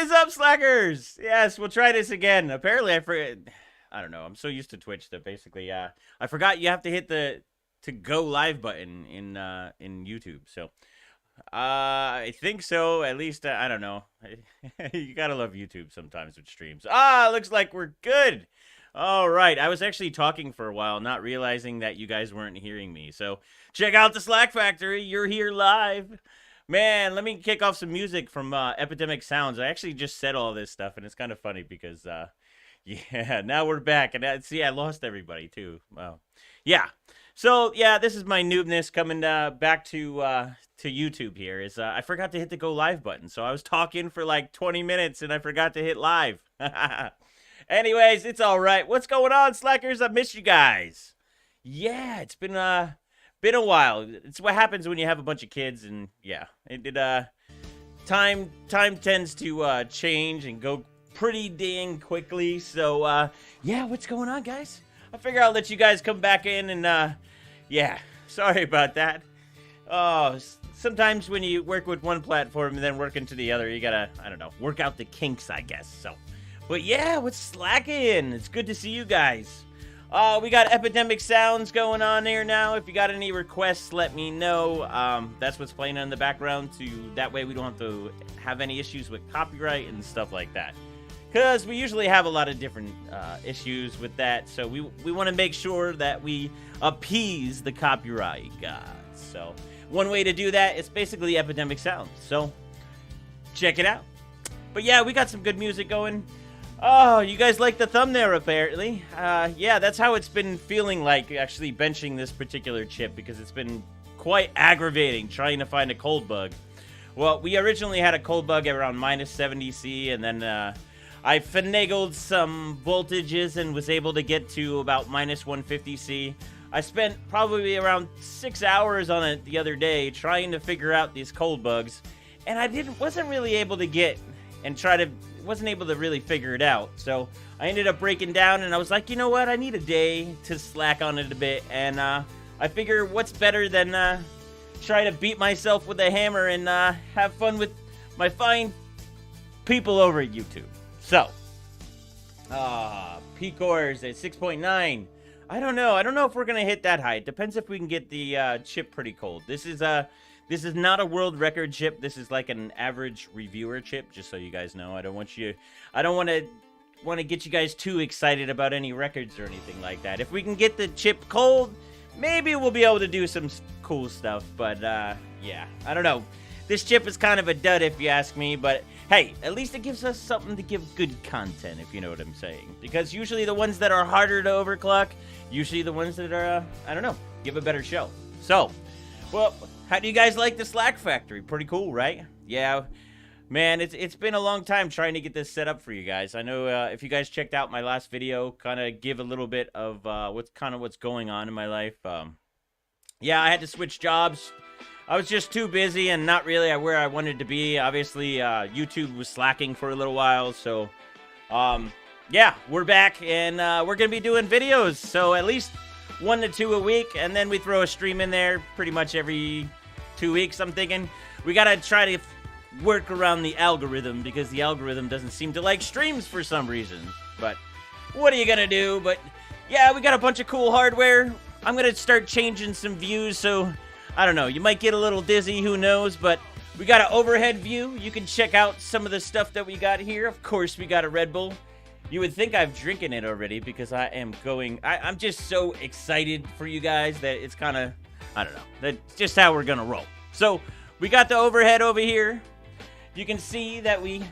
is up, Slackers? Yes, we'll try this again. Apparently, I forget. I don't know. I'm so used to Twitch that basically, I forgot you have to hit the to go live button in YouTube. So, I think so. At least I don't know. You gotta love YouTube sometimes with streams. Looks like we're good. All right. I was actually talking for a while, not realizing that you guys weren't hearing me. So check out the Slack Factory. You're here live. Man, let me kick off some music from Epidemic Sounds. I actually just said all this stuff, and it's kind of funny because, yeah, now we're back. And see, I lost everybody, too. Wow. Yeah. So, yeah, this is my noobness coming back to YouTube here. I forgot to hit the go live button. So I was talking for like 20 minutes, and I forgot to hit live. Anyways, it's all right. What's going on, Slackers? I miss you guys. Yeah, it's been a while. It's what happens when you have a bunch of kids, and yeah, time tends to change and go pretty dang quickly. So yeah, what's going on, guys? I figure I'll let you guys come back in, and yeah, sorry about that. Oh, sometimes when you work with one platform and then work into the other, you gotta, I don't know, work out the kinks, I guess. So, but yeah, what's slacking? It's good to see you guys. We got Epidemic Sounds going on here now. If you got any requests, let me know. That's what's playing in the background. That way we don't have to have any issues with copyright and stuff like that. Because we usually have a lot of different issues with that. So we want to make sure that we appease the copyright gods. So one way to do that is basically Epidemic Sounds. So check it out. But yeah, we got some good music going. Oh, you guys like the thumbnail, apparently. Yeah, that's how it's been feeling like, actually benching this particular chip, because it's been quite aggravating trying to find a cold bug. Well, we originally had a cold bug around minus 70 C, and then I finagled some voltages and was able to get to about minus 150 C. I spent probably around 6 hours on it the other day trying to figure out these cold bugs, and I wasn't really able to wasn't able to really figure it out. So I ended up breaking down, and I was like, you know what? I need a day to slack on it a bit, and I figure what's better than try to beat myself with a hammer and have fun with my fine people over at YouTube. So, P-cores at 6.9. I don't know if we're gonna hit that high. It depends if we can get the chip pretty cold. This is not a world record chip. This is like an average reviewer chip, just so you guys know. I don't want to get you guys too excited about any records or anything like that. If we can get the chip cold, maybe we'll be able to do some cool stuff. But yeah, I don't know. This chip is kind of a dud if you ask me, but hey, at least it gives us something to give good content, if you know what I'm saying. Because usually the ones that are harder to overclock, usually the ones that are, I don't know, give a better show. So, well, how do you guys like the Slack Factory? Pretty cool, right? Yeah, man, it's been a long time trying to get this set up for you guys. I know if you guys checked out my last video, kind of give a little bit of what's going on in my life. Yeah, I had to switch jobs. I was just too busy and not really where I wanted to be. Obviously, YouTube was slacking for a little while, so yeah, we're back, and we're gonna be doing videos. So at least 1 to 2 a week, and then we throw a stream in there pretty much every 2 weeks. I'm thinking we gotta try to work around the algorithm, because the algorithm doesn't seem to like streams for some reason. But what are you gonna do? But yeah, we got a bunch of cool hardware. I'm gonna start changing some views, so I don't know, you might get a little dizzy, who knows, but we got an overhead view. You can check out some of the stuff that we got here. Of course, we got a Red Bull. You would think I've drinking it already, because I'm just so excited for you guys that it's kind of, I don't know, that's just how we're gonna roll. So we got the overhead over here. You can see that we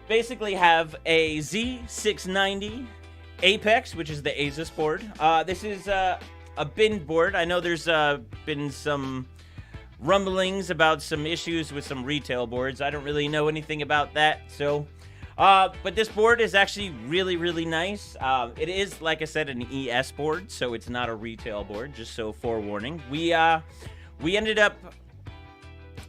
basically have a Z690 Apex, which is the Asus board. This is a bin board. I know there's been some rumblings about some issues with some retail boards. I don't really know anything about that, so but this board is actually really, really nice. It is, like I said, an ES board, so it's not a retail board, just so forewarning. We ended up,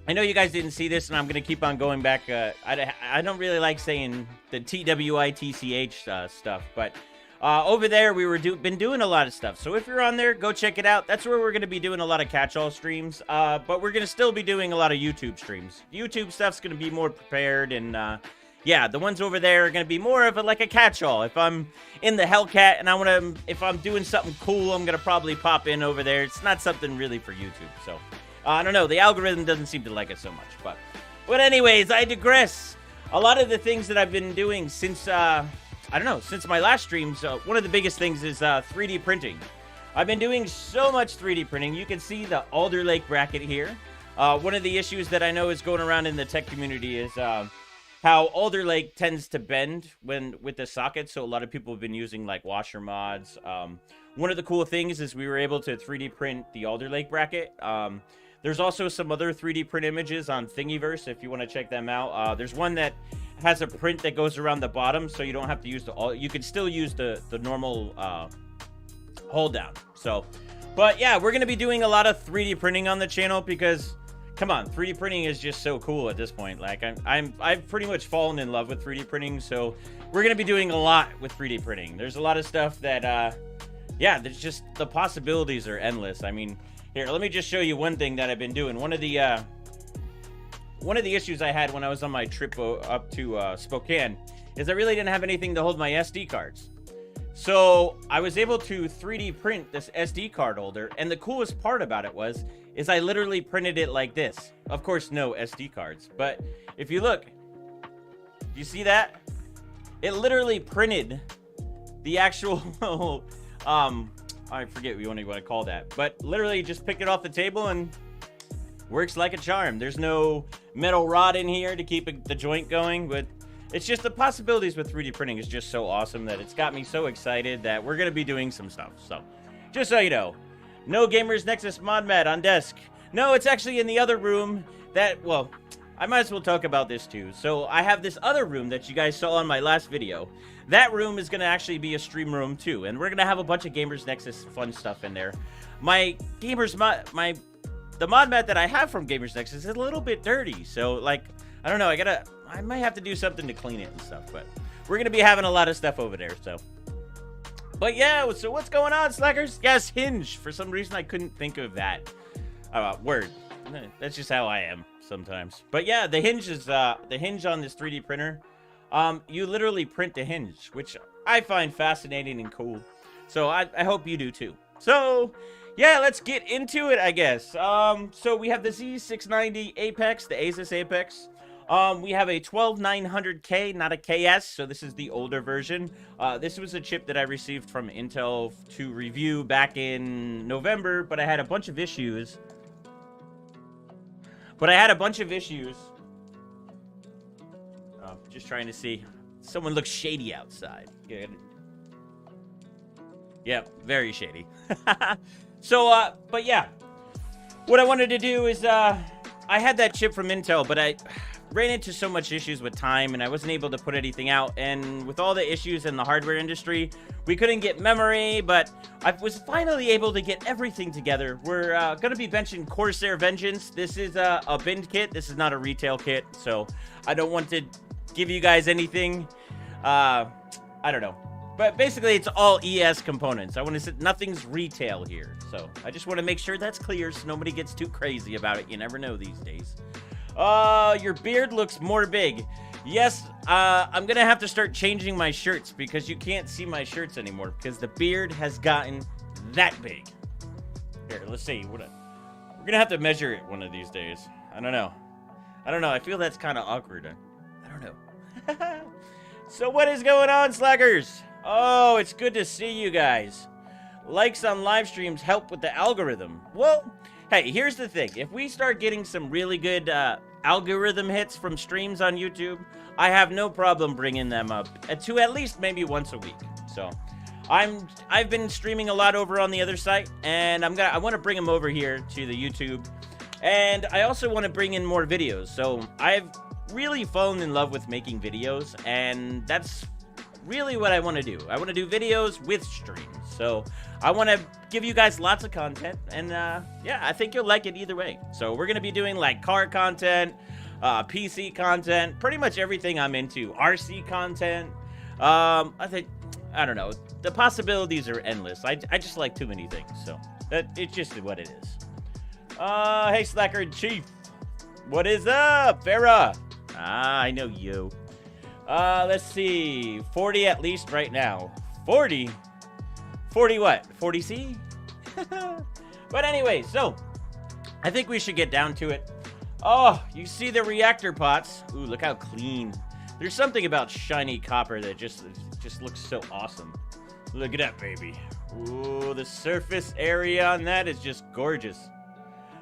I know you guys didn't see this, and I'm going to keep on going back. I don't really like saying the TWITCH stuff, but over there, been doing a lot of stuff. So if you're on there, go check it out. That's where we're going to be doing a lot of catch-all streams, but we're going to still be doing a lot of YouTube streams. YouTube stuff's going to be more prepared, and yeah, the ones over there are going to be more of like a catch-all. If I'm in the Hellcat and if I'm doing something cool, I'm going to probably pop in over there. It's not something really for YouTube. So, I don't know. The algorithm doesn't seem to like it so much. But anyways, I digress. A lot of the things that I've been doing since, I don't know, since my last streams, one of the biggest things is 3D printing. I've been doing so much 3D printing. You can see the Alder Lake bracket here. One of the issues that I know is going around in the tech community is how Alder Lake tends to bend with the socket, so a lot of people have been using like washer mods. One of the cool things is we were able to 3D print the Alder Lake bracket. There's also some other 3D print images on Thingiverse if you want to check them out. There's one that has a print that goes around the bottom, so you don't have to use you can still use the normal hold down. So, but yeah, we're gonna be doing a lot of 3D printing on the channel because, come on, 3D printing is just so cool at this point. Like I've pretty much fallen in love with 3D printing, so we're gonna be doing a lot with 3D printing. There's a lot of stuff that, yeah, there's just the possibilities are endless. I mean, here, let me just show you one thing that I've been doing. One of the issues I had when I was on my trip up to Spokane is I really didn't have anything to hold my SD cards. So I was able to 3D print this SD card holder, and the coolest part about it is I literally printed it like this. Of course, no SD cards, but if you look, you see that? It literally printed the actual, I forget what you want to call that, but literally just picked it off the table and works like a charm. There's no metal rod in here to keep the joint going, but it's just the possibilities with 3D printing is just so awesome that it's got me so excited that we're going to be doing some stuff. So, just so you know, no Gamers Nexus mod mat on desk. No, it's actually in the other room that, well, I might as well talk about this too. So, I have this other room that you guys saw on my last video. That room is going to actually be a stream room too, and we're going to have a bunch of Gamers Nexus fun stuff in there. My the mod mat that I have from Gamers Nexus is a little bit dirty, so like, I don't know, I might have to do something to clean it and stuff, but we're going to be having a lot of stuff over there, so. But yeah, so what's going on, Slackers? Yes, Hinge. For some reason, I couldn't think of that word. That's just how I am sometimes. But yeah, the hinge is, the hinge on this 3D printer, you literally print the hinge, which I find fascinating and cool. So I hope you do too. So, yeah, let's get into it, I guess. So we have the Z690 Apex, the Asus Apex. We have a 12900K, not a KS, so this is the older version. This was a chip that I received from Intel to review back in November, but I had a bunch of issues. Just trying to see. Someone looks shady outside. Good. Yep, very shady. So, but yeah. What I wanted to do is, I had that chip from Intel, but I ran into so much issues with time and I wasn't able to put anything out, and with all the issues in the hardware industry, we couldn't get memory, but I was finally able to get everything together. We're going to be benching Corsair Vengeance. This is a bin kit. This is not a retail kit, so I don't want to give you guys anything. I don't know. But basically, it's all ES components. I want to say nothing's retail here, so I just want to make sure that's clear so nobody gets too crazy about it. You never know these days. Your beard looks more big. Yes, I'm gonna have to start changing my shirts because you can't see my shirts anymore because the beard has gotten that big. Here, let's see. We're gonna have to measure it one of these days. I don't know. I feel that's kind of awkward. I don't know. So what is going on, Slackers? Oh, it's good to see you guys. Likes on live streams help with the algorithm. Well, hey, here's the thing. If we start getting some really good algorithm hits from streams on YouTube, I have no problem bringing them up to at least maybe once a week. So, I've been streaming a lot over on the other site, and I want to bring them over here to the YouTube, and I also want to bring in more videos. So, I've really fallen in love with making videos, and that's really what I want to do. I want to do videos with streams. So I want to give you guys lots of content, and yeah, I think you'll like it either way. So we're going to be doing like car content, PC content, pretty much everything I'm into, RC content. I don't know, the possibilities are endless. I just like too many things, so it's just what it is. Hey Slacker and Chief, what is up? Farah. I know you. Let's see. 40 at least right now. 40? 40 what? 40C? But anyway, so I think we should get down to it. Oh, you see the reactor pots. Ooh, look how clean. There's something about shiny copper that just looks so awesome. Look at that, baby. Ooh, the surface area on that is just gorgeous.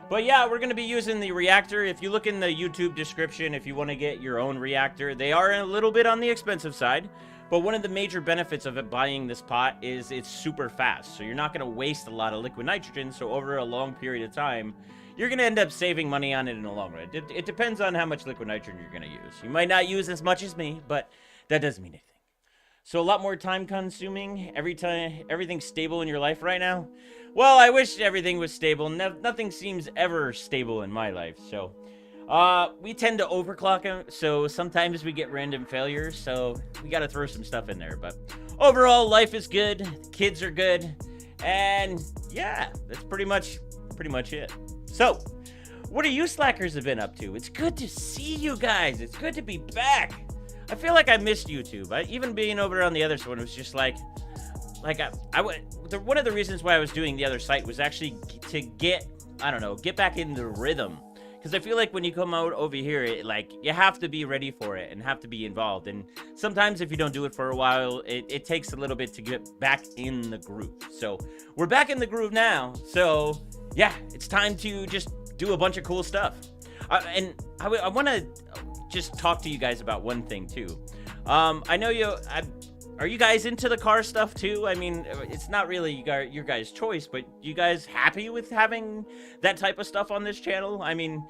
But yeah, we're going to be using the reactor. If you look in the YouTube description, if you want to get your own reactor, they are a little bit on the expensive side. But one of the major benefits of it buying this pot is it's super fast. So you're not going to waste a lot of liquid nitrogen. So over a long period of time, you're going to end up saving money on it in the long run. It depends on how much liquid nitrogen you're going to use. You might not use as much as me, but that doesn't mean anything. So a lot more time consuming every time everything's stable in your life right now. Well, I wish everything was stable. Nothing seems ever stable in my life. So we tend to overclock them. So sometimes we get random failures. So we got to throw some stuff in there. But overall, life is good. Kids are good. And yeah, that's pretty much it. So what are you slackers have been up to? It's good to see you guys. It's good to be back. I feel like I missed YouTube. Even being over on the other one was just like one of the reasons why I was doing the other site was actually to get back in the rhythm. Because I feel like when you come out over here, you have to be ready for it and have to be involved. And sometimes if you don't do it for a while, it takes a little bit to get back in the groove. So we're back in the groove now. So yeah, it's time to just do a bunch of cool stuff. And I want to just talk to you guys about one thing too. I know are you guys into the car stuff too? I mean, it's not really your guys' choice, but you guys happy with having that type of stuff on this channel? I mean,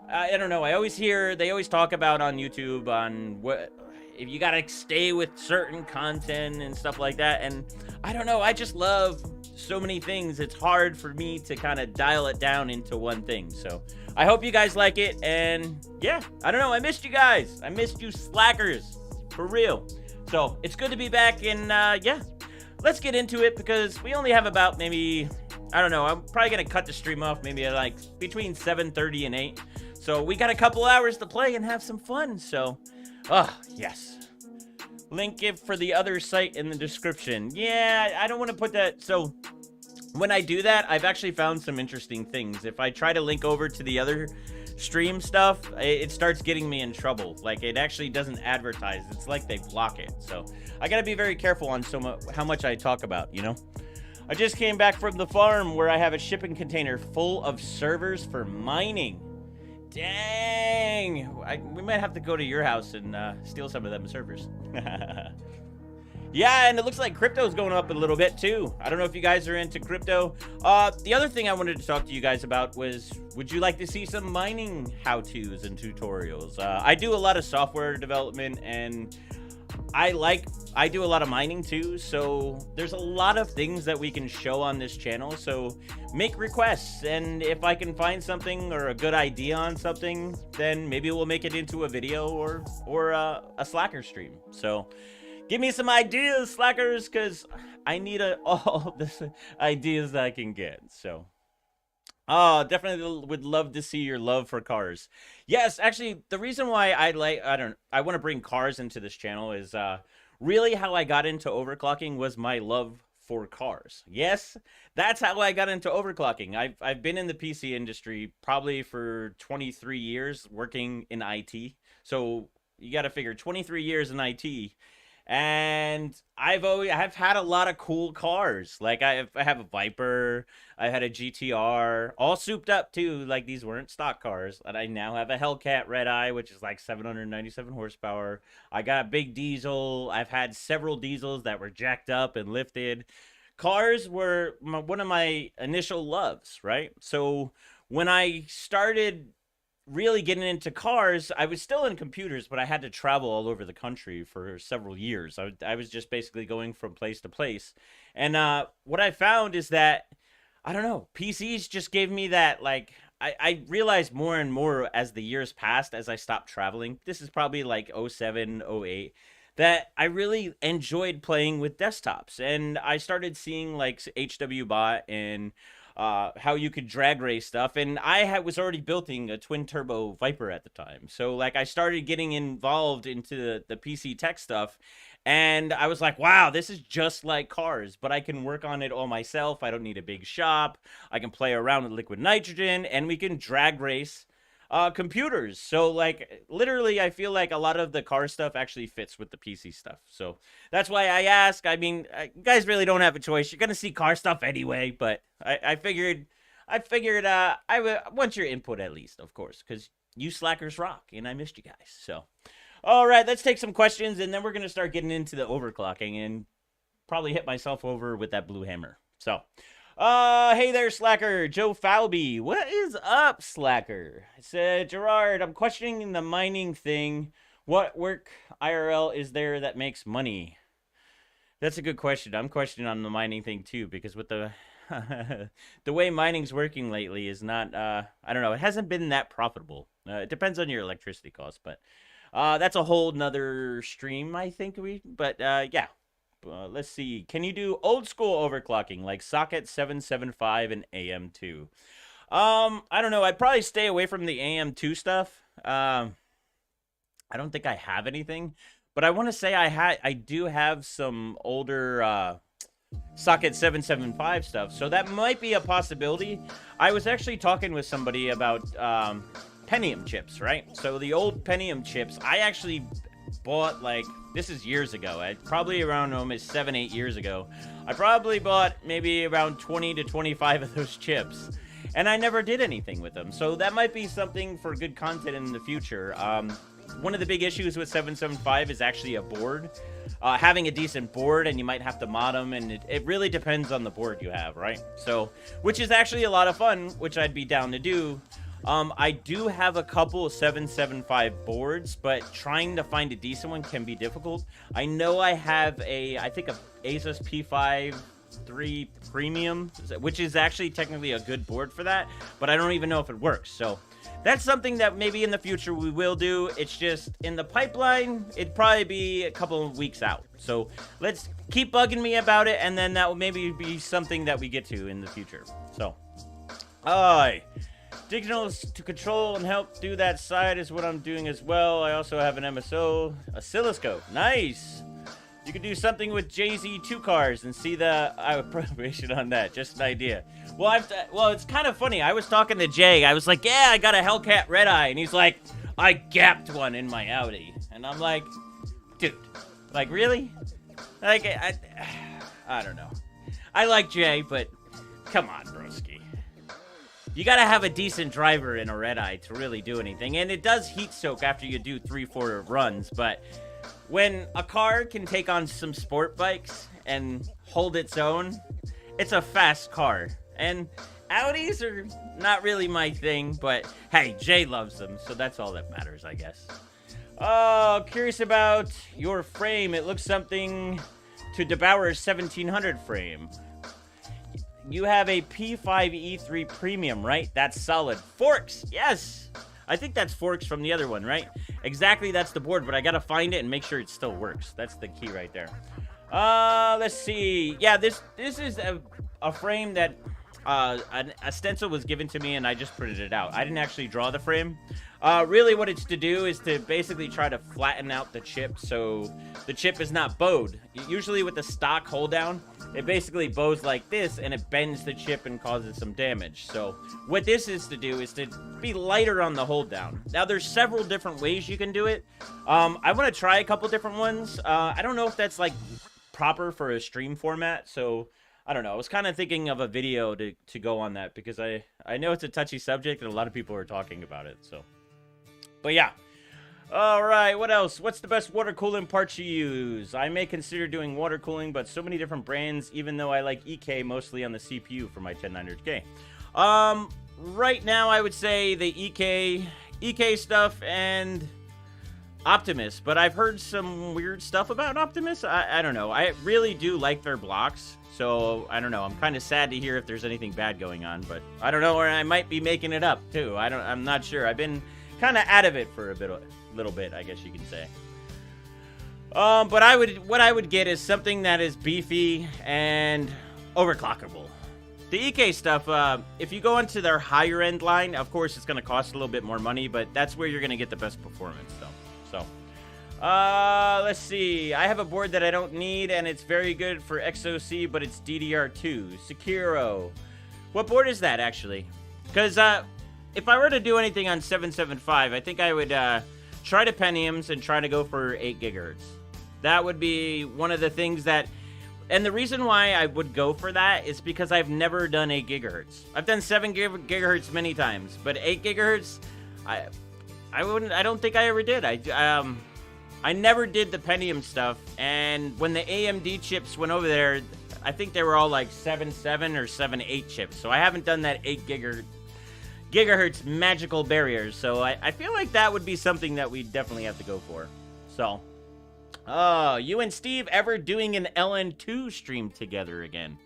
I don't know. They always talk about on YouTube on what if you gotta stay with certain content and stuff like that. And I don't know. I just love so many things. It's hard for me to kind of dial it down into one thing. So I hope you guys like it. And yeah, I don't know. I missed you guys. I missed you slackers for real. So it's good to be back. And yeah, let's get into it because we only have about maybe, I don't know. I'm probably going to cut the stream off maybe at like between 7:30 and 8. So we got a couple hours to play and have some fun. So, yes. Link it for the other site in the description. Yeah, I don't want to put that. So when I do that, I've actually found some interesting things. If I try to link over to the other stream stuff, it starts getting me in trouble. Like, it actually doesn't advertise. It's like they block it. So I got to be very careful on how much I talk about, you know? I just came back from the farm where I have a shipping container full of servers for mining. Dang, we might have to go to your house and steal some of them servers. Yeah, and it looks like crypto's going up a little bit too. I don't know if you guys are into crypto. The other thing I wanted to talk to you guys about was, would you like to see some mining how-tos and tutorials? I do a lot of software development, and I do a lot of mining too, so there's a lot of things that we can show on this channel. So make requests, and if I can find something or a good idea on something, then maybe we'll make it into a video or a Slacker stream. So give me some ideas, Slackers, because I need all the ideas that I can get. So definitely would love to see your love for cars. Yes, actually, the reason why I want to bring cars into this channel is really how I got into overclocking was my love for cars. Yes, that's how I got into overclocking. I've been in the PC industry probably for 23 years working in IT. So you got to figure 23 years in IT. And I've had a lot of cool cars. Like I have a Viper, I had a GTR, all souped up too. Like, these weren't stock cars. And I now have a Hellcat Red Eye, which is like 797 horsepower. I got a big diesel. I've had several diesels that were jacked up and lifted. Cars were one of my initial loves, right? So when I started really getting into cars, I was still in computers, but I had to travel all over the country for several years. I was just basically going from place to place. And what I found is that, I don't know, PCs just gave me that, like, I realized more and more as the years passed, as I stopped traveling. This is probably like 07, 08, that I really enjoyed playing with desktops. And I started seeing like HWBot and how you could drag race stuff. And I was already building a twin turbo Viper at the time. So like I started getting involved into the PC tech stuff. And I was like, wow, this is just like cars, but I can work on it all myself. I don't need a big shop. I can play around with liquid nitrogen, and we can drag race computers. So like literally I feel like a lot of the car stuff actually fits with the PC stuff. So that's why I ask. I mean, you guys really don't have a choice. You're gonna see car stuff anyway, but I figured I want your input at least, of course, because you slackers rock and I missed you guys. So all right, let's take some questions, and then we're gonna start getting into the overclocking and probably hit myself over with that blue hammer. So hey there, Slacker. Joe Falby. What is up, Slacker? I said, Gerard, I'm questioning the mining thing. What work IRL is there that makes money? That's a good question. I'm questioning on the mining thing too, because with the the way mining's working lately is not, I don't know, it hasn't been that profitable. It depends on your electricity cost, but that's a whole nother stream, I think yeah. Let's see. Can you do old school overclocking like socket 775 and AM2? I don't know. I'd probably stay away from the AM2 stuff. I don't think I have anything, but I want to say I do have some older socket 775 stuff, so that might be a possibility. I was actually talking with somebody about Pentium chips, right? So the old Pentium chips, I actually bought, like, this is years ago, probably around almost 7-8 years ago. I probably bought maybe around 20 to 25 of those chips, and I never did anything with them. So that might be something for good content in the future. One of the big issues with 775 is actually a board. Having a decent board, and you might have to mod them, and it really depends on the board you have, right? So, which is actually a lot of fun, which I'd be down to do. I do have a couple of 775 boards, but trying to find a decent one can be difficult. I know I have I think a Asus P5 3 Premium, which is actually technically a good board for that, but I don't even know if it works. So that's something that maybe in the future we will do. It's just in the pipeline, it'd probably be a couple of weeks out. So let's keep bugging me about it, and then that will maybe be something that we get to in the future. So, Digital to control and help do that side is what I'm doing as well. I also have an MSO oscilloscope. Nice. You could do something with JZ2 cars and see the appropriation on that. Just an idea. Well, it's kind of funny. I was talking to Jay. I was like, yeah, I got a Hellcat Red Eye. And he's like, I gapped one in my Audi. And I'm like, dude, like, really? Like, I don't know. I like Jay, but come on, broski. You gotta have a decent driver in a Red Eye to really do anything. And it does heat soak after you do 3-4 runs, but when a car can take on some sport bikes and hold its own, it's a fast car. And Audis are not really my thing, but hey, Jay loves them, so that's all that matters, I guess. Oh, curious about your frame. It looks something to DeBauer's 1700 frame. You have a P5E3 Premium, right? That's solid. Forks, yes! I think that's Forks from the other one, right? Exactly, that's the board, but I gotta find it and make sure it still works. That's the key right there. Let's see. Yeah, this is a frame that a stencil was given to me, and I just printed it out. I didn't actually draw the frame. Really what it's to do is to basically try to flatten out the chip so the chip is not bowed. Usually with the stock hold down, it basically bows like this and it bends the chip and causes some damage. So what this is to do is to be lighter on the hold down. Now there's several different ways you can do it. I want to try a couple different ones. I don't know if that's like proper for a stream format, so I don't know. I was kind of thinking of a video to go on that because I know it's a touchy subject and a lot of people are talking about it. So, but yeah. All right, what else? What's the best water cooling parts you use? I may consider doing water cooling, but so many different brands, even though I like EK mostly on the CPU for my 10900K. Right now I would say the EK stuff and Optimus, but I've heard some weird stuff about Optimus. I don't know. I really do like their blocks, so I don't know. I'm kind of sad to hear if there's anything bad going on, but I don't know, or I might be making it up too. I'm not sure. I've been kind of out of it for a little bit, I guess you can say. But what I would get is something that is beefy and overclockable. The EK stuff, if you go into their higher end line, of course it's going to cost a little bit more money, but that's where you're going to get the best performance, though. So, let's see. I have a board that I don't need, and it's very good for XOC, but it's DDR2. Sekiro. What board is that, actually? Because, if I were to do anything on 775, I think I would, try to Pentiums and try to go for 8 gigahertz. That would be one of the things that... And the reason why I would go for that is because I've never done 8 gigahertz. I've done 7 gigahertz many times, but 8 gigahertz, I don't think I ever did. I never did the Pentium stuff, and when the AMD chips went over there, I think they were all like 7.7 or 7.8 chips. So I haven't done that 8 gigahertz magical barriers. So I feel like that would be something that we definitely have to go for. So. Oh, you and Steve ever doing an LN2 stream together again?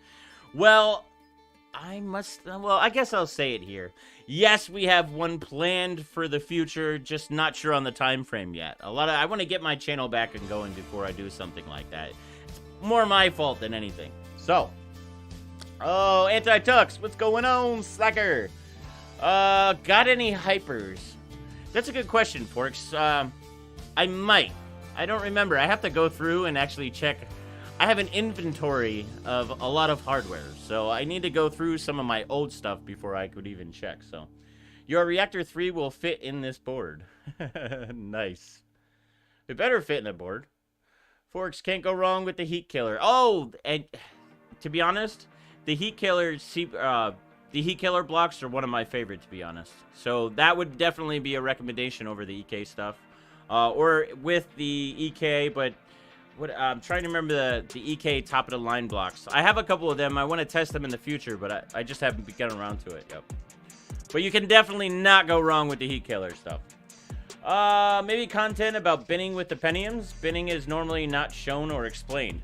Well, I guess I'll say it here. Yes, we have one planned for the future, just not sure on the time frame yet. I want to get my channel back and going before I do something like that. It's more my fault than anything. So, oh, Anti-Tux, what's going on, Slacker? Got any hypers? That's a good question, Forks. I might. I don't remember. I have to go through and actually check. I have an inventory of a lot of hardware, so I need to go through some of my old stuff before I could even check. So, your Reactor 3 will fit in this board. Nice. It better fit in a board. Forks, can't go wrong with the Heat Killer. Oh, and to be honest, the Heat Killer blocks are one of my favorites, to be honest. So that would definitely be a recommendation over the EK stuff. Or with the EK, but I'm trying to remember the EK top of the line blocks. I have a couple of them. I want to test them in the future, but I just haven't gotten around to it. Yep. But you can definitely not go wrong with the Heat Killer stuff. Maybe content about binning with the Pentiums. Binning is normally not shown or explained.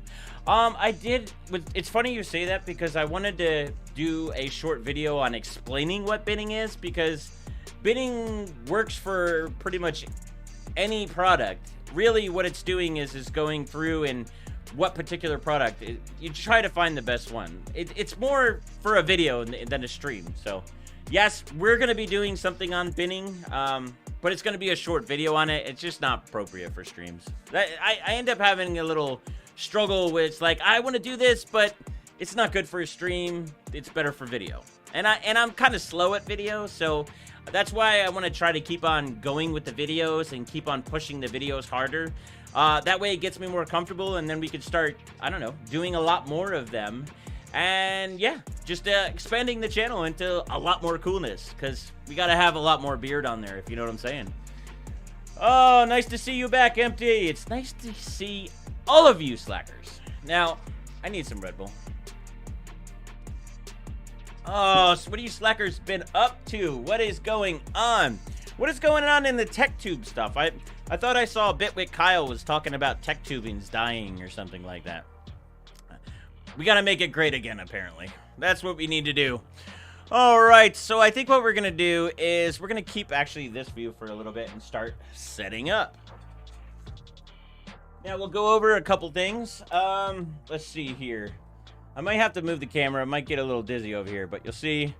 It's funny you say that because I wanted to do a short video on explaining what binning is, because binning works for pretty much any product. Really what it's doing is going through and what particular product you try to find the best one. It's more for a video than a stream. So yes, we're gonna be doing something on binning, but it's gonna be a short video on it. It's just not appropriate for streams. I end up having a little struggle with, it's like, I want to do this, but it's not good for a stream. It's better for video, and I'm kind of slow at video, so that's why I want to try to keep on going with the videos and keep on pushing the videos harder. That way it gets me more comfortable, and then we could start, I don't know, doing a lot more of them. And yeah, just expanding the channel into a lot more coolness, because we got to have a lot more beard on there, if you know what I'm saying. Oh, nice to see you back, Empty. It's nice to see all of you slackers. Now, I need some Red Bull. Oh, so what have you slackers been up to? What is going on? What is going on in the tech tube stuff? I thought I saw Bitwit Kyle was talking about tech tubings dying or something like that. We gotta make it great again, apparently. That's what we need to do. Alright, so I think what we're gonna do is we're gonna keep actually this view for a little bit and start setting up. Now, we'll go over a couple things. Let's see here. I might have to move the camera. I might get a little dizzy over here, but you'll see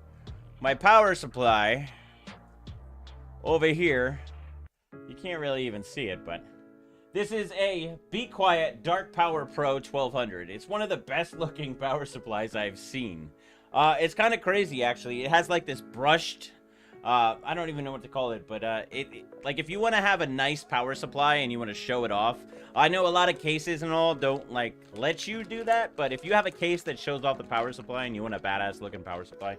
my power supply over here. You can't really even see it, but this is a Be Quiet Dark Power Pro 1200. It's one of the best looking power supplies I've seen. It's kind of crazy, actually. It has like this brushed, I don't even know what to call it, but like if you want to have a nice power supply and you want to show it off, I know a lot of cases and all don't like let you do that, but if you have a case that shows off the power supply and you want a badass looking power supply,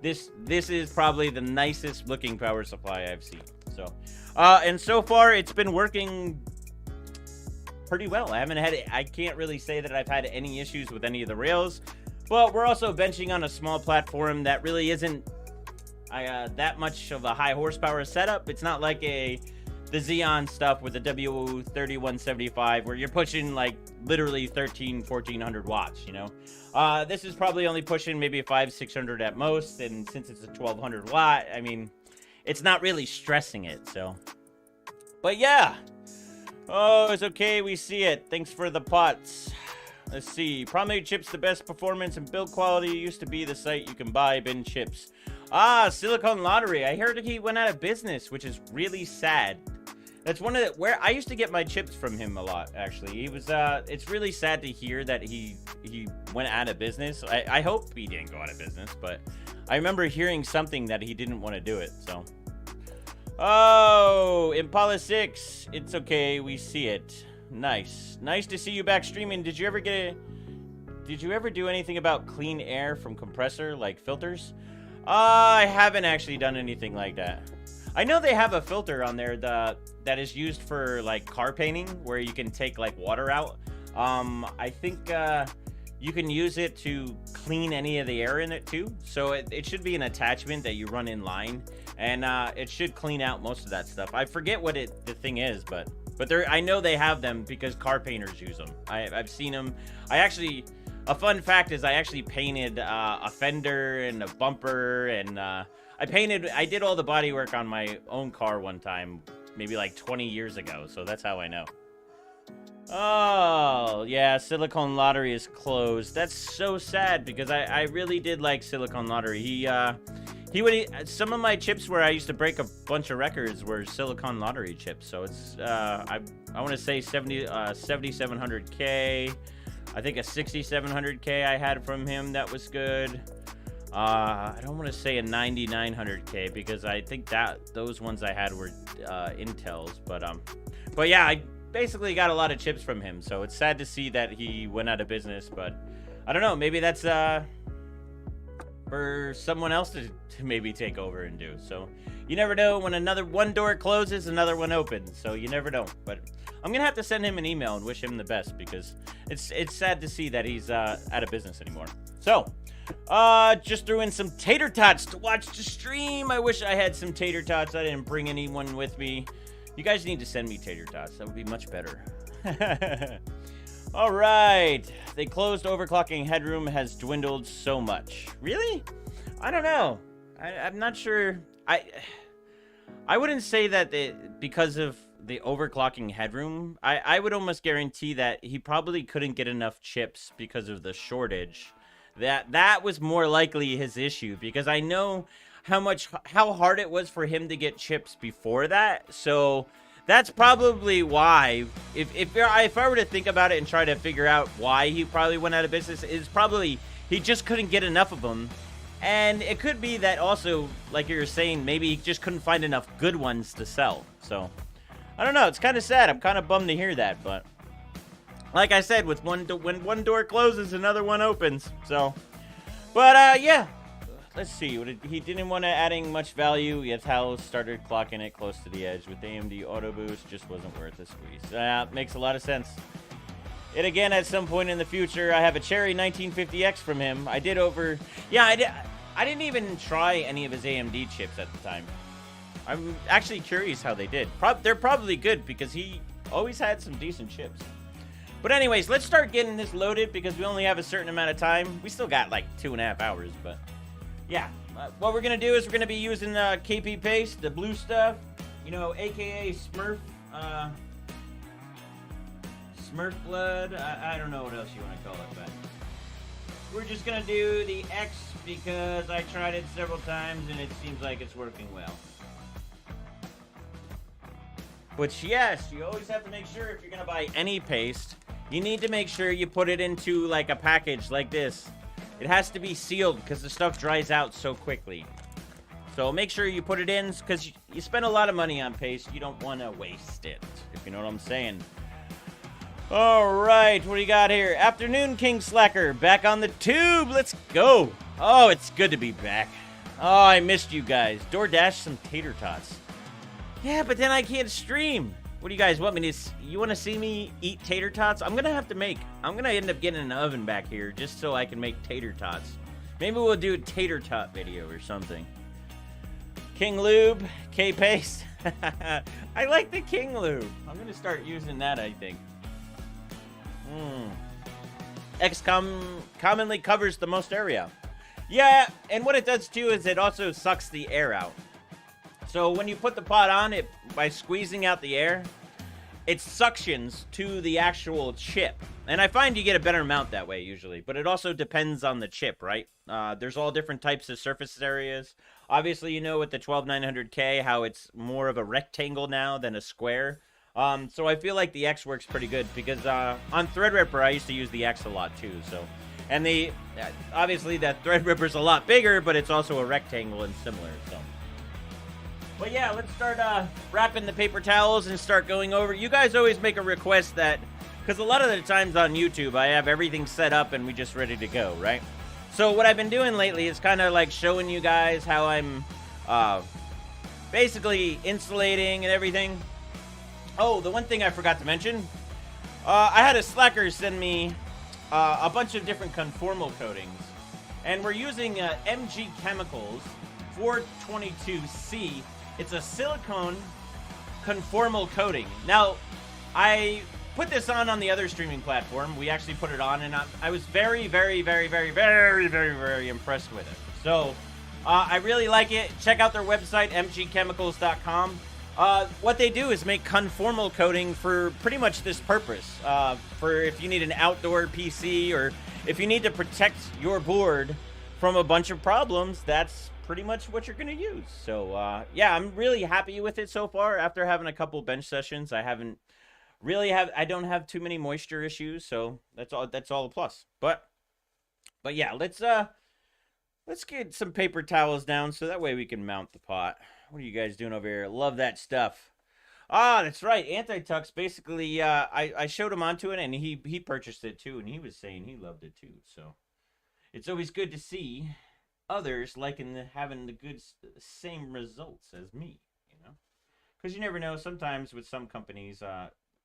this is probably the nicest looking power supply I've seen. So, and so far it's been working pretty well. I can't really say that I've had any issues with any of the rails, but we're also benching on a small platform that really isn't that much of a high horsepower setup. It's not like the Xeon stuff with the W3175 where you're pushing like literally 1400 watts, you know. This is probably only pushing maybe 500-600 at most, and since it's a 1200 watt, I mean, it's not really stressing it. So, but yeah. Oh, it's okay, we see it. Thanks for the pots. Let's see. Promenade Chips, the best performance and build quality. Used to be the site you can buy bin chips. Ah, Silicon Lottery. I heard he went out of business, which is really sad. That's one of the, where I used to get my chips from him a lot, actually. He was, it's really sad to hear that he went out of business. I hope he didn't go out of business, but I remember hearing something that he didn't want to do it, so. Oh, Impala 6. It's okay, we see it. Nice. Nice to see you back streaming. Did you ever do anything about clean air from compressor, like filters? I haven't actually done anything like that. I know they have a filter on there that is used for like car painting, where you can take like water out. I think you can use it to clean any of the air in it too. So it should be an attachment that you run in line, and it should clean out most of that stuff. I forget what the thing is, but I know they have them because car painters use them. I've seen them. A fun fact is I actually painted a fender and a bumper, and I did all the body work on my own car one time, maybe like 20 years ago, so that's how I know. Oh, yeah, Silicon Lottery is closed. That's so sad because I really did like Silicon Lottery. Some of my chips where I used to break a bunch of records were Silicon Lottery chips, so it's, I want to say 7700K. I think a 6700K I had from him that was good. I don't want to say a 9900K because I think those ones I had were Intels, but yeah, I basically got a lot of chips from him, so it's sad to see that he went out of business, but I don't know, maybe that's for someone else to maybe take over and do. So you never know, when one door closes, another one opens, so you never know. But I'm gonna have to send him an email and wish him the best, because it's sad to see that he's out of business anymore. So just threw in some tater tots to watch the stream. I wish I had some tater tots. I didn't bring anyone with me. You guys need to send me tater tots. That would be much better. All right. They closed. Overclocking headroom has dwindled so much. Really? I don't know. I'm not sure. I wouldn't say that because of the overclocking headroom. I would almost guarantee that he probably couldn't get enough chips because of the shortage. That was more likely his issue, because I know how hard it was for him to get chips before that. So that's probably why, if I were to think about it and try to figure out why he probably went out of business, is probably he just couldn't get enough of them. And it could be that also, like you were saying, maybe he just couldn't find enough good ones to sell. So I don't know, it's kind of sad. I'm kind of bummed to hear that, but like I said, with when one door closes, another one opens. So, but yeah, let's see. He didn't want to adding much value. Yet how started clocking it close to the edge with AMD Auto Boost. Just wasn't worth the squeeze. Makes a lot of sense. Yet again, at some point in the future, I have a Cherry 1950X from him. I didn't even try any of his AMD chips at the time. I'm actually curious how they did. They're probably good, because he always had some decent chips. But anyways, let's start getting this loaded, because we only have a certain amount of time. We still got like 2.5 hours, but yeah. What we're going to do is we're going to be using KP Paste, the blue stuff, you know, aka Smurf. Smurf blood. I don't know what else you want to call it, but we're just going to do the X because I tried it several times and it seems like it's working well. Which, yes, you always have to make sure if you're going to buy any paste, you need to make sure you put it into like a package like this. It has to be sealed because the stuff dries out so quickly. So make sure you put it in, because you spend a lot of money on paste. You don't want to waste it, if you know what I'm saying. All right, what do you got here? Afternoon, King Slacker. Back on the tube. Let's go. Oh, it's good to be back. Oh, I missed you guys. DoorDash some tater tots. Yeah, but then I can't stream. What do you guys want me to... You want to see me eat tater tots? I'm going to end up getting an oven back here just so I can make tater tots. Maybe we'll do a tater tot video or something. King Lube, K-Paste. I like the King Lube. I'm going to start using that, I think. XCOM commonly covers the most area. Yeah, and what it does too is it also sucks the air out. So when you put the pot on it, by squeezing out the air, it suctions to the actual chip. And I find you get a better mount that way usually, but it also depends on the chip, right? There's all different types of surface areas. Obviously, you know with the 12900K how it's more of a rectangle now than a square. So I feel like the X works pretty good because on Threadripper I used to use the X a lot too. So, and obviously that Threadripper's a lot bigger, but it's also a rectangle and similar. So. But yeah, let's start wrapping the paper towels and start going over. You guys always make a request that, because a lot of the times on YouTube, I have everything set up and we just ready to go, right? So what I've been doing lately is kind of like showing you guys how I'm basically insulating and everything. Oh, the one thing I forgot to mention, I had a slacker send me a bunch of different conformal coatings. And we're using MG Chemicals 422C. It's a silicone conformal coating. Now, I put this on the other streaming platform. We actually put it on, and I was very, very, very, very, very, very, very impressed with it. So, I really like it. Check out their website, mgchemicals.com. What they do is make conformal coating for pretty much this purpose. For if you need an outdoor PC or if you need to protect your board from a bunch of problems, that's pretty much what you're going to use. So, yeah, I'm really happy with it so far. After having a couple bench sessions, I don't have too many moisture issues, so that's all a plus. But yeah, let's get some paper towels down so that way we can mount the pot. What are you guys doing over here? Love that stuff. Ah, that's right. Antitux, basically, I showed him onto it, and he purchased it too, and he was saying he loved it too. So it's always good to see others having the same results as me, you know? Because you never know. Sometimes with some companies,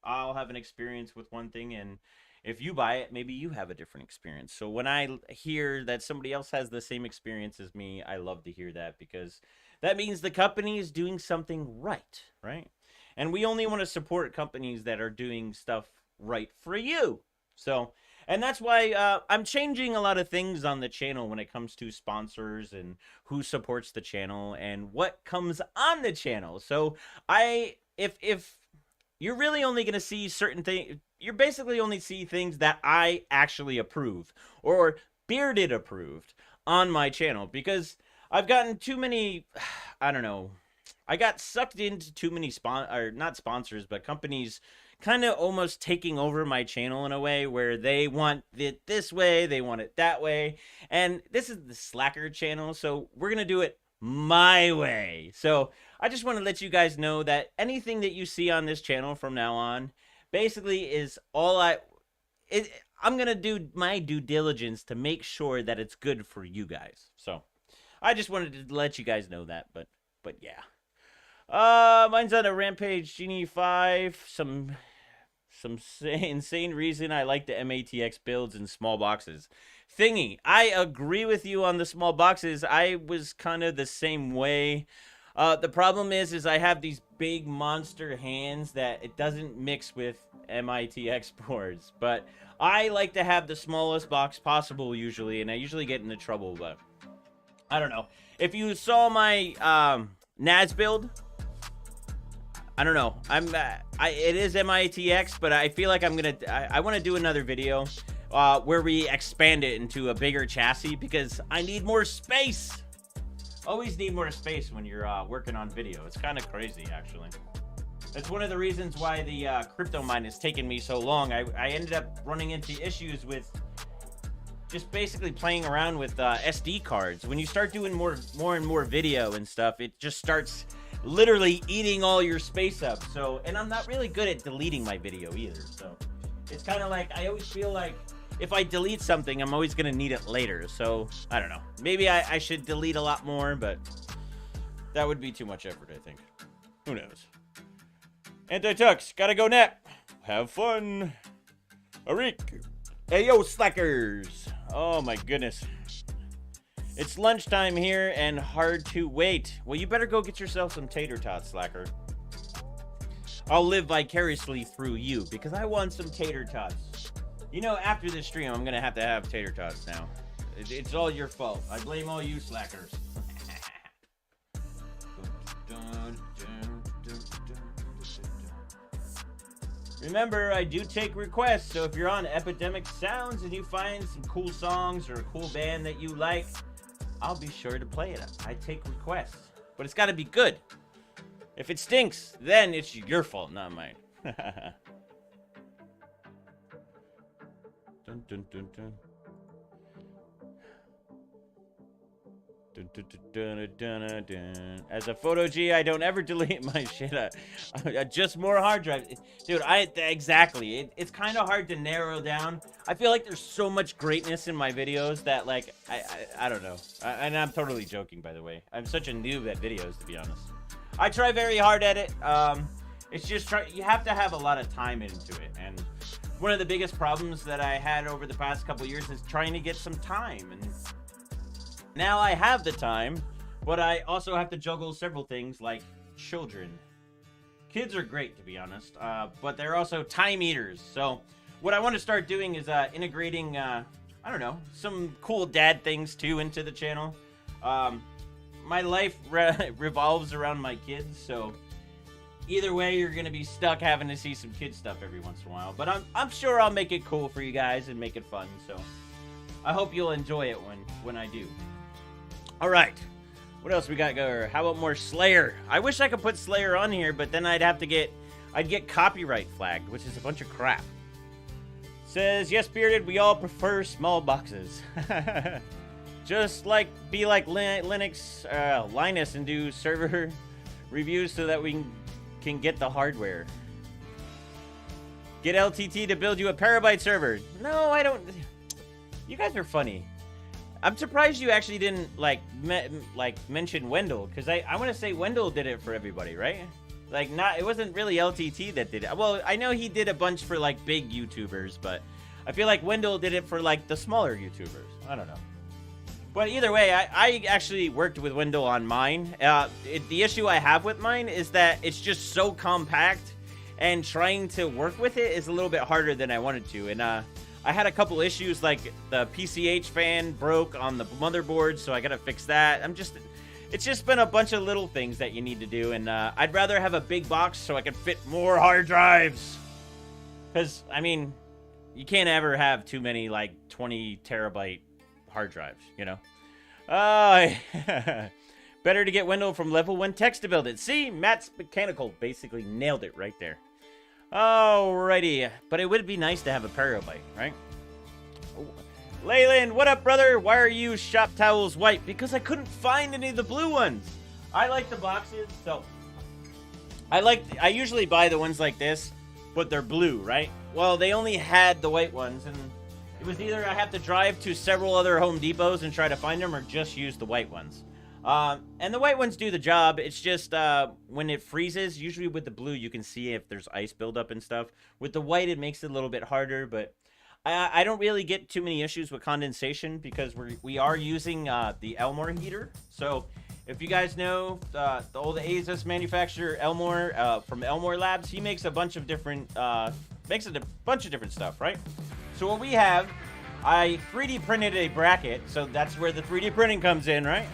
I'll have an experience with one thing, and if you buy it, maybe you have a different experience. So when I hear that somebody else has the same experience as me, I love to hear that because that means the company is doing something right? And we only want to support companies that are doing stuff right for you. So, and that's why I'm changing a lot of things on the channel when it comes to sponsors and who supports the channel and what comes on the channel. So if you're really only going to see certain things, you're basically only see things that I actually approve or Bearded approved on my channel, because I've gotten too many, I don't know, I got sucked into too many not sponsors, but companies kind of almost taking over my channel in a way where they want it this way, they want it that way. And this is the Slacker channel, so we're going to do it my way. So I just want to let you guys know that anything that you see on this channel from now on basically is I'm going to do my due diligence to make sure that it's good for you guys. So I just wanted to let you guys know that, but yeah. Mine's on a Rampage Genie 5. Some insane reason I like the MATX builds in small boxes. Thingy, I agree with you on the small boxes. I was kind of the same way. The problem is I have these big monster hands that it doesn't mix with MITX boards. But I like to have the smallest box possible usually, and I usually get into trouble, but I don't know. If you saw my NAS build, I don't know. It is MITX, but I feel like I want to do another video where we expand it into a bigger chassis because I need more space. Always need more space when you're working on video. It's kind of crazy, actually. That's one of the reasons why the crypto mine has taken me so long. I ended up running into issues with just basically playing around with SD cards. When you start doing more and more video and stuff, it just starts literally eating all your space up. So, and I'm not really good at deleting my video either. So it's kind of like, I always feel like if I delete something, I'm always going to need it later. So I don't know. Maybe I should delete a lot more, but that would be too much effort, I think. Who knows? Antitux, gotta go net. Have fun. Arik. Hey, yo, slackers. Oh, my goodness. It's lunchtime here and hard to wait. Well, you better go get yourself some tater tots, slacker. I'll live vicariously through you because I want some tater tots. You know, after this stream, I'm going to have tater tots now. It's all your fault. I blame all you slackers. Remember, I do take requests, so if you're on Epidemic Sounds and you find some cool songs or a cool band that you like, I'll be sure to play it. I take requests, but it's got to be good. If it stinks, then it's your fault, not mine. Dun, dun, dun, dun. Dun, dun, dun, dun, dun, dun. As a photo G, I don't ever delete my shit. Just more hard drive, dude. Exactly. It's kind of hard to narrow down. I feel like there's so much greatness in my videos that like I don't know. And I'm totally joking, by the way. I'm such a noob at videos, to be honest. I try very hard at it. It's just you have to have a lot of time into it, and one of the biggest problems that I had over the past couple years is trying to get some time. And now I have the time, but I also have to juggle several things like children. Kids are great, to be honest, but they're also time eaters. So what I want to start doing is integrating, I don't know, some cool dad things too into the channel. My life revolves around my kids, so either way, you're going to be stuck having to see some kid stuff every once in a while. But I'm sure I'll make it cool for you guys and make it fun, so I hope you'll enjoy it when I do. All right, what else we got going? How about more Slayer? I wish I could put Slayer on here, but then I'd get copyright flagged, which is a bunch of crap. Says, yes, Bearded, we all prefer small boxes. Just be like Linux, Linus, and do server reviews so that we can get the hardware. Get LTT to build you a petabyte server. No, I don't. You guys are funny. I'm surprised you actually didn't mention Wendell, because I want to say Wendell did it for everybody, right? It wasn't really LTT that did it. Well, I know he did a bunch for big YouTubers, but I feel like Wendell did it for the smaller YouTubers. I don't know. But either way, I actually worked with Wendell on mine. The issue I have with mine is that it's just so compact, and trying to work with it is a little bit harder than I wanted to. And I had a couple issues, like the PCH fan broke on the motherboard, so I gotta fix that. It's just been a bunch of little things that you need to do, and I'd rather have a big box so I can fit more hard drives. Because, I mean, you can't ever have too many, 20 terabyte hard drives, you know? Better to get Wendell from Level 1 Text to build it. See? Matt's Mechanical basically nailed it right there. Alrighty. But it would be nice to have a terabyte, right? Leyland, what up, brother? Why are you shop towels white? Because I couldn't find any of the blue ones. I like the boxes, so I usually buy the ones like this, but they're blue, right? Well, they only had the white ones, and it was either I have to drive to several other Home Depots and try to find them, or just use the white ones. And the white ones do the job. It's just when it freezes, usually with the blue, you can see if there's ice buildup and stuff. With the white, it makes it a little bit harder, but I don't really get too many issues with condensation because we are using the Elmore heater. So if you guys know the old Asus manufacturer Elmore from Elmore Labs, he makes a bunch of different stuff, right? So what we have, I 3D printed a bracket, so that's where the 3D printing comes in, right?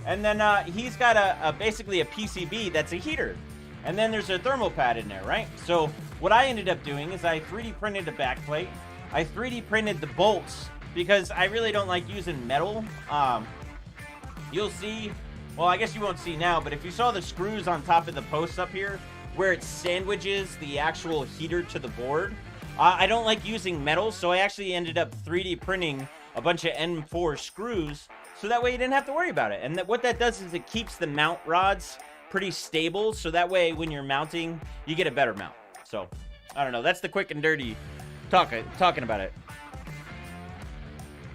And then he's got basically a PCB that's a heater. And then there's a thermal pad in there, right? So what I ended up doing is I 3D printed a backplate. I 3D printed the bolts because I really don't like using metal. You'll see, well, I guess you won't see now, but if you saw the screws on top of the posts up here, where it sandwiches the actual heater to the board, I don't like using metal, so I actually ended up 3D printing a bunch of M4 screws, so that way you didn't have to worry about it. And what that does is it keeps the mount rods pretty stable, so that way when you're mounting, you get a better mount. So, I don't know, that's the quick and dirty talking about it.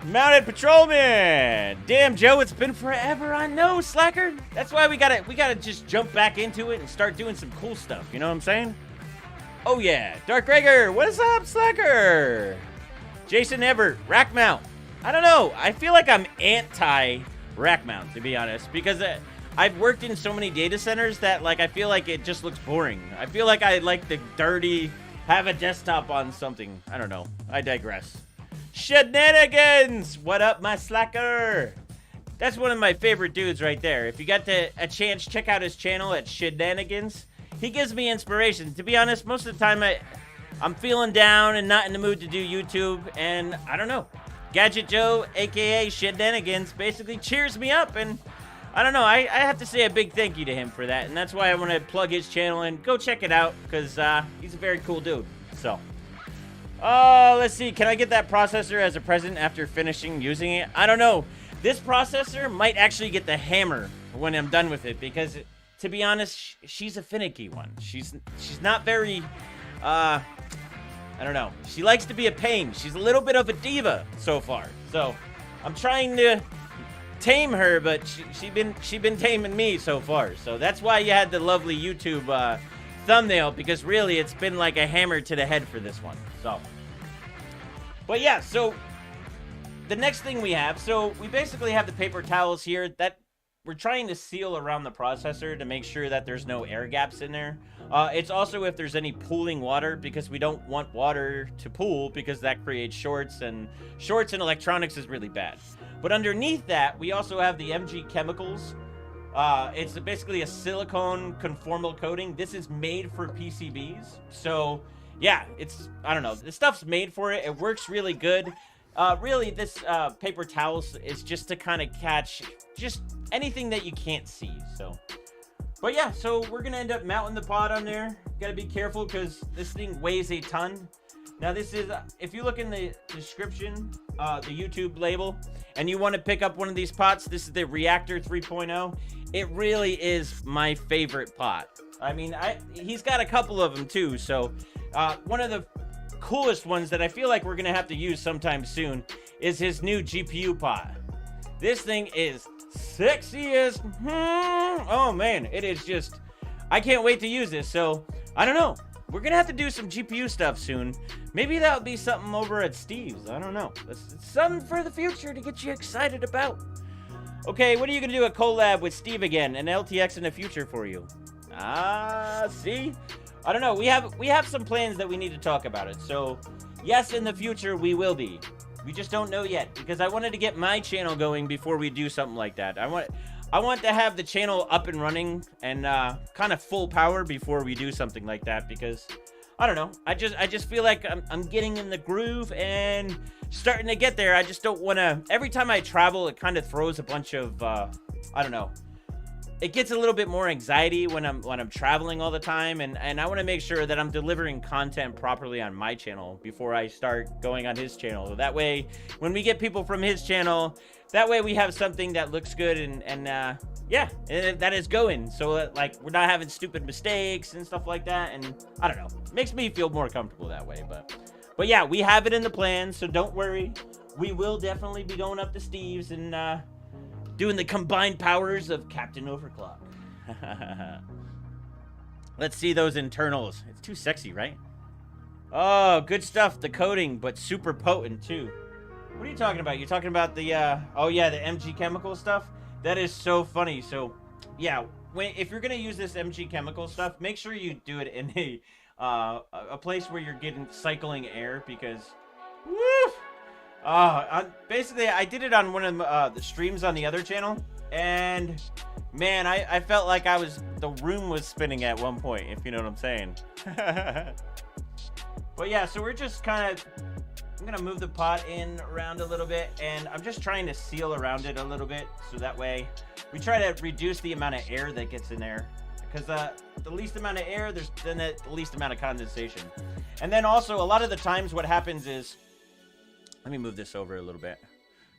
Mounted Patrolman! Damn, Joe, it's been forever. I know, Slacker. That's why we gotta just jump back into it and start doing some cool stuff. You know what I'm saying? Oh yeah, Dark Gregor, what is up, Slacker? Jason Everett, rack mount. I don't know. I feel like I'm anti rack mount, to be honest, because I've worked in so many data centers that I feel like it just looks boring. I feel like I like the dirty, have a desktop on something. I don't know. I digress. Shenanigans! What up, my Slacker? That's one of my favorite dudes right there. If you got a chance, check out his channel at Shenanigans. He gives me inspiration. To be honest, most of the time I'm feeling down and not in the mood to do YouTube, and I don't know. Gadget Joe, aka Shenanigans, basically cheers me up, and I don't know. I have to say a big thank you to him for that, and that's why I want to plug his channel and go check it out, because he's a very cool dude. So, let's see. Can I get that processor as a present after finishing using it? I don't know. This processor might actually get the hammer when I'm done with it, because, to be honest, she's a finicky one. She's not very, I don't know. She likes to be a pain. She's a little bit of a diva so far. So, I'm trying to tame her, but she been taming me so far. So that's why you had the lovely YouTube thumbnail, because really it's been like a hammer to the head for this one. So, but yeah, so the next thing we have, so we basically have the paper towels here that we're trying to seal around the processor to make sure that there's no air gaps in there. It's also if there's any pooling water, because we don't want water to pool, because that creates shorts, and shorts in electronics is really bad. But underneath that, we also have the MG Chemicals. It's basically a silicone conformal coating. This is made for PCBs. So, yeah, I don't know. This stuff's made for it. It works really good. Really, this paper towels is just to kind of catch just anything that you can't see. So, but yeah, so we're going to end up mounting the pod on there. Got to be careful because this thing weighs a ton. Now, this is, if you look in the description, the YouTube label, and you want to pick up one of these pots, this is the Reactor 3.0. It really is my favorite pot. I mean, he's got a couple of them too. So, one of the coolest ones that I feel like we're going to have to use sometime soon is his new GPU pot. This thing is sexy as, oh man, it is just, I can't wait to use this. So, I don't know. We're going to have to do some GPU stuff soon. Maybe that'll be something over at Steve's. I don't know. It's something for the future to get you excited about. Okay, what are you going to do a collab with Steve again? An LTX in the future for you? See? I don't know. We have some plans that we need to talk about it. So, yes, in the future, we will be. We just don't know yet, because I wanted to get my channel going before we do something like that. I want to have the channel up and running and kind of full power before we do something like that, because I don't know. I just feel like I'm getting in the groove and starting to get there. I just don't want to. Every time I travel, it kind of throws a bunch of I don't know. It gets a little bit more anxiety when I'm traveling all the time, and I want to make sure that I'm delivering content properly on my channel before I start going on his channel. That way, when we get people from his channel, that way we have something that looks good and yeah, that is going. So like we're not having stupid mistakes and stuff like that. And I don't know, it makes me feel more comfortable that way. But yeah, we have it in the plan, so don't worry. We will definitely be going up to Steve's and doing the combined powers of Captain Overclock. Let's see those internals. It's too sexy, right? Oh, good stuff. The coating, but super potent too. What are you talking about? You're talking about the, oh yeah, the MG Chemical stuff? That is so funny. So, yeah, if you're going to use this MG Chemical stuff, make sure you do it in a place where you're getting cycling air, because, woo! Basically, I did it on one of the streams on the other channel, and man, I felt like the room was spinning at one point, if you know what I'm saying. But yeah, so we're just kind of, I'm gonna move the pot in around a little bit, and I'm just trying to seal around it a little bit, so that way we try to reduce the amount of air that gets in there, because the least amount of air, there's then the least amount of condensation. And then also, a lot of the times what happens is, let me move this over a little bit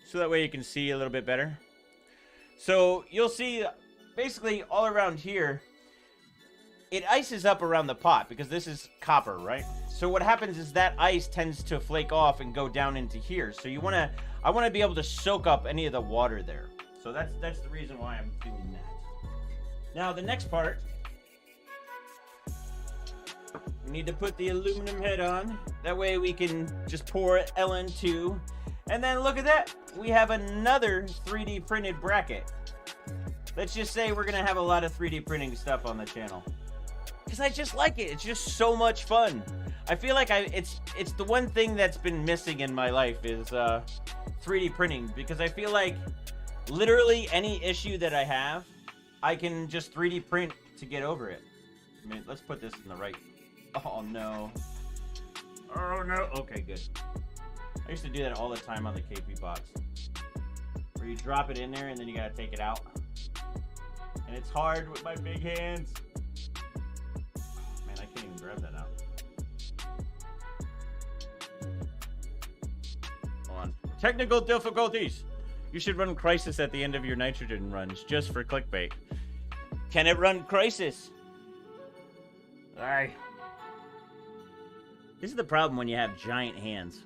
so that way you can see a little bit better. So you'll see basically all around here, it ices up around the pot because this is copper, right? So what happens is that ice tends to flake off and go down into here. So I want to be able to soak up any of the water there. So that's the reason why I'm doing that. Now the next part, we need to put the aluminum head on. That way we can just pour LN2. And then look at that. We have another 3D printed bracket. Let's just say we're going to have a lot of 3D printing stuff on the channel, because I just like it. It's just so much fun. I feel like it's the one thing that's been missing in my life is 3D printing, because I feel like literally any issue that I have, I can just 3D print to get over it. I mean, let's put this in the right. Oh no. Oh, no. Okay, good. I used to do that all the time on the KP box. Where you drop it in there and then you gotta take it out. And it's hard with my big hands. Man, I can't even grab that out. Hold on. Technical difficulties. You should run Crisis at the end of your nitrogen runs just for clickbait. Can it run Crisis? Alright. This is the problem when you have giant hands.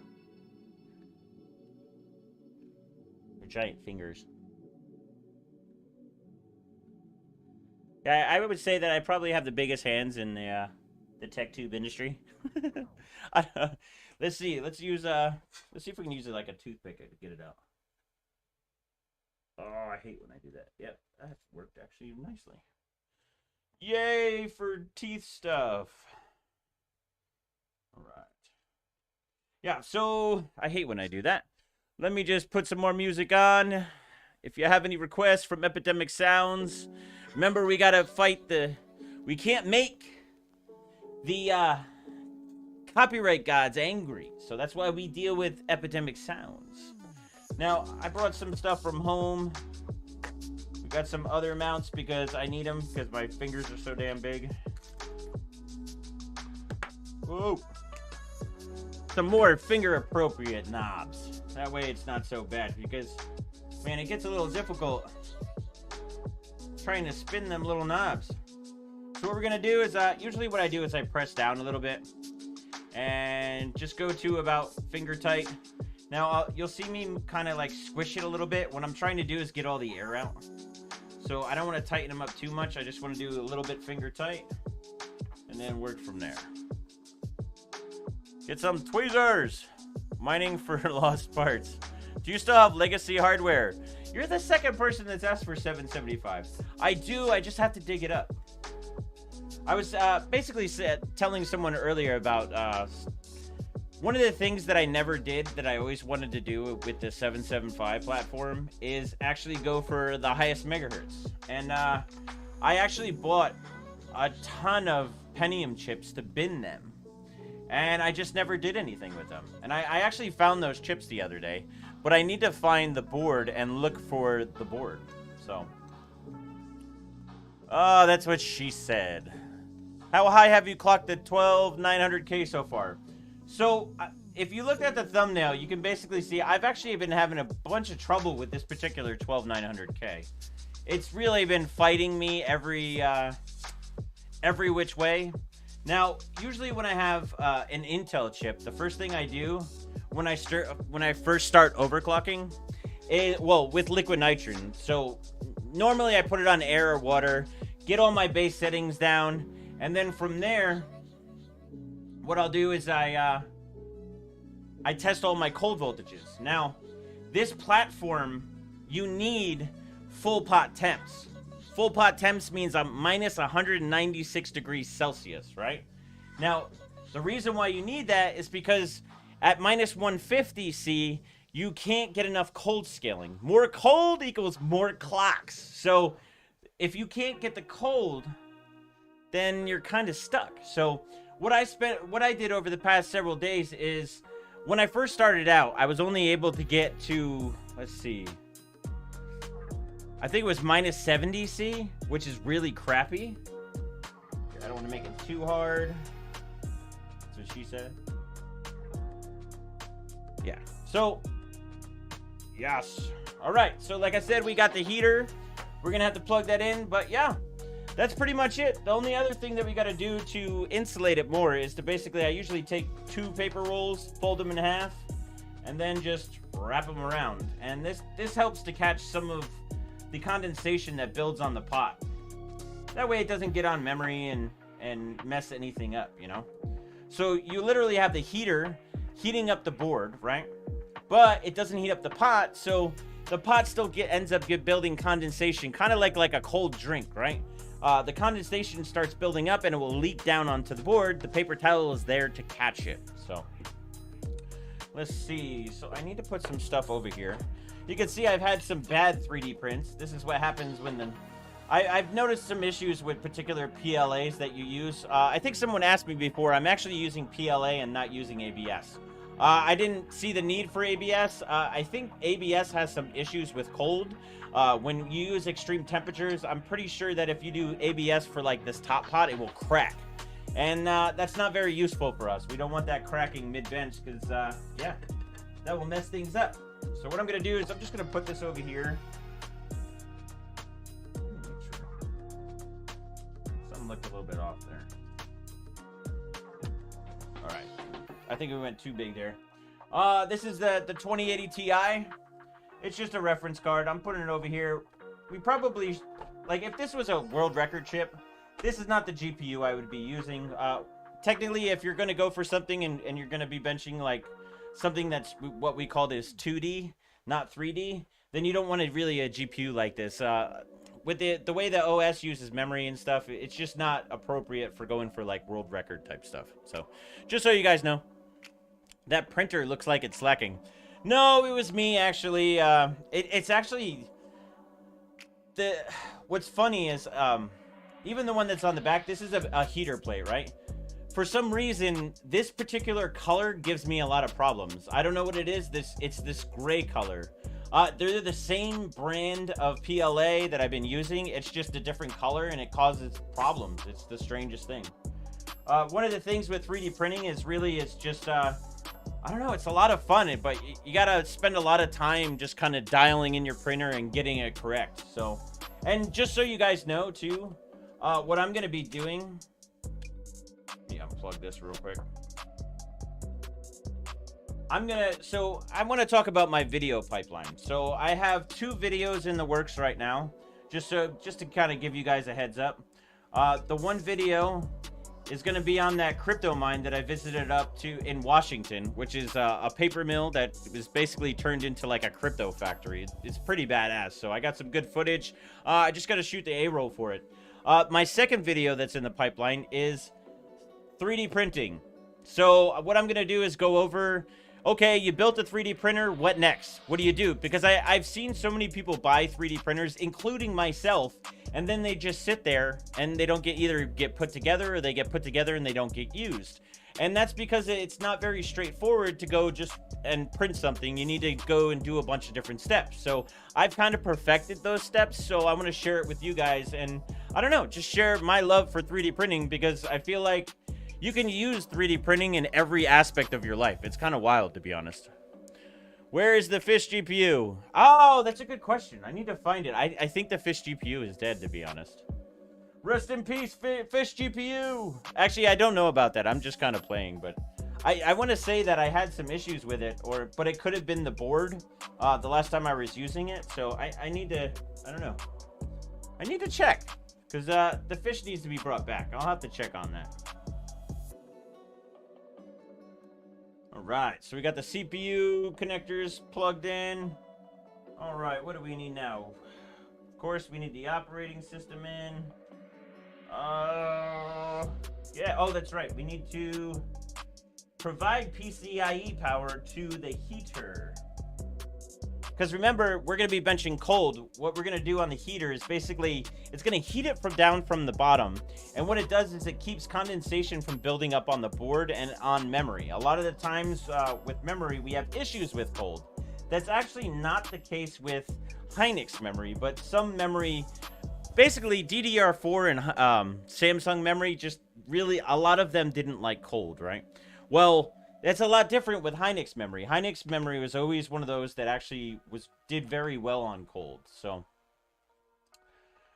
Or giant fingers. Yeah, I would say that I probably have the biggest hands in the tech tube industry. Let's see. Let's see if we can use it like a toothpick to get it out. Oh, I hate when I do that. Yep, that worked actually nicely. Yay for teeth stuff. All right. Yeah, so I hate when I do that. Let me just put some more music on. If you have any requests from Epidemic Sounds, remember we gotta fight we can't make the copyright gods angry. So that's why we deal with Epidemic Sounds. Now, I brought some stuff from home. We got some other mounts because I need them because my fingers are so damn big. Whoa. Some more finger appropriate knobs. That way it's not so bad because, man, it gets a little difficult trying to spin them little knobs. So what we're gonna do is, usually what I do is I press down a little bit and just go to about finger tight. Now, you'll see me kind of like squish it a little bit. What I'm trying to do is get all the air out. So I don't want to tighten them up too much. I just want to do a little bit finger tight and then work from there. Get some tweezers. Mining for lost parts. Do you still have legacy hardware? You're the second person that's asked for 775. I do. I just have to dig it up. I was basically telling someone earlier about one of the things that I never did that I always wanted to do with the 775 platform is actually go for the highest megahertz. And I actually bought a ton of Pentium chips to bin them. And I just never did anything with them. And I actually found those chips the other day. But I need to find the board and look for the board. So. Oh, that's what she said. How high have you clocked the 12900K so far? So, if you looked at the thumbnail, you can basically see I've actually been having a bunch of trouble with this particular 12900K. It's really been fighting me every which way. Now, usually when I have an Intel chip, the first thing I do when I first start overclocking is, well, with liquid nitrogen. So, normally I put it on air or water, get all my base settings down, and then from there, what I'll do is I test all my cold voltages. Now, this platform, you need full pot temps. Full pot temps means I'm minus 196 degrees Celsius, right? Now, the reason why you need that is because at minus 150 C, you can't get enough cold scaling. More cold equals more clocks. So, if you can't get the cold, then you're kind of stuck. So, what I did over the past several days is, when I first started out, I was only able to get to, let's see, I think it was minus 70 C, which is really crappy. I don't want to make it too hard. That's what she said. Yeah. So, yes. All right. So, like I said, we got the heater. We're going to have to plug that in. But, yeah, that's pretty much it. The only other thing that we got to do to insulate it more is to basically, I usually take 2 paper rolls, fold them in half, and then just wrap them around. And this helps to catch some of the condensation that builds on the pot. That way it doesn't get on memory and mess anything up, you know? So you literally have the heater heating up the board, right? But it doesn't heat up the pot, so the pot still ends up building condensation, kind of like a cold drink, right? The condensation starts building up and it will leak down onto the board. The paper towel is there to catch it. So let's see. So I need to put some stuff over here. You can see I've had some bad 3D prints. This is what happens when I've noticed some issues with particular PLAs that you use. I think someone asked me before, I'm actually using PLA and not using ABS. I didn't see the need for ABS. I think ABS has some issues with cold. When you use extreme temperatures, I'm pretty sure that if you do ABS for like this top pot, it will crack. And that's not very useful for us. We don't want that cracking mid-bench because, yeah, that will mess things up. So what I'm going to do is I'm just going to put this over here. Something looked a little bit off there. All right. I think we went too big there. This is the 2080 Ti. It's just a reference card. I'm putting it over here. We probably, like, if this was a world record chip, this is not the GPU I would be using. Technically, if you're going to go for something and you're going to be benching, like, something that's what we call this 2D, not 3D, then you don't want really a GPU like this. With the way the OS uses memory and stuff, it's just not appropriate for going for, like, world record type stuff. So, just so you guys know. That printer looks like it's slacking. No, it was me, actually. It's actually... What's funny is, even the one that's on the back, this is a heater plate, right? For some reason, this particular color gives me a lot of problems. I don't know what it is. It's this gray color. They're the same brand of PLA that I've been using. It's just a different color, and it causes problems. It's the strangest thing. One of the things with 3D printing is really, it's just... I don't know, it's a lot of fun, but you gotta spend a lot of time just kind of dialing in your printer and getting it correct. So, and just so you guys know too, what I'm gonna be doing, let me unplug this real quick. So I want to talk about my video pipeline. So I have 2 videos in the works right now, just to kind of give you guys a heads up. The one video is going to be on that crypto mine that I visited up to in Washington, which is a paper mill that was basically turned into like a crypto factory. It's pretty badass. So I got some good footage. I just got to shoot the A-roll for it. My second video that's in the pipeline is 3D printing. So what I'm going to do is go over, okay, you built a 3D printer, what next? What do you do? Because I've seen so many people buy 3D printers, including myself, and then they just sit there and they don't either get put together, or they get put together and they don't get used. And that's because it's not very straightforward to go just and print something. You need to go and do a bunch of different steps. So I've kind of perfected those steps, so I want to share it with you guys. And I don't know, just share my love for 3D printing, because I feel like you can use 3D printing in every aspect of your life. It's kind of wild, to be honest. Where is the Fish GPU? Oh, that's a good question. I need to find it. I think the Fish GPU is dead, to be honest. Rest in peace, Fish GPU. Actually, I don't know about that. I'm just kind of playing, but I want to say that I had some issues with it, but it could have been the board the last time I was using it. So I need to, I don't know. I need to check, because the Fish needs to be brought back. I'll have to check on that. All right, so we got the CPU connectors plugged in. All right, what do we need now? Of course, we need the operating system in. Yeah, oh, that's right. We need to provide PCIe power to the heater. Because remember, we're going to be benching cold. What we're going to do on the heater is basically, it's going to heat it down from the bottom. And what it does is it keeps condensation from building up on the board and on memory. A lot of the times with memory, we have issues with cold. That's actually not the case with Hynix memory, but some memory, basically DDR4 and Samsung memory, just really, a lot of them didn't like cold, right? Well, that's a lot different with Hynix memory. Hynix memory was always one of those that actually did very well on cold. So,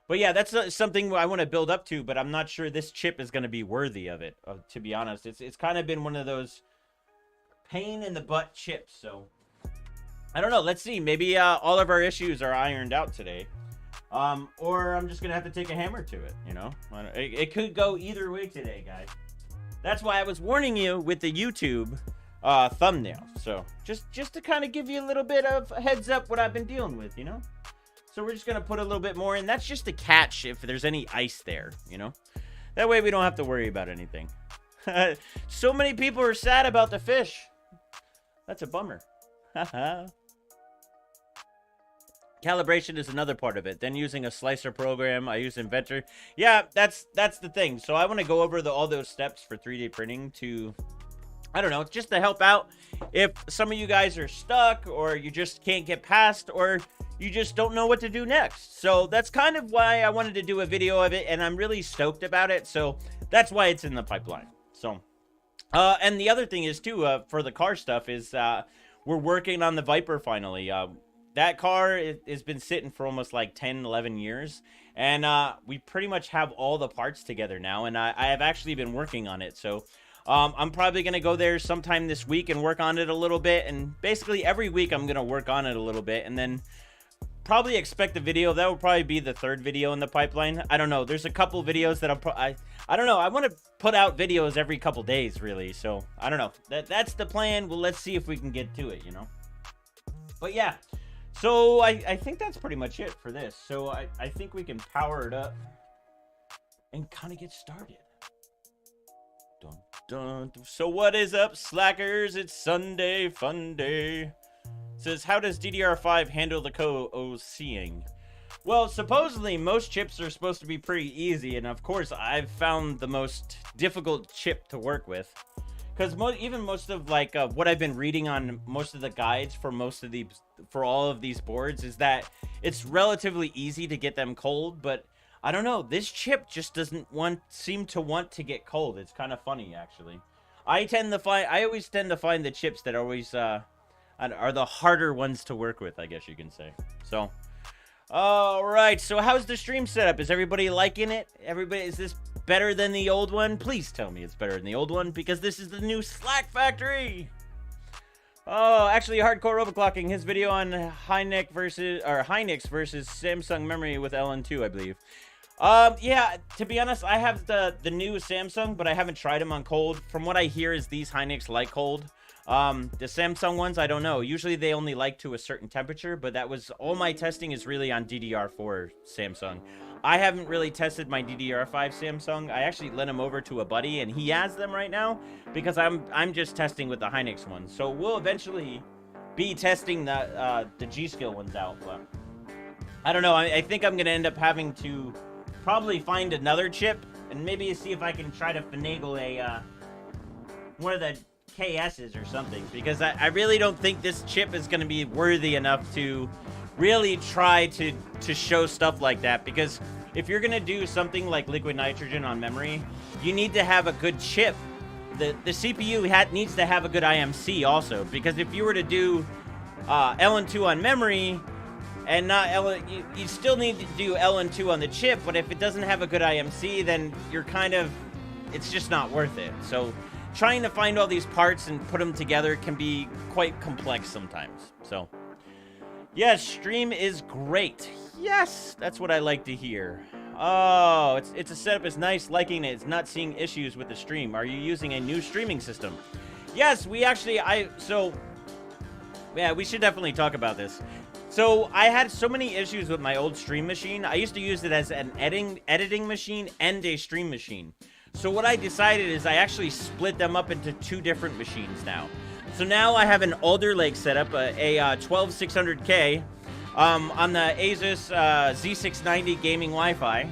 but yeah, that's something I want to build up to, but I'm not sure this chip is going to be worthy of it, to be honest. It's kind of been one of those pain in the butt chips. So, I don't know. Let's see. Maybe all of our issues are ironed out today. Or I'm just going to have to take a hammer to it, you know? It could go either way today, guys. That's why I was warning you with the YouTube thumbnail. So just to kind of give you a little bit of a heads up what I've been dealing with, you know? So we're just going to put a little bit more in. That's just to catch if there's any ice there, you know? That way we don't have to worry about anything. So many people are sad about the fish. That's a bummer. Calibration is another part of it. Then using a slicer program, I use Inventor. Yeah, that's the thing. So I want to go over all those steps for 3D printing to, I don't know, just to help out if some of you guys are stuck or you just can't get past or you just don't know what to do next. So that's kind of why I wanted to do a video of it, and I'm really stoked about it. So that's why it's in the pipeline. So, and the other thing is too, for the car stuff is we're working on the Viper finally. That car has been sitting for almost like 10, 11 years. And we pretty much have all the parts together now. And I have actually been working on it. So I'm probably going to go there sometime this week and work on it a little bit. And basically every week I'm going to work on it a little bit. And then probably expect a video. That will probably be the third video in the pipeline. I don't know. There's a couple videos that I don't know. I want to put out videos every couple days, really. So I don't know. That's the plan. Well, let's see if we can get to it, you know. But yeah. So I think that's pretty much it for this. So I think we can power it up and kind of get started. Dun, dun. So what is up, slackers? It's Sunday fun day. It says, how does DDR5 handle the co-OCing? Well, supposedly most chips are supposed to be pretty easy, and of course I've found the most difficult chip to work with. Because even most of like what I've been reading on most of the guides for all of these boards is that it's relatively easy to get them cold, but I don't know, this chip just doesn't seem to want to get cold. It's kind of funny, actually. I always tend to find the chips that always are the harder ones to work with, I guess you can say. So, all right. So how's the stream setup? Is everybody liking it? Is this better than the old one? Please tell me it's better than the old one, because this is the new Slack Factory. Oh, actually, Hardcore Overclocking, his video on Hynix versus Samsung memory with LN2, I believe. Yeah, to be honest, I have the new Samsung, but I haven't tried them on cold. From what I hear is these Hynix like cold. The Samsung ones, I don't know. Usually they only like to a certain temperature, but all my testing is really on DDR4 Samsung. I haven't really tested my DDR5 Samsung. I actually lent him over to a buddy, and he has them right now because I'm just testing with the Hynix ones. So we'll eventually be testing the G.Skill ones out, but I don't know. I think I'm gonna end up having to probably find another chip and maybe see if I can try to finagle one of the KS's or something, because I really don't think this chip is going to be worthy enough to really try to show stuff like that, because if you're going to do something like liquid nitrogen on memory, you need to have a good chip. The CPU needs to have a good IMC also, because if you were to do LN2 on memory and not you still need to do LN2 on the chip, but if it doesn't have a good IMC, then it's just not worth it. So trying to find all these parts and put them together can be quite complex sometimes. So, yes, stream is great. Yes, that's what I like to hear. Oh, it's a setup is nice, liking it. It's not seeing issues with the stream. Are you using a new streaming system? Yes, we actually, yeah, we should definitely talk about this. So I had so many issues with my old stream machine. I used to use it as an editing machine and a stream machine. So what I decided is I actually split them up into two different machines now. So now I have an Alder Lake setup, a 12600K on the Asus Z690 gaming Wi-Fi.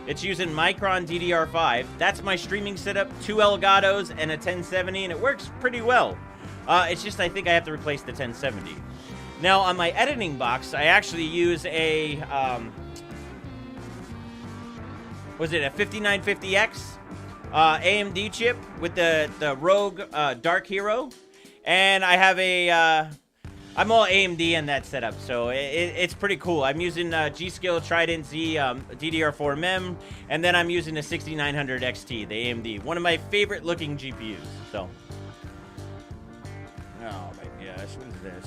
It's using Micron DDR5. That's my streaming setup, 2 Elgato's and a 1070, and it works pretty well. It's just I think I have to replace the 1070. Now on my editing box, I actually use a, was it a 5950X? AMD chip with the Rogue Dark Hero, and I have I'm all AMD in that setup, so it's pretty cool. I'm using G.Skill Trident Z DDR4 MEM, and then I'm using the 6900 XT, the AMD, one of my favorite looking GPUs. So, oh my gosh, what is this?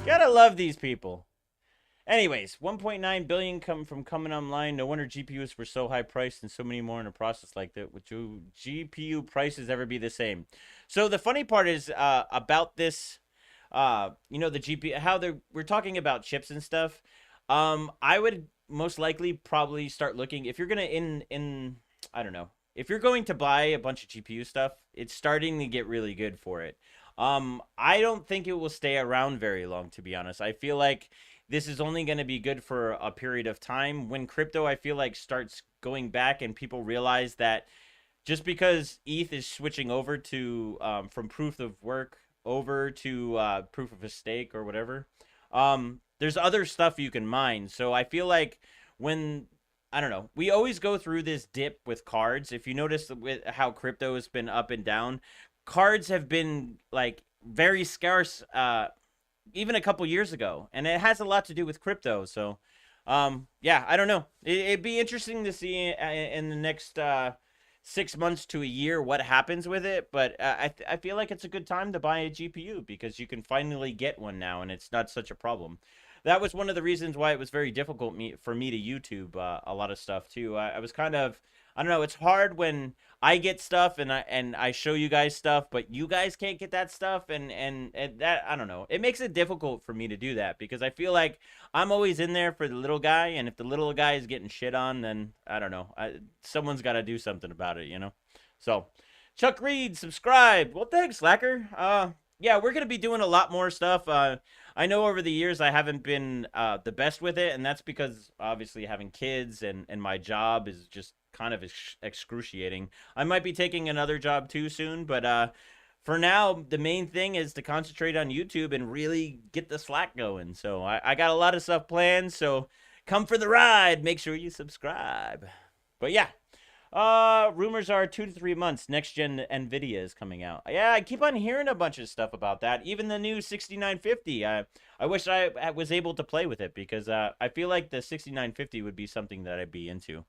Gotta love these people. Anyways, 1.9 billion come from coming online. No wonder GPUs were so high priced and so many more in a process like that. Would GPU prices ever be the same? So the funny part is about this, you know, the GPU, how we're talking about chips and stuff. I would most likely probably start looking, if you're gonna I don't know, if you're going to buy a bunch of GPU stuff, it's starting to get really good for it. I don't think it will stay around very long, to be honest. I feel like this is only going to be good for a period of time. When crypto, I feel like, starts going back and people realize that just because ETH is switching over to from proof of work over to proof of a stake or whatever, there's other stuff you can mine. So I feel like when I don't know, we always go through this dip with cards. If you notice with how crypto has been up and down, cards have been like very scarce even a couple years ago, and it has a lot to do with crypto. So yeah, I don't know. It'd be interesting to see in the next 6 months to a year what happens with it. But I feel like it's a good time to buy a GPU because you can finally get one now, and it's not such a problem. That was one of the reasons why it was very difficult for me to YouTube a lot of stuff too. I was kind of, I don't know. It's hard when I get stuff and I show you guys stuff, but you guys can't get that stuff, and that, I don't know. It makes it difficult for me to do that because I feel like I'm always in there for the little guy, and if the little guy is getting shit on, then I don't know. Someone's got to do something about it, you know. So, Chuck Reed, subscribe. Well, thanks, Slacker. Yeah, we're gonna be doing a lot more stuff. I know over the years I haven't been the best with it, and that's because obviously having kids and my job is just kind of excruciating. I might be taking another job too soon, but for now, the main thing is to concentrate on YouTube and really get the Slack going. So I got a lot of stuff planned, so come for the ride. Make sure you subscribe. But yeah, rumors are 2 to 3 months. Next gen Nvidia is coming out. Yeah, I keep on hearing a bunch of stuff about that. Even the new 6950. I wish I was able to play with it because I feel like the 6950 would be something that I'd be into.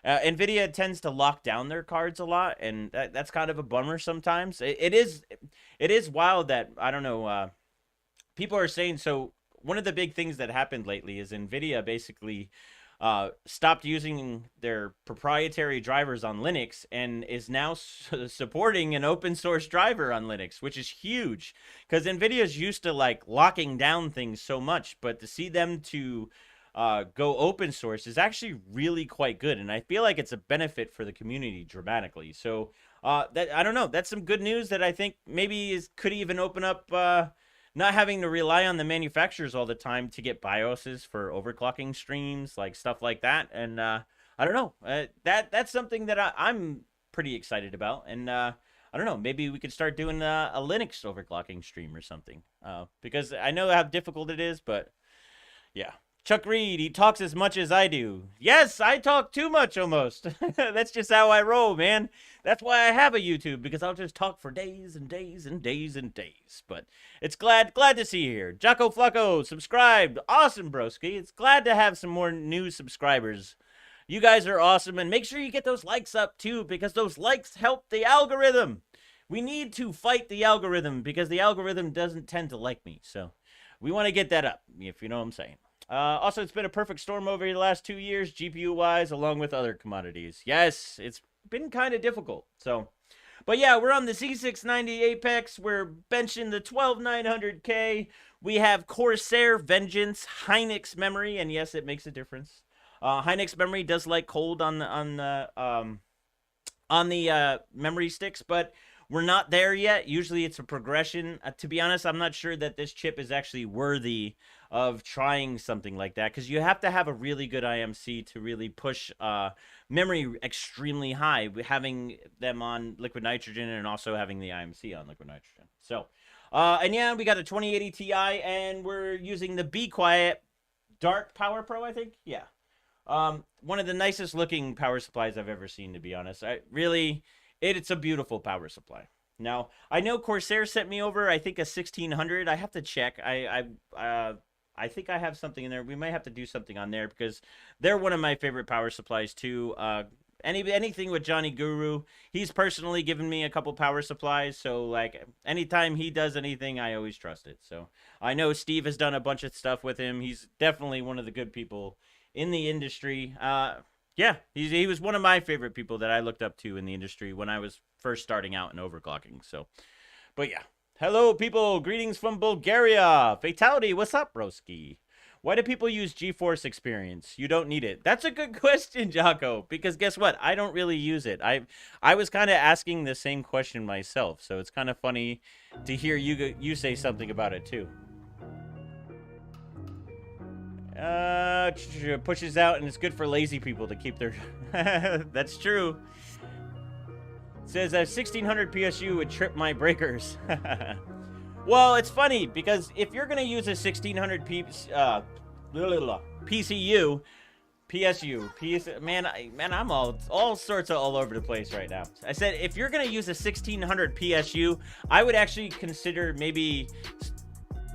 Nvidia tends to lock down their cards a lot, and that's kind of a bummer sometimes. It is wild that I don't know. People are saying so. One of the big things that happened lately is Nvidia basically stopped using their proprietary drivers on Linux and is now supporting an open source driver on Linux, which is huge because Nvidia's used to like locking down things so much, but to see them to go open source is actually really quite good, and I feel like it's a benefit for the community dramatically. So that I don't know, that's some good news that I think maybe could even open up not having to rely on the manufacturers all the time to get BIOSes for overclocking streams, like stuff like that. And I don't know, that's something that I'm pretty excited about. And I don't know, maybe we could start doing a Linux overclocking stream or something, because I know how difficult it is, but yeah. Chuck Reed, he talks as much as I do. Yes, I talk too much almost. That's just how I roll, man. That's why I have a YouTube, because I'll just talk for days and days and days and days. But it's glad to see you here. Jocko Flacco, subscribed. Awesome, broski. It's glad to have some more new subscribers. You guys are awesome, and make sure you get those likes up too, because those likes help the algorithm. We need to fight the algorithm, because the algorithm doesn't tend to like me. So we want to get that up, if you know what I'm saying. Also, it's been a perfect storm over the last 2 years, GPU-wise, along with other commodities. Yes, it's been kind of difficult. So, but yeah, we're on the Z690 Apex. We're benching the 12900K. We have Corsair Vengeance Hynix memory, and yes, it makes a difference. Hynix memory does like cold on the memory sticks, but we're not there yet. Usually it's a progression. To be honest, I'm not sure that this chip is actually worthy of trying something like that, because you have to have a really good IMC to really push memory extremely high, having them on liquid nitrogen and also having the IMC on liquid nitrogen. So, and yeah, we got a 2080 Ti, and we're using the Be Quiet Dark Power Pro, I think. Yeah. One of the nicest looking power supplies I've ever seen, to be honest. It's a beautiful power supply. Now, I know Corsair sent me over, I think, a 1600. I have to check. I think I have something in there. We might have to do something on there because they're one of my favorite power supplies too. Anything with Johnny Guru, he's personally given me a couple power supplies, so like anytime he does anything, I always trust it. So I know Steve has done a bunch of stuff with him. He's definitely one of the good people in the industry. Yeah, he was one of my favorite people that I looked up to in the industry when I was first starting out in overclocking. So, but yeah. Hello, people. Greetings from Bulgaria. Fatality, what's up, broski? Why do people use GeForce Experience? You don't need it. That's a good question, Jocko, because guess what? I don't really use it. I was kind of asking the same question myself, so it's kind of funny to hear you say something about it too. Pushes out, and it's good for lazy people to keep their... That's true. It says 1600 PSU would trip my breakers. Well, it's funny because if you're gonna use a 1600 PSU, man, I'm all sorts of all over the place right now. I said if you're gonna use a 1600 PSU, I would actually consider maybe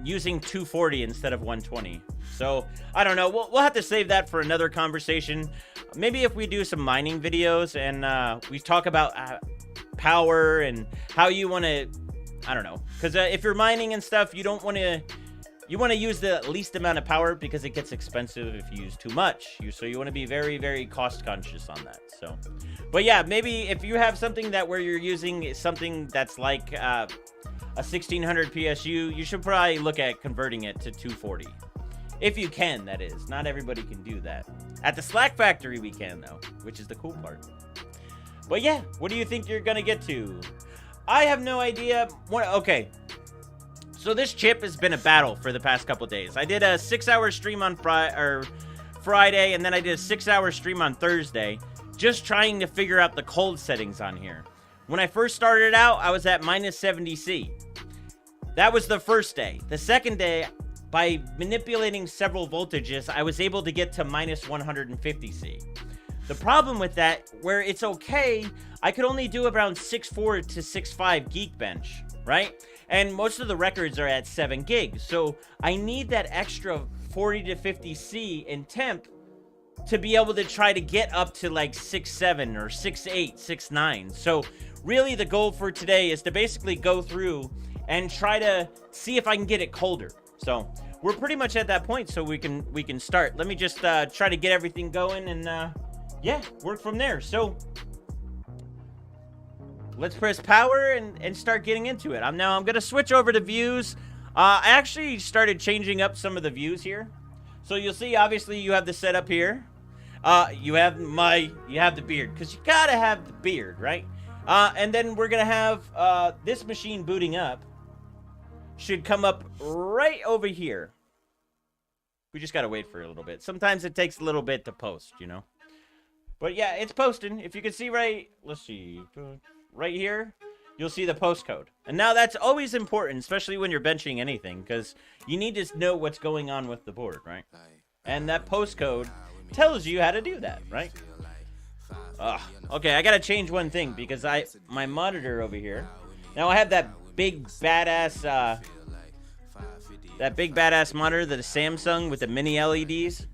using 240 instead of 120. So I don't know. We'll have to save that for another conversation. Maybe if we do some mining videos and we talk about power and how you want to. I don't know, because if you're mining and stuff, you don't want to. You want to use the least amount of power because it gets expensive if you use too much. So you want to be very, very cost conscious on that. So, but yeah, maybe if you have something that where you're using something that's like a 1600 PSU, you should probably look at converting it to 240. If you can, that is. Not everybody can do that. At the Slack Factory, we can, though, which is the cool part. But yeah, what do you think you're going to get to? I have no idea. Okay. So this chip has been a battle for the past couple days. I did a 6-hour stream on Friday, and then I did a 6-hour stream on Thursday, just trying to figure out the cold settings on here. When I first started out, I was at minus 70C. That was the first day. The second day, by manipulating several voltages, I was able to get to minus 150C. The problem with that, where it's okay, I could only do around 6.4 to 6.5 Geekbench, right? And most of the records are at 7 gigs. So I need that extra 40 to 50C in temp to be able to try to get up to like 6.7 or 6.8, 6.9. So really the goal for today is to basically go through and try to see if I can get it colder. So we're pretty much at that point, so we can start. Let me just try to get everything going and yeah, work from there. So let's press power and start getting into it. I'm gonna switch over to views. I actually started changing up some of the views here. So you'll see, obviously, you have the setup here. You have the beard, because you gotta have the beard, right? And then we're gonna have this machine booting up. Should come up right over here. We just gotta wait for a little bit. Sometimes it takes a little bit to post, you know. But yeah, it's posting. If you can see right here, you'll see the post code. And now that's always important, especially when you're benching anything, because you need to know what's going on with the board, right? And that post code tells you how to do that, right? Okay, I gotta change one thing, because my monitor over here. Now I have that big badass monitor, the Samsung with the mini LEDs.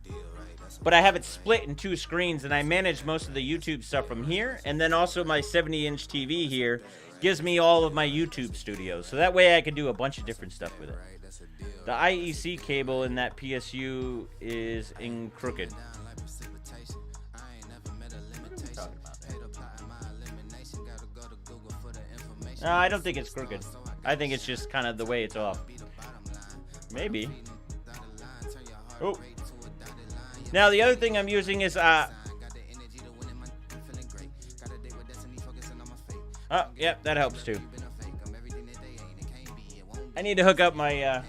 But I have it split in 2 screens, and I manage most of the YouTube stuff from here. And then also my 70-inch TV here gives me all of my YouTube studios. So that way I can do a bunch of different stuff with it. The IEC cable in that PSU is crooked. No, I don't think it's crooked. I think it's just kind of the way it's off. Maybe. Oh. Now, the other thing I'm using is, oh, yeah, that helps too. I need to hook up my,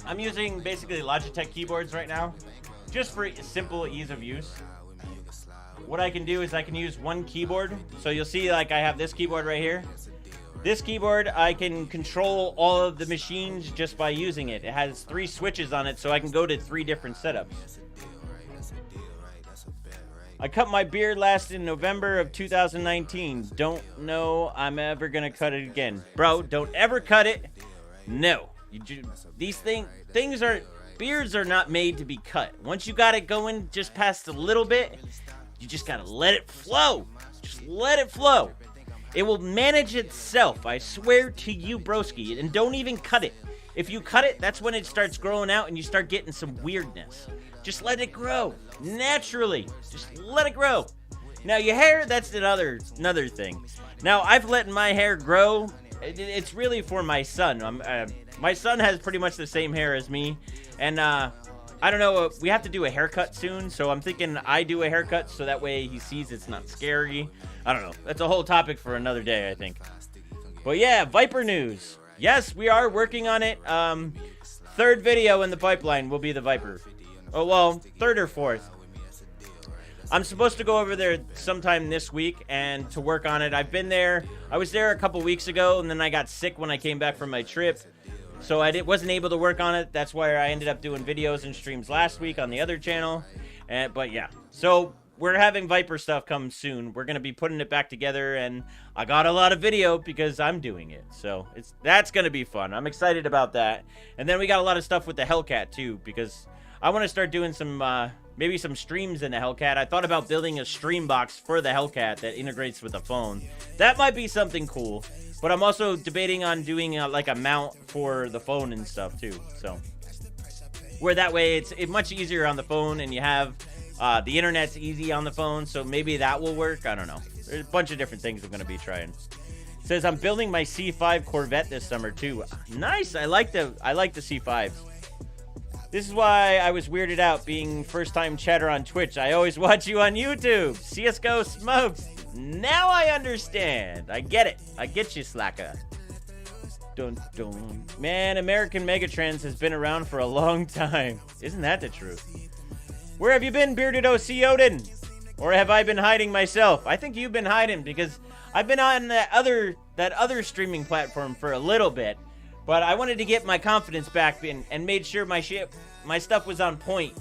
I'm using basically Logitech keyboards right now, just for simple ease of use. What I can do is I can use one keyboard. So you'll see, like, I have this keyboard right here. This keyboard, I can control all of the machines just by using it. It has 3 switches on it, so I can go to 3 different setups. I cut my beard last in November of 2019. Don't know I'm ever gonna cut it again. Bro, don't ever cut it. No. These beards are not made to be cut. Once you got it going just past a little bit, you just gotta let it flow. Just let it flow. It will manage itself, I swear to you, broski. And don't even cut it. If you cut it, that's when it starts growing out and you start getting some weirdness. Just let it grow naturally. Just let it grow. Now your hair, that's another thing. Now I've let my hair grow. It's really for my son. My son has pretty much the same hair as me, and I don't know. We have to do a haircut soon, so I'm thinking I do a haircut so that way he sees it's not scary. I don't know. That's a whole topic for another day, I think. But yeah, Viper news. Yes, we are working on it. Third video in the pipeline will be the Viper. Oh, well, third or fourth. I'm supposed to go over there sometime this week and to work on it. I've been there. I was there a couple weeks ago, and then I got sick when I came back from my trip. So I wasn't able to work on it. That's why I ended up doing videos and streams last week on the other channel. But yeah, so we're having Viper stuff come soon. We're going to be putting it back together, and I got a lot of video because I'm doing it. So that's going to be fun. I'm excited about that. And then we got a lot of stuff with the Hellcat too, because I want to start doing some maybe some streams in the Hellcat. I thought about building a stream box for the Hellcat that integrates with the phone. That might be something cool. But I'm also debating on doing like a mount for the phone and stuff too. So where that way it's much easier on the phone, and you have the internet's easy on the phone. So maybe that will work. I don't know. There's a bunch of different things I'm going to be trying. It says I'm building my C5 Corvette this summer too. Nice. I like the C5s. This is why I was weirded out being first-time chatter on Twitch. I always watch you on YouTube. CSGO smokes. Now I understand. I get it. I get you, Slacker. Dun, dun. Man, American Megatrends has been around for a long time. Isn't that the truth? Where have you been, Bearded OC Odin? Or have I been hiding myself? I think you've been hiding because I've been on that other streaming platform for a little bit. But I wanted to get my confidence back and made sure my stuff was on point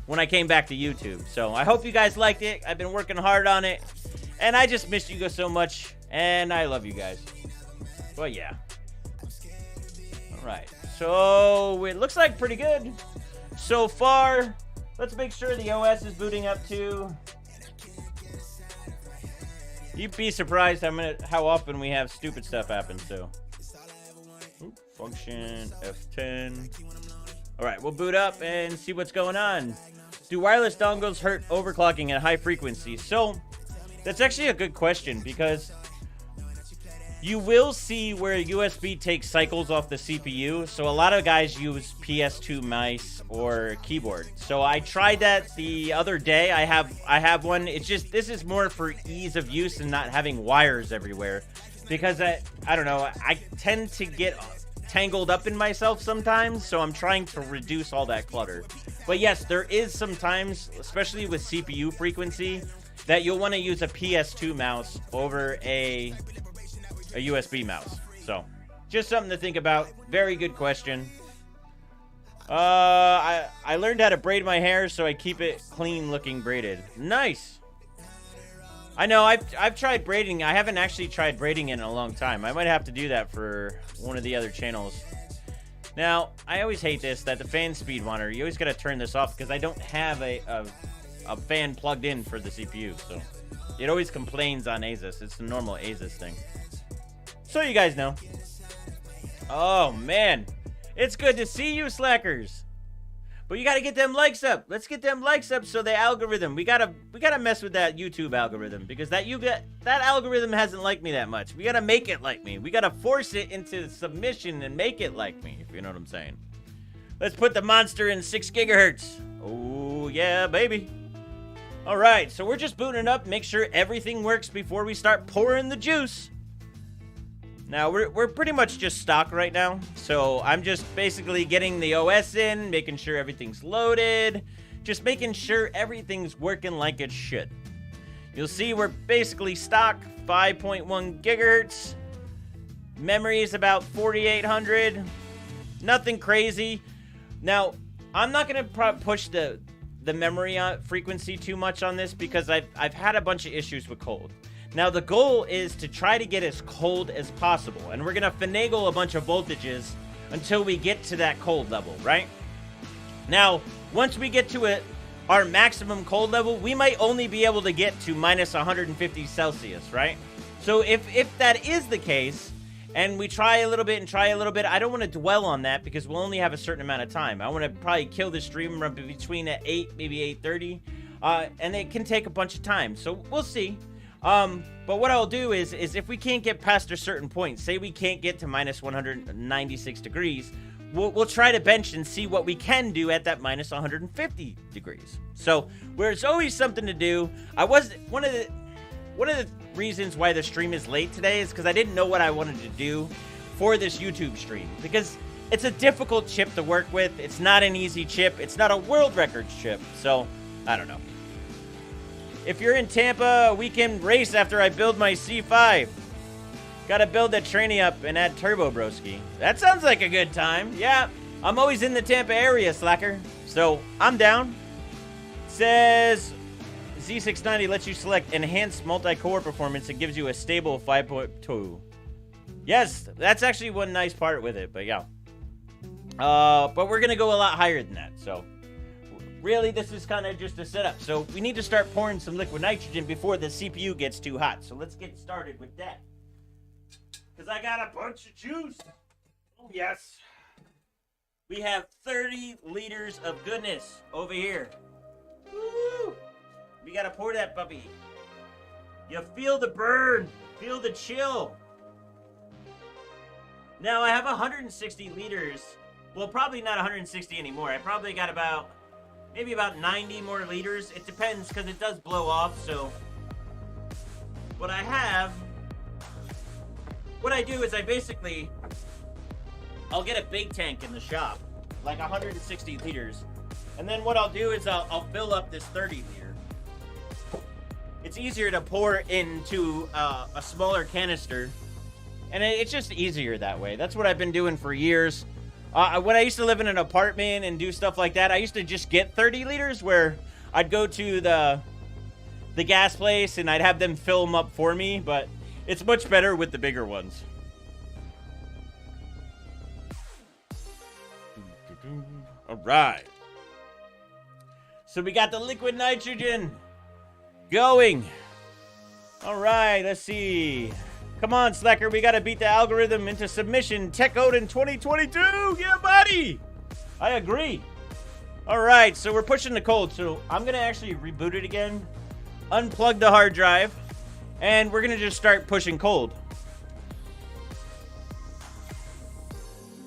when I came back to YouTube. So I hope you guys liked it. I've been working hard on it. And I just missed you guys so much. And I love you guys. But yeah. Alright. So it looks like pretty good so far. Let's make sure the OS is booting up too. You'd be surprised how often we have stupid stuff happen. So function F10. Alright, we'll boot up and see what's going on. Do wireless dongles hurt overclocking at high frequency? So that's actually a good question, because you will see where USB takes cycles off the CPU. So a lot of guys use PS2 mice or keyboard. So I tried that the other day. I have one. It's just, this is more for ease of use and not having wires everywhere, because I don't know, I tend to get tangled up in myself sometimes, so I'm trying to reduce all that clutter. But yes, there is sometimes, especially with CPU frequency, that you'll want to use a PS2 mouse over a USB mouse. So just something to think about. Very good question. I learned how to braid my hair, so I keep it clean looking braided. Nice. I know I've tried braiding. I haven't actually tried braiding in a long time. I might have to do that for one of the other channels. Now, I always hate this, that the fan speed monitor, you always got to turn this off because I don't have a fan plugged in for the CPU. So it always complains on Asus. It's the normal Asus thing. So you guys know. Oh, man. It's good to see you, slackers. But you gotta get them likes up. Let's get them likes up so the algorithm. We gotta mess with that YouTube algorithm, because that algorithm hasn't liked me that much. We gotta make it like me. We gotta force it into submission and make it like me, if you know what I'm saying. Let's put the monster in 6 gigahertz. Oh yeah, baby. Alright, so we're just booting it up, make sure everything works before we start pouring the juice. Now, we're pretty much just stock right now, so I'm just basically getting the OS in, making sure everything's loaded, just making sure everything's working like it should. You'll see we're basically stock, 5.1 gigahertz, memory is about 4,800, nothing crazy. Now, I'm not going to push the memory frequency too much on this, because I've had a bunch of issues with cold. Now, the goal is to try to get as cold as possible, and we're going to finagle a bunch of voltages until we get to that cold level, right? Now, once we get to our maximum cold level, we might only be able to get to minus 150 Celsius, right? So if that is the case, and we try a little bit and try a little bit, I don't want to dwell on that, because we'll only have a certain amount of time. I want to probably kill the stream between at 8, maybe 8:30, and it can take a bunch of time, so we'll see. But what I'll do is if we can't get past a certain point, say we can't get to minus 196 degrees, we'll try to bench and see what we can do at that minus 150 degrees. So there's always something to do. One of the reasons why the stream is late today is because I didn't know what I wanted to do for this YouTube stream, because it's a difficult chip to work with. It's not an easy chip. It's not a world records chip. So I don't know. If you're in Tampa, we can race after I build my C5. Gotta build that tranny up and add turbo, broski. That sounds like a good time. Yeah, I'm always in the Tampa area, slacker. So I'm down. Says Z690 lets you select enhanced multi-core performance. It gives you a stable 5.2. Yes, that's actually one nice part with it, but yeah. But we're gonna go a lot higher than that, so really this is kind of just a setup. So we need to start pouring some liquid nitrogen before the CPU gets too hot. So let's get started with that. Because I got a bunch of juice. Oh, yes. We have 30 liters of goodness over here. Woo! We got to pour that puppy. You feel the burn. Feel the chill. Now, I have 160 liters. Well, probably not 160 anymore. I probably got maybe about 90 more liters. It depends, because it does blow off, so what I do is I'll get a big tank in the shop, like 160 liters. And then what I'll do is I'll fill up this 30 liter. It's easier to pour into a smaller canister. And it's just easier that way. That's what I've been doing for years. When I used to live in an apartment and do stuff like that, I used to just get 30 liters where I'd go to the gas place and I'd have them fill them up for me. But it's much better with the bigger ones. All right. So we got the liquid nitrogen going. All right, let's see. Come on, Slacker. We got to beat the algorithm into submission. Tech Odin 2022. Yeah, buddy. I agree. All right, so we're pushing the cold. So I'm going to actually reboot it again. Unplug the hard drive. And we're going to just start pushing cold.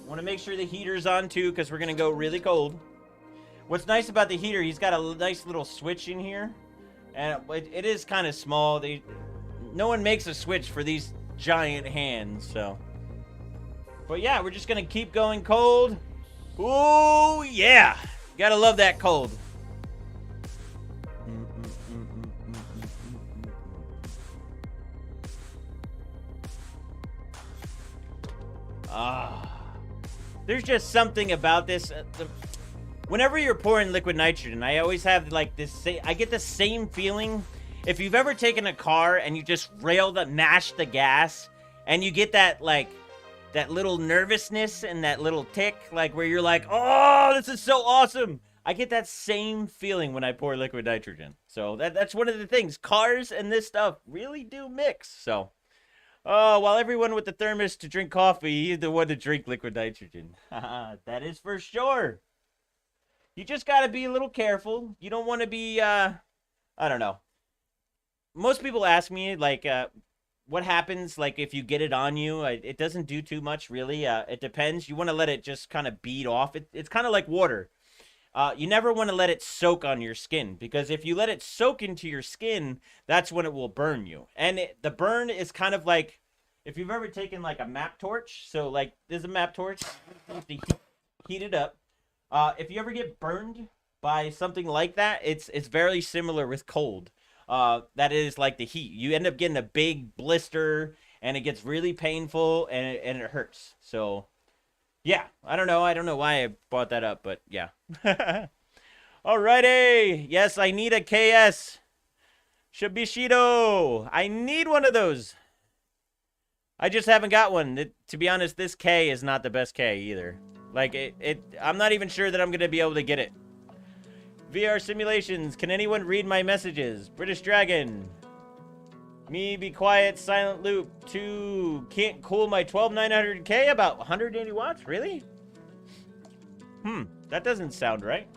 Want to make sure the heater's on too, because we're going to go really cold. What's nice about the heater, he's got a nice little switch in here. And it is kind of small. No one makes a switch for these giant hands, so. But yeah, we're just going to keep going cold. Ooh, yeah. Gotta love that cold. There's just something about this. Whenever you're pouring liquid nitrogen, I always have like this. I get the same feeling. If you've ever taken a car and you just mash the gas, and you get that that little nervousness and that little tick, like where you're like, oh, this is so awesome. I get that same feeling when I pour liquid nitrogen. So that's one of the things. Cars and this stuff really do mix. So. Oh, while everyone with the thermos to drink coffee, he's the one to drink liquid nitrogen. That is for sure. You just got to be a little careful. You don't want to be, I don't know. Most people ask me, like, what happens, like, if you get it on you? It doesn't do too much, really. It depends. You want to let it just kind of bead off. It's kind of like water. You never want to let it soak on your skin, because if you let it soak into your skin, that's when it will burn you. And the burn is kind of like, if you've ever taken like a map torch, so like there's a map torch, you have to heat it up. If you ever get burned by something like that, it's very similar with cold. That is like the heat. You end up getting a big blister, and it gets really painful, and it hurts. So. Yeah, I don't know why I brought that up, but yeah. Alrighty. Yes, I need a KS. Shibishido. I need one of those. I just haven't got one. To be honest, this K is not the best K either. Like, I'm not even sure that I'm going to be able to get it. VR simulations. Can anyone read my messages? British Dragon. Me be quiet, silent loop. 2 can't cool my 12900K about 180 watts? Really? That doesn't sound right.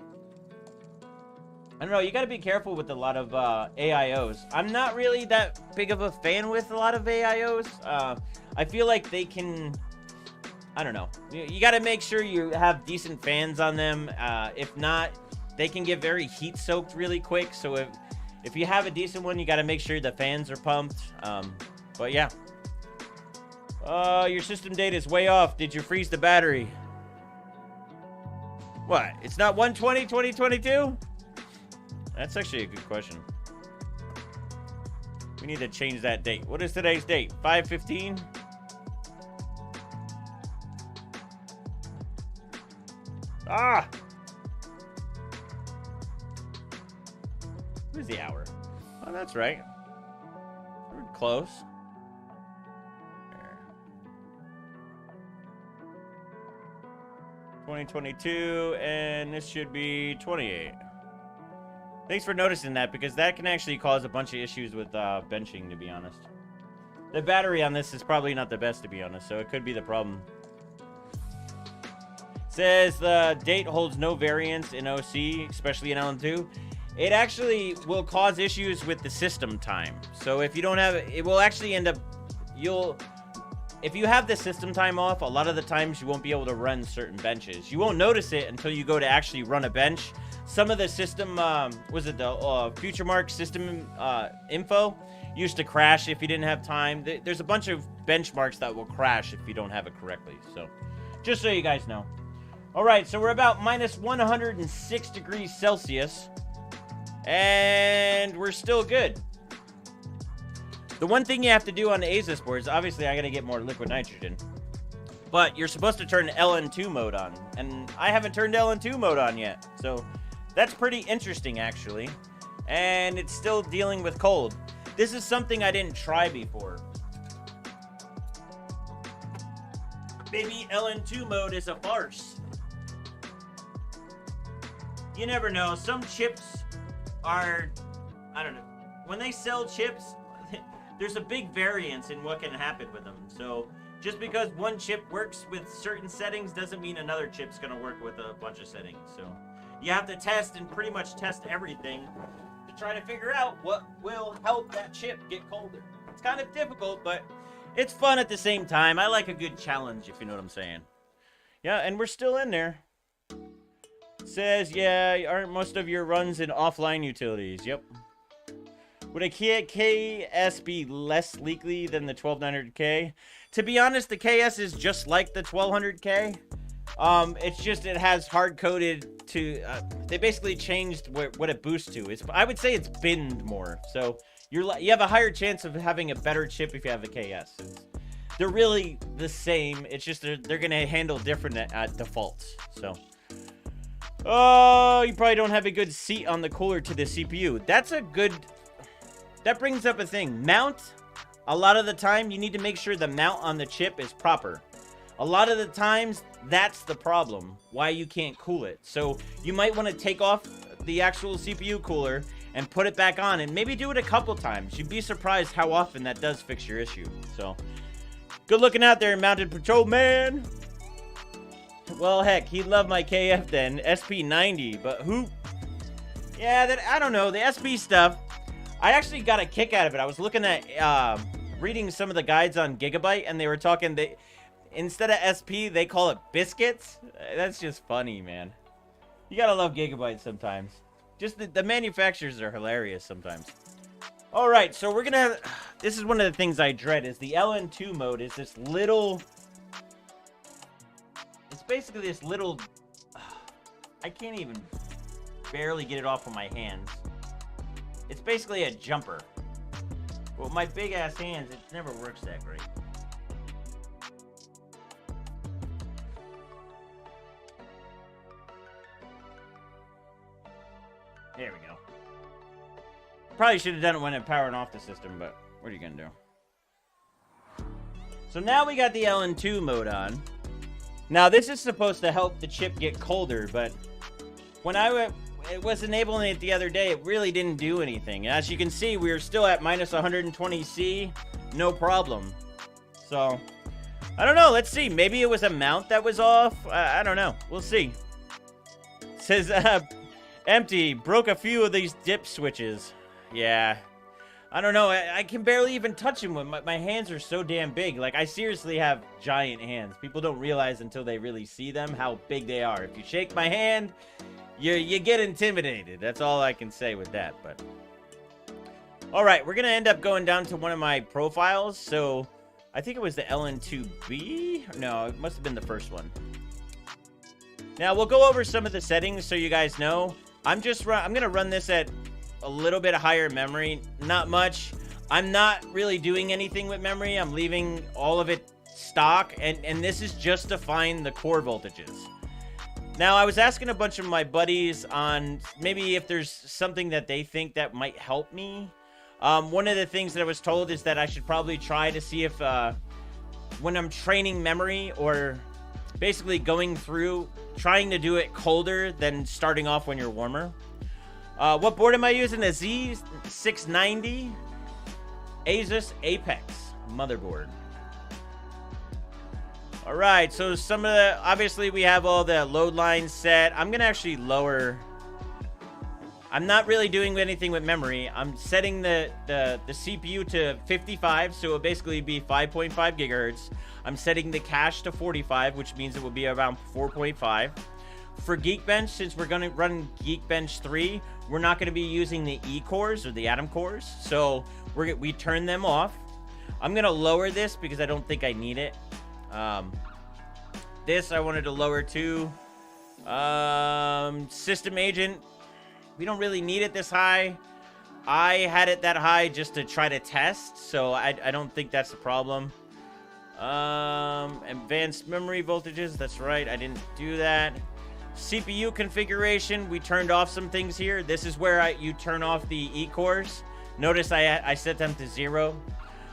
I don't know, you gotta be careful with a lot of AIOs. I'm not really that big of a fan with a lot of AIOs. I feel like they can I don't know. You got to make sure you have decent fans on them. If not, they can get very heat soaked really quick. So if you have a decent one, you got to make sure the fans are pumped. But yeah. Your system data is way off. Did you freeze the battery? What? It's not 1/20/2022? That's actually a good question. We need to change that date. What is today's date? 5/15? Ah! What is the hour? Oh, that's right. We're close. 2022, and this should be 28. Thanks for noticing that, because that can actually cause a bunch of issues with benching, to be honest. The battery on this is probably not the best, to be honest, so it could be the problem. Says the date holds no variance in OC, especially in LN2. It actually will cause issues with the system time. So if you don't have it, it will actually end up, if you have the system time off, a lot of the times you won't be able to run certain benches. You won't notice it until you go to actually run a bench. Some of the system, was it the FutureMark system info used to crash if you didn't have time. There's a bunch of benchmarks that will crash if you don't have it correctly. So just so you guys know. All right, so we're about minus 106 degrees Celsius. And we're still good. The one thing you have to do on the Asus boards, obviously I gotta get more liquid nitrogen, but you're supposed to turn LN2 mode on, and I haven't turned LN2 mode on yet, so that's pretty interesting actually, and it's still dealing with cold. This is something I didn't try before. Maybe LN2 mode is a farce. You never know, some chips are, I don't know, when they sell chips, there's a big variance in what can happen with them. So just because one chip works with certain settings doesn't mean another chip's gonna work with a bunch of settings. So you have to test and pretty much test everything to try to figure out what will help that chip get colder. It's kind of difficult, but it's fun at the same time. I like a good challenge, if you know what I'm saying. Yeah, and we're still in there. Says, yeah, aren't most of your runs in offline utilities? Yep. Would a KS be less leaky than the 1200K? To be honest, the KS is just like the 1200K. It's just it has hard-coded to... they basically changed what it boosts to. I would say it's binned more. So you have a higher chance of having a better chip if you have the KS. They're really the same. It's just they're going to handle different at default. So... oh, you probably don't have a good seat on the cooler to the CPU. That's a good... that brings up a thing. Mount, a lot of the time, you need to make sure the mount on the chip is proper. A lot of the times, that's the problem, why you can't cool it. So you might want to take off the actual CPU cooler and put it back on, and maybe do it a couple times. You'd be surprised how often that does fix your issue. So, good looking out there, Mounted Patrol Man. Well, heck, he'd love my KF then, SP90, but who... yeah, that I don't know, the SP stuff, I actually got a kick out of it. I was looking at, reading some of the guides on Gigabyte, and they were talking, instead of SP, they call it biscuits. That's just funny, man. You gotta love Gigabyte sometimes. Just the manufacturers are hilarious sometimes. Alright, so we're gonna have... this is one of the things I dread, is the LN2 mode is this little... it's basically this little... I can't even barely get it off with my hands. It's basically a jumper. But with my big ass hands, it never works that great. There we go. Probably should have done it when it powered off the system, but what are you gonna do? So now we got the LN2 mode on. Now this is supposed to help the chip get colder, but when it was enabling it the other day, it really didn't do anything. As you can see, we are still at minus 120C, no problem. So, I don't know, let's see. Maybe it was a mount that was off. I don't know, we'll see. It says, empty, broke a few of these dip switches. Yeah. I don't know. I can barely even touch them. My hands are so damn big. Like, I seriously have giant hands. People don't realize until they really see them how big they are. If you shake my hand, you get intimidated. That's all I can say with that. But all right, we're going to end up going down to one of my profiles. So I think it was the LN2B. No, it must have been the first one. Now, we'll go over some of the settings so you guys know. I'm going to run this at a little bit higher memory. Not much. I'm not really doing anything with memory. I'm leaving all of it stock. And this is just to find the core voltages. Now, I was asking a bunch of my buddies on maybe if there's something that they think that might help me. One of the things that I was told is that I should probably try to see if when I'm training memory or basically going through, trying to do it colder than starting off when you're warmer. What board am I using? A Z690 Asus Apex motherboard. All right, so some of the, obviously we have all the load lines set. I'm gonna actually lower. I'm not really doing anything with memory. I'm setting the CPU to 55, so it'll basically be 5.5 gigahertz. I'm setting the cache to 45, which means it will be around 4.5. For Geekbench, since we're gonna run Geekbench 3, we're not gonna be using the E cores or the Atom cores, so we turn them off. I'm gonna lower this because I don't think I need it. This I wanted to lower too. System agent, we don't really need it this high. I had it that high just to try to test, so I don't think that's the problem. Advanced memory voltages, that's right, I didn't do that. CPU configuration, we turned off some things here. This is where you turn off the E cores. Notice I set them to 0.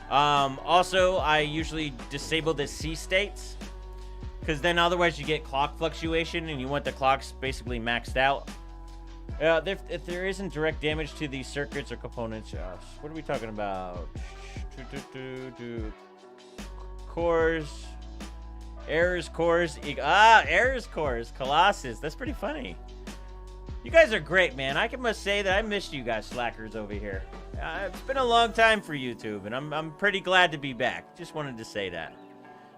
Also, I usually disable the C states, because then otherwise you get clock fluctuation and you want the clocks basically maxed out. If there isn't direct damage to these circuits or components, what are we talking about? Cores, errors, cores, errors, cores, Colossus. That's pretty funny. You guys are great, man. I must say that I missed you guys slackers over here. It's been a long time for YouTube, and I'm pretty glad to be back. Just wanted to say that.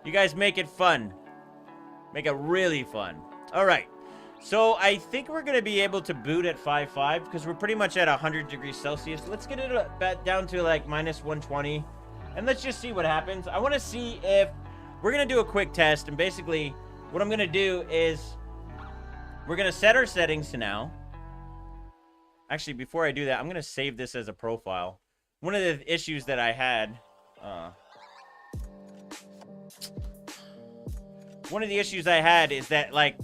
You guys make it fun. Make it really fun. All right. So I think we're going to be able to boot at 5.5 because we're pretty much at 100 degrees Celsius. Let's get it back down to like minus 120. And let's just see what happens. I want to see if we're going to do a quick test. And basically what I'm going to do is we're going to set our settings to now. Actually, before I do that, I'm going to save this as a profile. One of the issues that I had... one of the issues I had is that, like,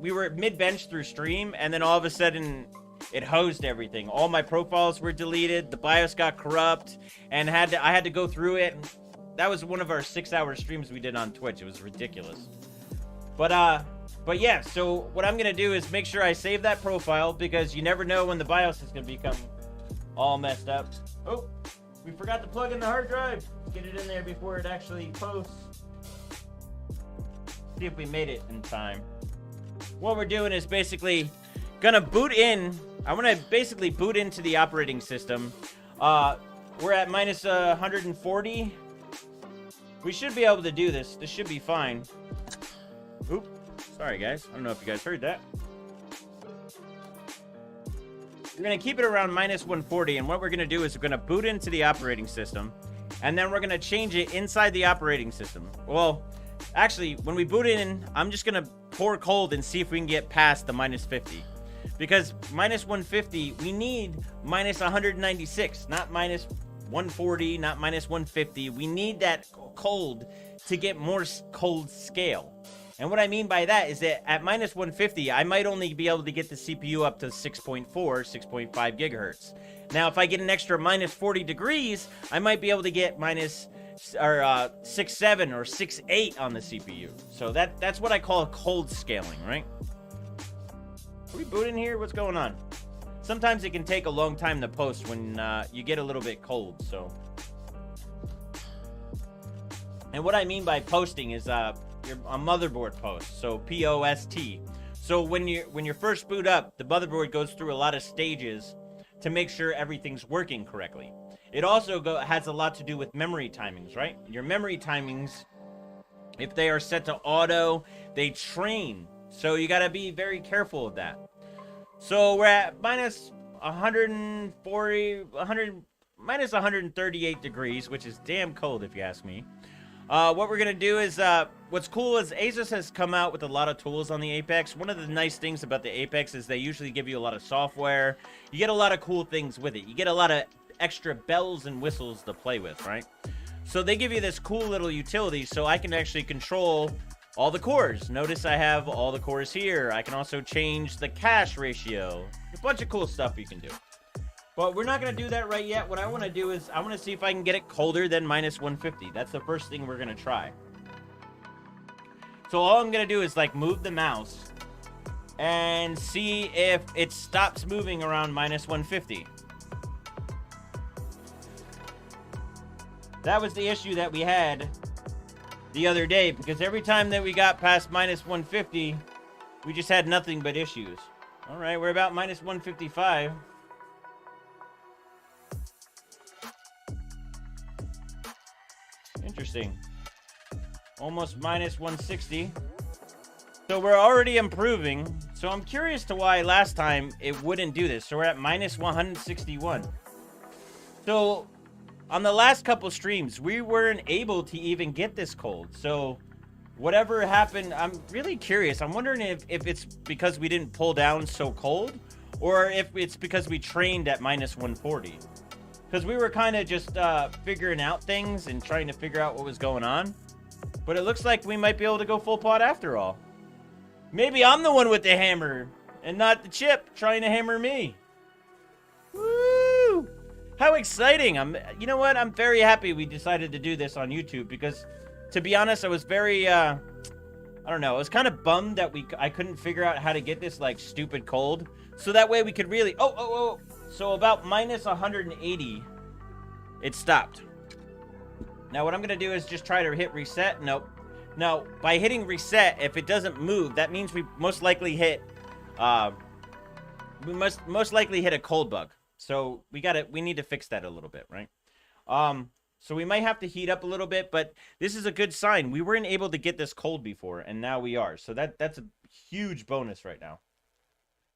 we were mid-bench through stream, and then all of a sudden, it hosed everything. All my profiles were deleted, the BIOS got corrupt, and I had to go through it. That was one of our 6-hour streams we did on Twitch. It was ridiculous. But yeah, so what I'm going to do is make sure I save that profile, because you never know when the BIOS is going to become all messed up. Oh, we forgot to plug in the hard drive. Get it in there before it actually posts. See if we made it in time. What we're doing is basically gonna boot in. I want to basically boot into the operating system. We're at minus 140. We should be able to do this. This should be fine. Oop. Sorry, guys. I don't know if you guys heard that. We're going to keep it around minus 140. And what we're going to do is we're going to boot into the operating system. And then we're going to change it inside the operating system. Well, actually, when we boot in, I'm just going to pour cold and see if we can get past the minus 50. Because minus 150, we need minus 196, not minus 140, not minus 150. We need that cold to get more cold scale. And what I mean by that is that at minus 150, I might only be able to get the CPU up to 6.4, 6.5 gigahertz. Now, if I get an extra minus 40 degrees, I might be able to get minus 6.7 or 6.8 on the CPU. So that's what I call cold scaling, right? Are we booting here? What's going on? Sometimes it can take a long time to post when you get a little bit cold, so. And what I mean by posting is a motherboard post, so P-O-S-T. So when you first boot up, the motherboard goes through a lot of stages to make sure everything's working correctly. it also has a lot to do with memory timings, right? Your memory timings, if they are set to auto, they train. So you got to be very careful of that. So we're at minus 140, 100, minus 138 degrees, which is damn cold if you ask me. What we're going to do is, what's cool is Asus has come out with a lot of tools on the Apex. One of the nice things about the Apex is they usually give you a lot of software. You get a lot of cool things with it. You get a lot of extra bells and whistles to play with, right? So they give you this cool little utility so I can actually control all the cores. Notice I have all the cores here. I can also change the cache ratio. A bunch of cool stuff you can do. But we're not going to do that right yet. What I want to do is I want to see if I can get it colder than minus 150. That's the first thing we're going to try. So all I'm going to do is like move the mouse and see if it stops moving around minus 150. That was the issue that we had the other day, because every time that we got past minus 150, we just had nothing but issues. All right, we're about minus 155. Interesting. Almost minus 160. So we're already improving. So I'm curious to why last time it wouldn't do this. So we're at minus 161. So on the last couple streams, we weren't able to even get this cold. So whatever happened, I'm really curious. I'm wondering if it's because we didn't pull down so cold, or if it's because we trained at minus 140. Because we were kind of just figuring out things and trying to figure out what was going on. But it looks like we might be able to go full pot after all. Maybe I'm the one with the hammer and not the chip trying to hammer me. Woo! How exciting. You know what? I'm very happy we decided to do this on YouTube, because to be honest, I was very, I don't know. I was kind of bummed that I couldn't figure out how to get this like stupid cold. So that way we could really, so about minus 180, it stopped. Now what I'm going to do is just try to hit reset. Nope. Now, by hitting reset, if it doesn't move, that means we most likely hit, most likely hit a cold bug. So we need to fix that a little bit, right? So we might have to heat up a little bit, but this is a good sign. We weren't able to get this cold before, and now we are. So that's a huge bonus right now.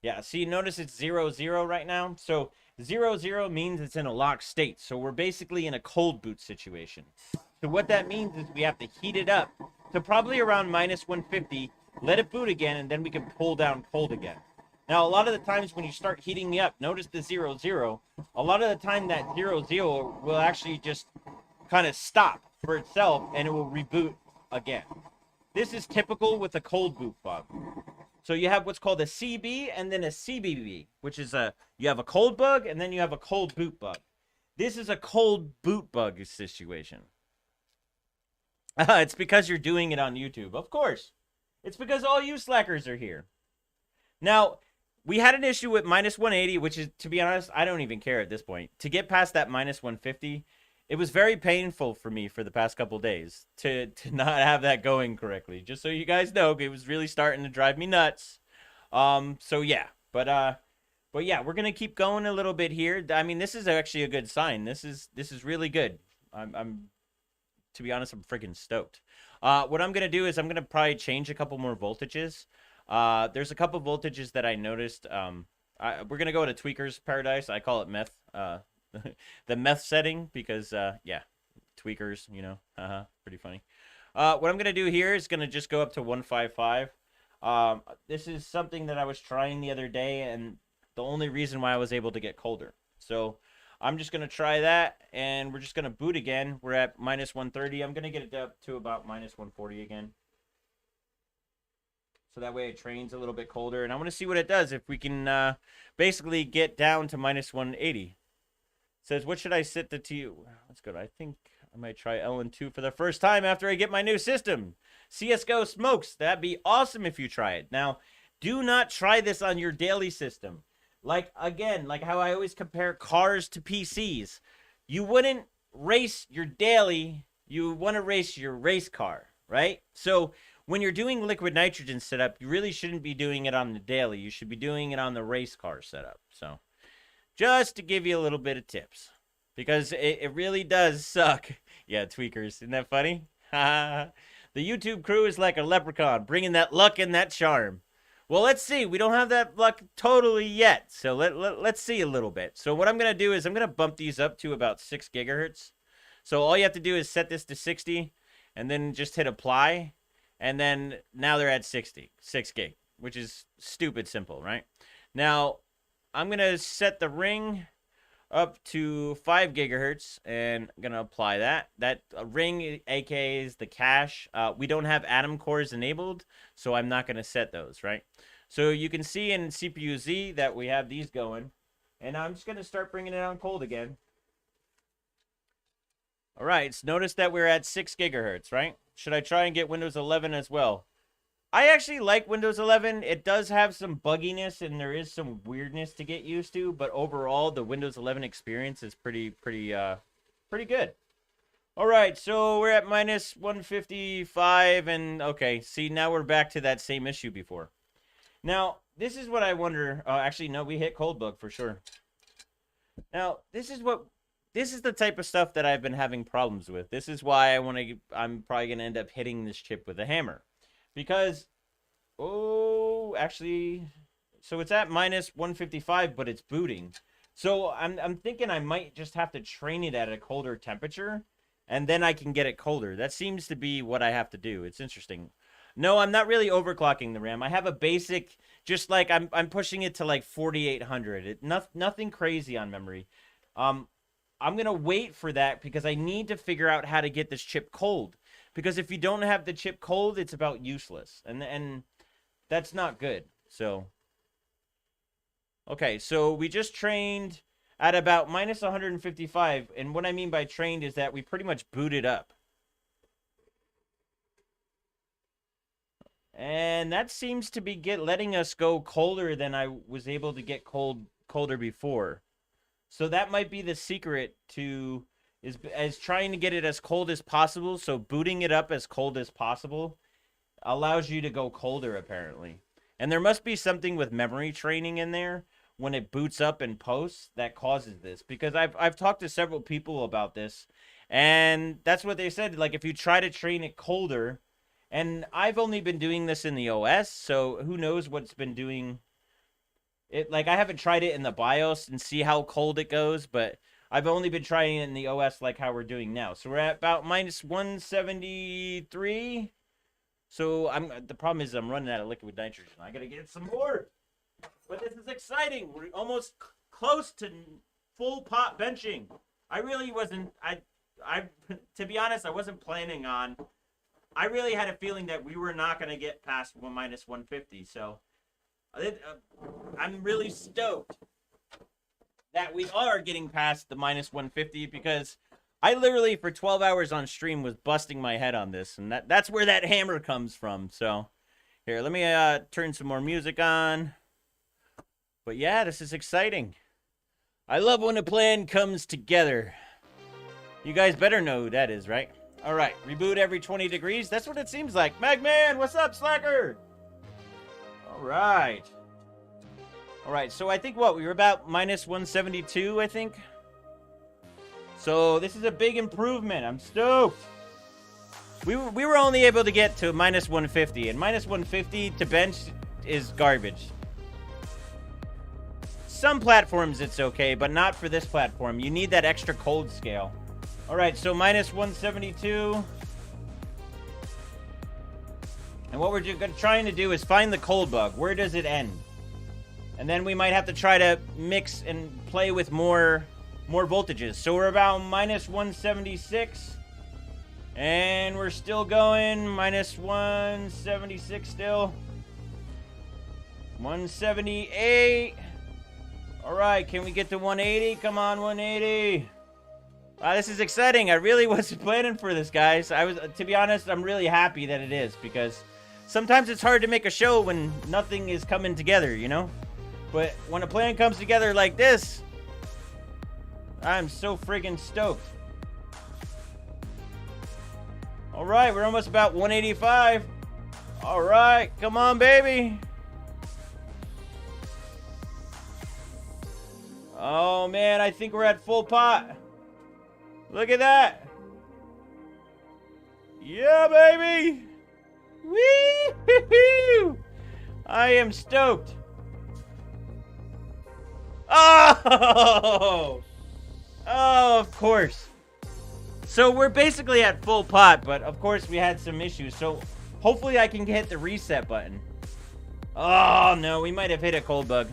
Yeah, see, notice it's 0-0 right now. So 0-0 means it's in a locked state. So we're basically in a cold boot situation. So what that means is we have to heat it up to probably around minus 150, let it boot again, and then we can pull down cold again. Now, a lot of the times when you start heating me up, notice the 0-0. A lot of the time that 0-0 will actually just kind of stop for itself, and it will reboot again. This is typical with a cold boot bug. So you have what's called a CB and then a CBB, which is you have a cold bug and then you have a cold boot bug. This is a cold boot bug situation. It's because you're doing it on YouTube. Of course. It's because all you slackers are here. Now, we had an issue with minus 180, which is, to be honest, I don't even care at this point. To get past that minus 150, it was very painful for me for the past couple days to not have that going correctly. Just so you guys know, it was really starting to drive me nuts. So yeah, but yeah, we're gonna keep going a little bit here. I mean, this is actually a good sign. This is really good. I'm to be honest, I'm freaking stoked. What I'm gonna do is I'm gonna probably change a couple more voltages. There's a couple voltages that I noticed. We're gonna go to Tweaker's Paradise. I call it meth. The meth setting, because yeah, tweakers, you know, pretty funny. What I'm gonna do here is gonna just go up to 155. This is something that I was trying the other day, and the only reason why I was able to get colder. So I'm just gonna try that, and we're just gonna boot again. We're at minus 130. I'm gonna get it up to about minus 140 again, so that way it trains a little bit colder, and I want to see what it does if we can basically get down to minus 180. Says, what should I set the T? That's good. I think I might try LN2 for the first time after I get my new system. CSGO smokes. That'd be awesome if you try it. Now, do not try this on your daily system. Like, again, like how I always compare cars to PCs. You wouldn't race your daily. You want to race your race car, right? So when you're doing liquid nitrogen setup, you really shouldn't be doing it on the daily. You should be doing it on the race car setup. So just to give you a little bit of tips. because it really does suck. Yeah, tweakers. Isn't that funny? The YouTube crew is like a leprechaun, bringing that luck and that charm. Well, let's see. We don't have that luck totally yet, so let's see a little bit. So what I'm going to do is I'm going to bump these up to about 6 gigahertz. So all you have to do is set this to 60, and then just hit apply, and then now they're at 60, 6 gig, which is stupid simple, right? Now, I'm going to set the ring up to 5 gigahertz, and I'm going to apply that. That ring, aka is the cache. We don't have Atom cores enabled, so I'm not going to set those, right? So you can see in CPU-Z that we have these going, and I'm just going to start bringing it on cold again. All right, so notice that we're at 6 gigahertz, right? Should I try and get Windows 11 as well? I actually like Windows 11. It does have some bugginess and there is some weirdness to get used to, but overall the Windows 11 experience is pretty good. All right, so we're at minus 155, and okay, see, now we're back to that same issue before. Now, this is what I wonder. Actually, no, we hit cold bug for sure. Now, this is the type of stuff that I've been having problems with. This is why I'm probably going to end up hitting this chip with a hammer. Because, actually, so it's at minus 155, but it's booting. So I'm thinking I might just have to train it at a colder temperature, and then I can get it colder. That seems to be what I have to do. It's interesting. No, I'm not really overclocking the RAM. I have a basic, just like I'm pushing it to like 4800. Nothing crazy on memory. I'm going to wait for that because I need to figure out how to get this chip cold. Because if you don't have the chip cold, it's about useless. And that's not good. So, okay, so we just trained at about minus 155. And what I mean by trained is that we pretty much booted up. And that seems to be letting us go colder than I was able to get colder before. So that might be the secret to is trying to get it as cold as possible. So booting it up as cold as possible allows you to go colder, apparently. And there must be something with memory training in there when it boots up in post that causes this. Because I've talked to several people about this, and that's what they said. Like, if you try to train it colder, and I've only been doing this in the OS, so who knows what's been doing it. Like, I haven't tried it in the BIOS and see how cold it goes, but I've only been trying it in the OS like how we're doing now. So we're at about minus 173. So the problem is I'm running out of liquid nitrogen. I gotta get some more. But this is exciting. We're almost close to full pot benching. I really wasn't. To be honest, I wasn't planning on. I really had a feeling that we were not gonna get past minus 150. So I'm really stoked that we are getting past the minus 150 because I literally for 12 hours on stream was busting my head on this, and that's where that hammer comes from. So here, let me turn some more music on. But yeah, this is exciting. I love when a plan comes together. You guys better know who that is, right? All right, reboot every 20 degrees. That's what it seems like. Magman, what's up, Slacker? All right. All right, so I think we were about minus 172, I think. So this is a big improvement. I'm stoked. We were only able to get to minus 150, and minus 150 to bench is garbage. Some platforms it's okay, but not for this platform. You need that extra cold scale. All right, so minus 172. And what we're trying to do is find the cold bug. Where does it end? And then we might have to try to mix and play with more voltages. So we're about minus 176. And we're still going. Minus 176 still. 178. All right, can we get to 180? Come on, 180. Wow, this is exciting. I really wasn't planning for this, guys. To be honest, I'm really happy that it is, because sometimes it's hard to make a show when nothing is coming together, you know? But when a plan comes together like this, I'm so friggin' stoked. All right, we're almost about 185. All right, come on, baby. Oh, man, I think we're at full pot. Look at that. Yeah, baby. Woo! I am stoked. Oh! Oh, of course. So we're basically at full pot, but of course we had some issues. So hopefully I can hit the reset button. Oh, no, we might have hit a cold bug.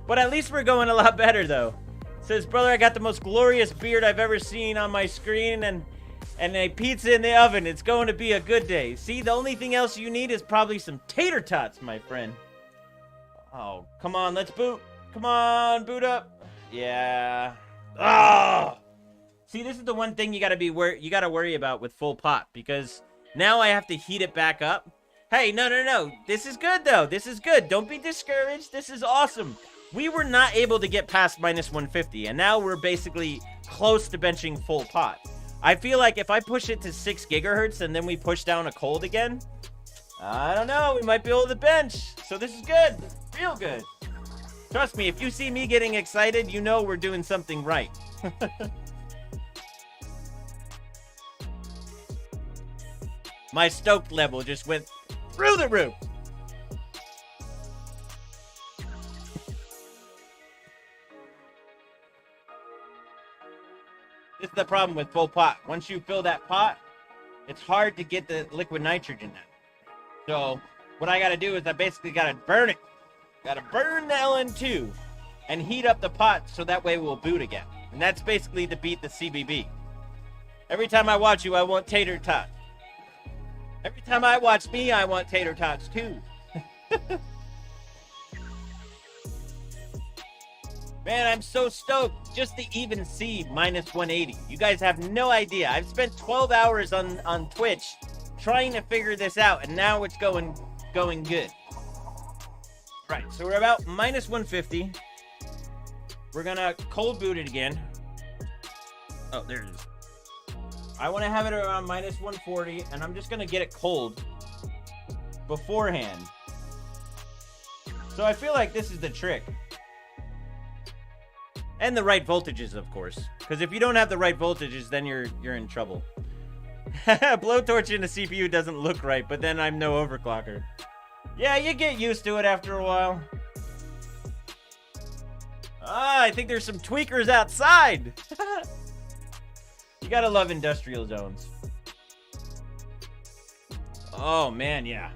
But at least we're going a lot better, though. Says, brother, I got the most glorious beard I've ever seen on my screen and a pizza in the oven. It's going to be a good day. See, the only thing else you need is probably some tater tots, my friend. Oh, come on, let's boot. Come on, boot up. Yeah. Oh! See, this is the one thing you gotta worry about with full pot, because now I have to heat it back up. Hey, no. This is good, though. This is good. Don't be discouraged. This is awesome. We were not able to get past minus 150, and now we're basically close to benching full pot. I feel like if I push it to 6 gigahertz and then we push down a cold again, I don't know, we might be able to bench. So this is good. Real good. Trust me, if you see me getting excited, you know we're doing something right. My stoked level just went through the roof. This is the problem with full pot. Once you fill that pot, it's hard to get the liquid nitrogen out. So what I got to do is I basically got to burn it. Got to burn the LN2 and heat up the pot so that way we'll boot again. And that's basically to beat the CBB. Every time I watch you, I want tater tot. Every time I watch me, I want tater tots too. Man, I'm so stoked just to even see minus 180. You guys have no idea. I've spent 12 hours on Twitch trying to figure this out, and now it's going good. Right, so we're about minus 150. We're gonna cold boot it again. Oh, there it is. I want to have it around minus 140, and I'm just gonna get it cold beforehand. So I feel like this is the trick. And the right voltages, of course. Because if you don't have the right voltages, then you're in trouble. Blowtorch in the CPU doesn't look right, but then I'm no overclocker. Yeah, you get used to it after a while. Ah, I think there's some tweakers outside. You gotta love industrial zones. Oh, man, yeah.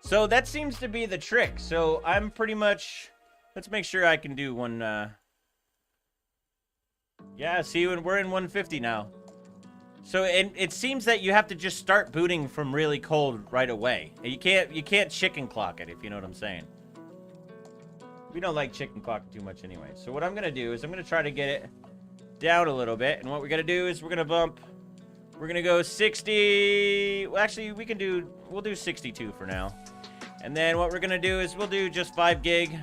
So that seems to be the trick. So I'm pretty much... Let's make sure I can do one... Yeah, see, we're in 150 now. So it seems that you have to just start booting from really cold right away. You can't chicken clock it, if you know what I'm saying. We don't like chicken clock too much anyway. So what I'm gonna do is I'm gonna try to get it down a little bit, and what we're gonna do is we're gonna go 60. Well, actually, we'll do 62 for now. And then what we're gonna do is we'll do just 5 gig,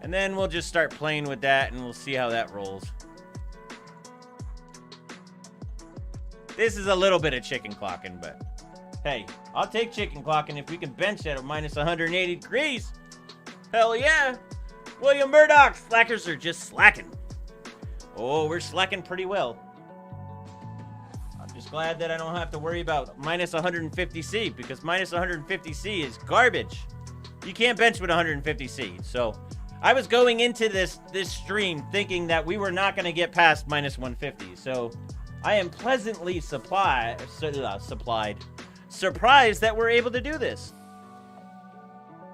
and then we'll just start playing with that, and we'll see how that rolls. This is a little bit of chicken clocking, but hey, I'll take chicken clocking if we can bench at a minus 180 degrees. Hell yeah. William Murdoch, slackers are just slacking. Oh, we're slacking pretty well. I'm just glad that I don't have to worry about minus 150C, because minus 150C is garbage. You can't bench with 150C. So I was going into this stream thinking that we were not going to get past minus 150. So I am pleasantly surprised that we're able to do this.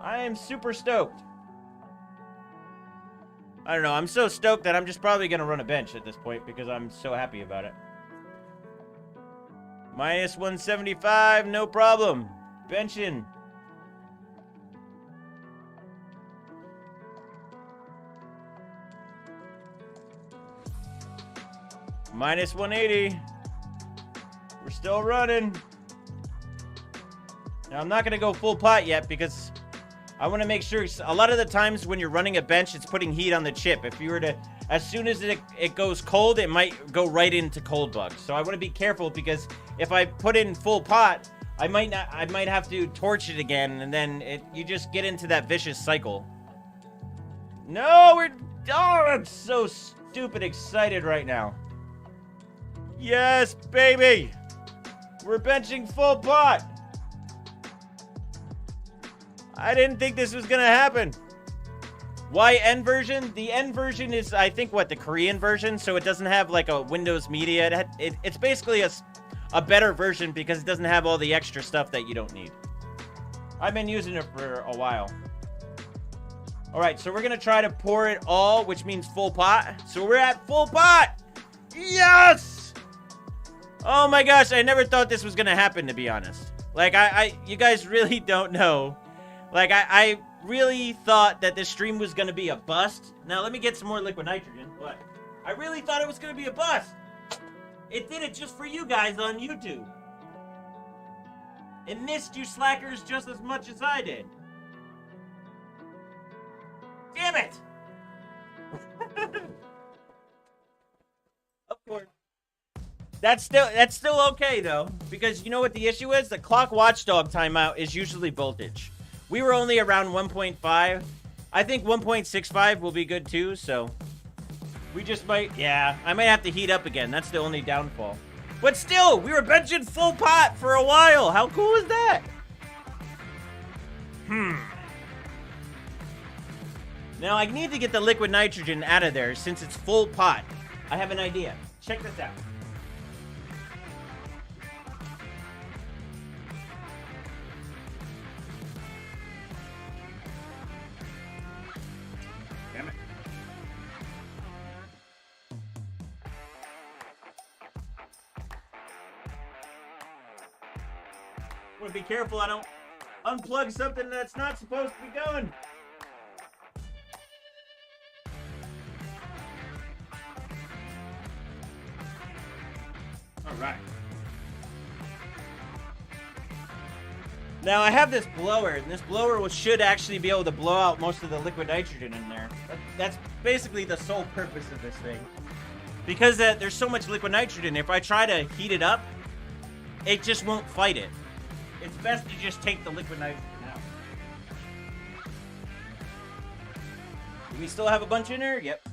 I am super stoked. I don't know, I'm so stoked that I'm just probably going to run a bench at this point because I'm so happy about it. Minus 175, no problem. Benching. Minus 180. We're still running. Now, I'm not going to go full pot yet because I want to make sure. A lot of the times when you're running a bench, it's putting heat on the chip. If you were to, as soon as it goes cold, it might go right into cold bugs. So I want to be careful because if I put in full pot, I might have to torch it again, and then you just get into that vicious cycle. No, I'm so stupid excited right now. Yes, baby. We're benching full pot. I didn't think this was gonna happen. Why N version? The N version is, I think, what, the Korean version, so it doesn't have like a Windows Media. It's basically a better version because it doesn't have all the extra stuff that you don't need. I've been using it for a while. All right, so we're gonna try to pour it all, which means full pot. So we're at full pot. Yes! Oh my gosh, I never thought this was gonna happen, to be honest. Like, you guys really don't know. Like, I really thought that this stream was gonna be a bust. Now, let me get some more liquid nitrogen. What? I really thought it was gonna be a bust. It did it just for you guys on YouTube. It missed you slackers just as much as I did. Damn it! Of course. That's still okay though, because you know what the issue is? The clock watchdog timeout is usually voltage. We were only around 1.5. I think 1.65 will be good too, so we just might, yeah, I might have to heat up again. That's the only downfall. But still, we were benching full pot for a while. How cool is that? Now I need to get the liquid nitrogen out of there since it's full pot. I have an idea. Check this out. Damn it. I want to be careful I don't unplug something that's not supposed to be going. All right. Now I have this blower, and this blower should actually be able to blow out most of the liquid nitrogen in there. That's basically the sole purpose of this thing. Because there's so much liquid nitrogen, if I try to heat it up, it just won't fight it. It's best to just take the liquid nitrogen out. Do we still have a bunch in there? Yep.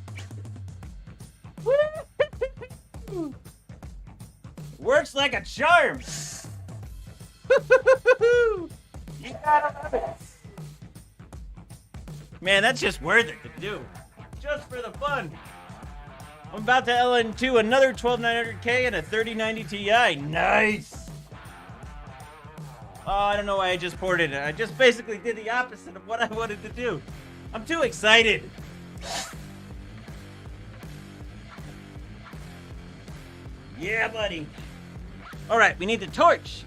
Woo! Works like a charm. You gotta love it. Man, that's just worth it to do. Just for the fun. I'm about to LN2 another 12900K and a 3090 Ti. Nice. Oh, I don't know why I just poured it in. I just basically did the opposite of what I wanted to do. I'm too excited. Yeah, buddy. All right, we need the torch.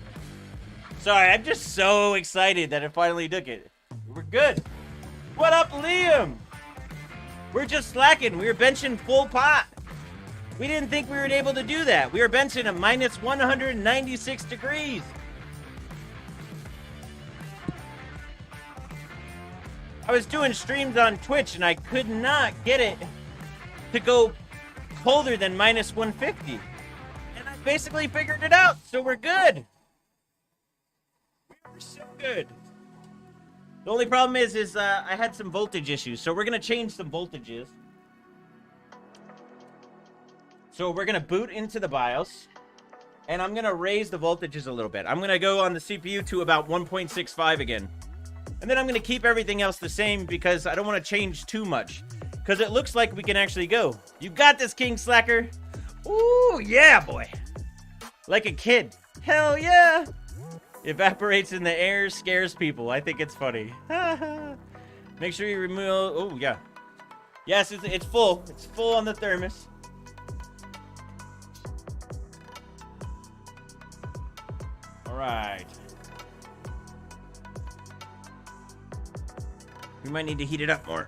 Sorry, I'm just so excited that it finally took it. We're good. What up, Liam? We're just slacking. We were benching full pot. We didn't think we were able to do that. We were benching at minus 196 degrees. I was doing streams on Twitch and I could not get it to go colder than minus 150. And I basically figured it out, so we're good. We're so good. The only problem is I had some voltage issues, so we're gonna change some voltages. So we're gonna boot into the BIOS, and I'm gonna raise the voltages a little bit. I'm gonna go on the CPU to about 1.65 again. And then I'm gonna keep everything else the same because I don't wanna change too much. Because it looks like we can actually go. You got this, King Slacker. Ooh, yeah, boy. Like a kid. Hell yeah. Evaporates in the air, scares people. I think it's funny. Make sure you remove... Oh, yeah. Yes, it's full. It's full on the thermos. All right. We might need to heat it up more.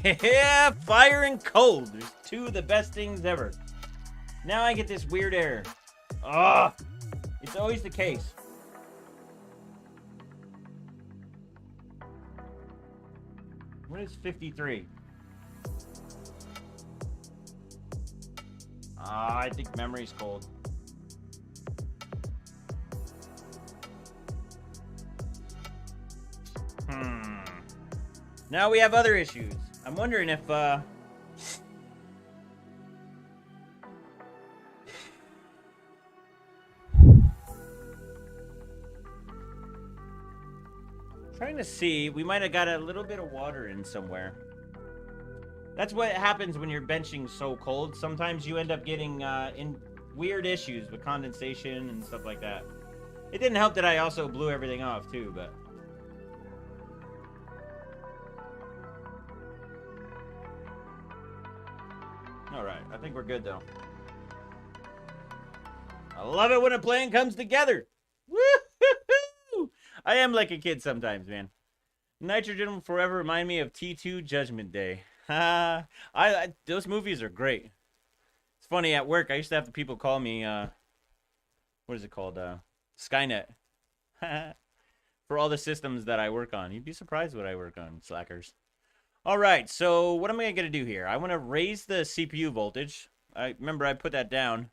Yeah, fire and cold. There's two of the best things ever. Now I get this weird error. Ugh. It's always the case. What is 53? I think memory's cold. Now we have other issues. I'm wondering if, trying to see, we might have got a little bit of water in somewhere. That's what happens when you're benching so cold. Sometimes you end up getting in weird issues with condensation and stuff like that. It didn't help that I also blew everything off too, but... Alright, I think we're good though. I love it when a plan comes together. Woo-hoo-hoo! I am like a kid sometimes, man. Nitrogen will forever remind me of T2 Judgment Day. Those movies are great. It's funny, at work, I used to have the people call me, what is it called? Skynet. For all the systems that I work on. You'd be surprised what I work on, slackers. Alright, so what am I going to do here? I want to raise the CPU voltage. Remember, I put that down.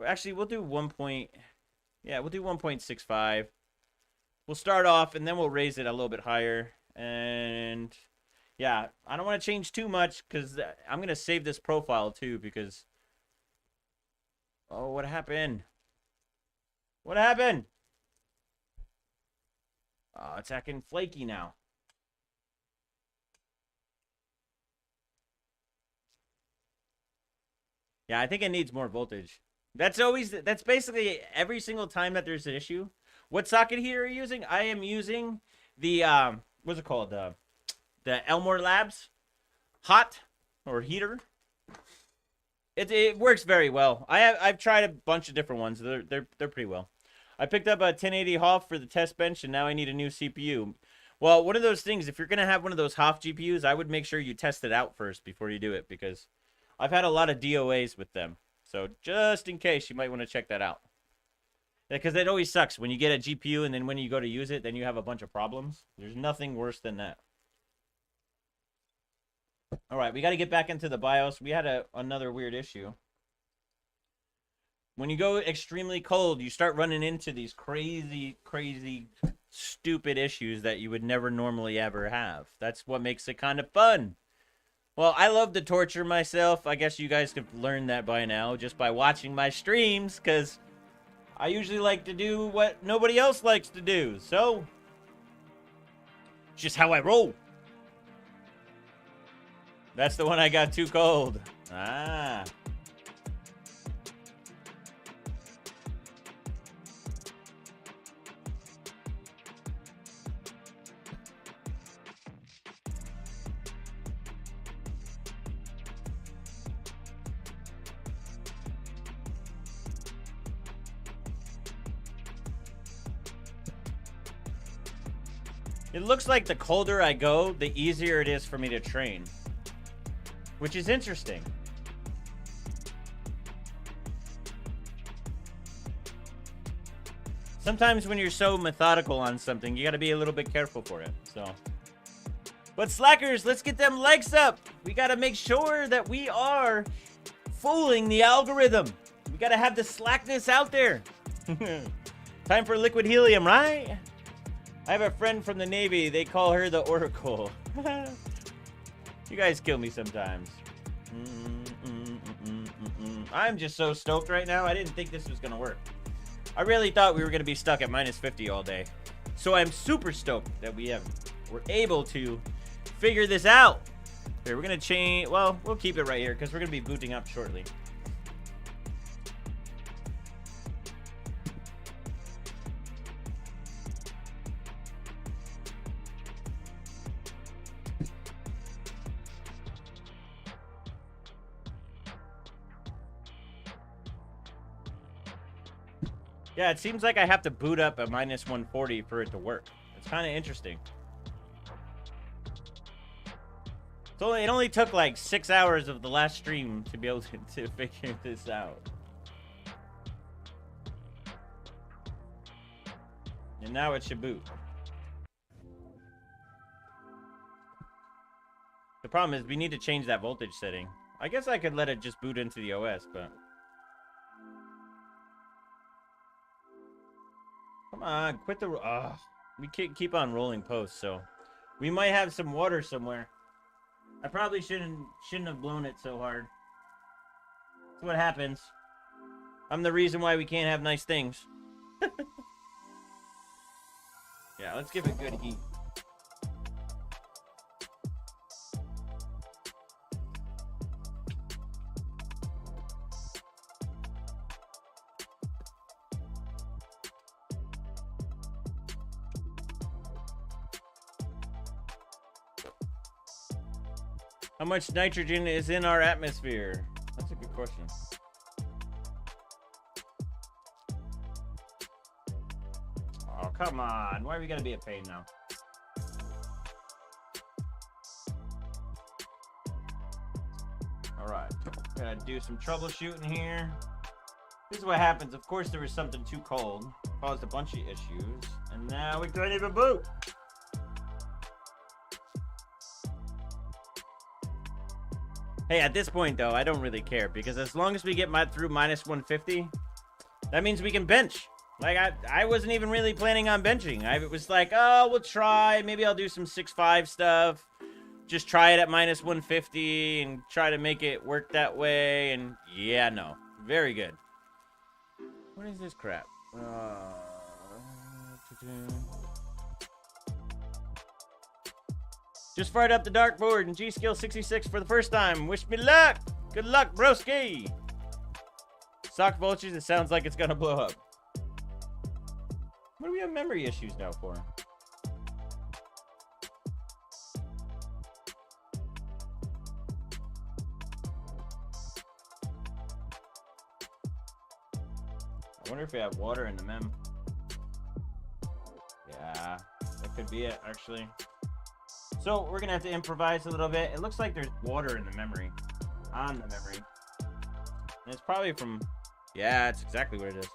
Actually, we'll do 1.65. We'll start off, and then we'll raise it a little bit higher. And... yeah, I don't want to change too much because I'm going to save this profile too because... oh, what happened? What happened? Oh, it's acting flaky now. Yeah, I think it needs more voltage. That's basically every single time that there's an issue. What socket heater are you using? I am using the, what's it called? The Elmore Labs hot or heater. It works very well. I've tried a bunch of different ones. They're pretty well. I picked up a 1080 Hoff for the test bench, and now I need a new CPU. Well, one of those things, if you're gonna have one of those Hoff GPUs, I would make sure you test it out first before you do it because I've had a lot of DOAs with them. So just in case, you might want to check that out. Because it always sucks when you get a GPU and then when you go to use it, then you have a bunch of problems. There's nothing worse than that. All right, we got to get back into the BIOS. We had another weird issue. When you go extremely cold, you start running into these crazy, stupid issues that you would never normally ever have. That's what makes it kind of fun. Well, I love to torture myself. I guess you guys could learn that by now just by watching my streams, because I usually like to do what nobody else likes to do. So, it's just how I roll. That's the one I got too cold. Ah. It looks like the colder I go, the easier it is for me to train. Which is interesting. Sometimes when you're so methodical on something, you gotta be a little bit careful for it, so. But slackers, let's get them legs up. We gotta make sure that we are fooling the algorithm. We gotta have the slackness out there. Time for liquid helium, right? I have a friend from the Navy. They call her the Oracle. You guys kill me sometimes. I'm just so stoked right now. I didn't think this was going to work. I really thought we were going to be stuck at minus 50 all day. So I'm super stoked that we're able to figure this out. Here, we're going to change. Well, we'll keep it right here because we're going to be booting up shortly. Yeah, it seems like I have to boot up a minus 140 for it to work. It's kind of interesting. So it only took like 6 hours of the last stream to be able to figure this out. And now it should boot. The problem is we need to change that voltage setting. I guess I could let it just boot into the OS, but... come on, quit the... we can't keep on rolling posts, so... We might have some water somewhere. I probably shouldn't have blown it so hard. That's what happens. I'm the reason why we can't have nice things. Yeah, let's give it good heat. How much nitrogen is in our atmosphere? That's a good question. Oh, come on. Why are we gonna be a pain now? Alright. Gotta do some troubleshooting here. This is what happens. Of course, there was something too cold. Caused a bunch of issues. And now we can't even boot. Hey, at this point, though, I don't really care. Because as long as we get through minus 150, that means we can bench. Like, I wasn't even really planning on benching. I was like, oh, we'll try. Maybe I'll do some 6.5 stuff. Just try it at minus 150 and try to make it work that way. And, yeah, no. Very good. What is this crap? Just fired up the dartboard in G-Skill 66 for the first time. Wish me luck. Good luck, broski. Sock vultures, it sounds like it's gonna blow up. What do we have memory issues now for? I wonder if we have water in the mem. Yeah, that could be it, actually. So we're gonna have to improvise a little bit. It looks like there's water in the memory, on the memory. And it's probably from, yeah, it's exactly what it is.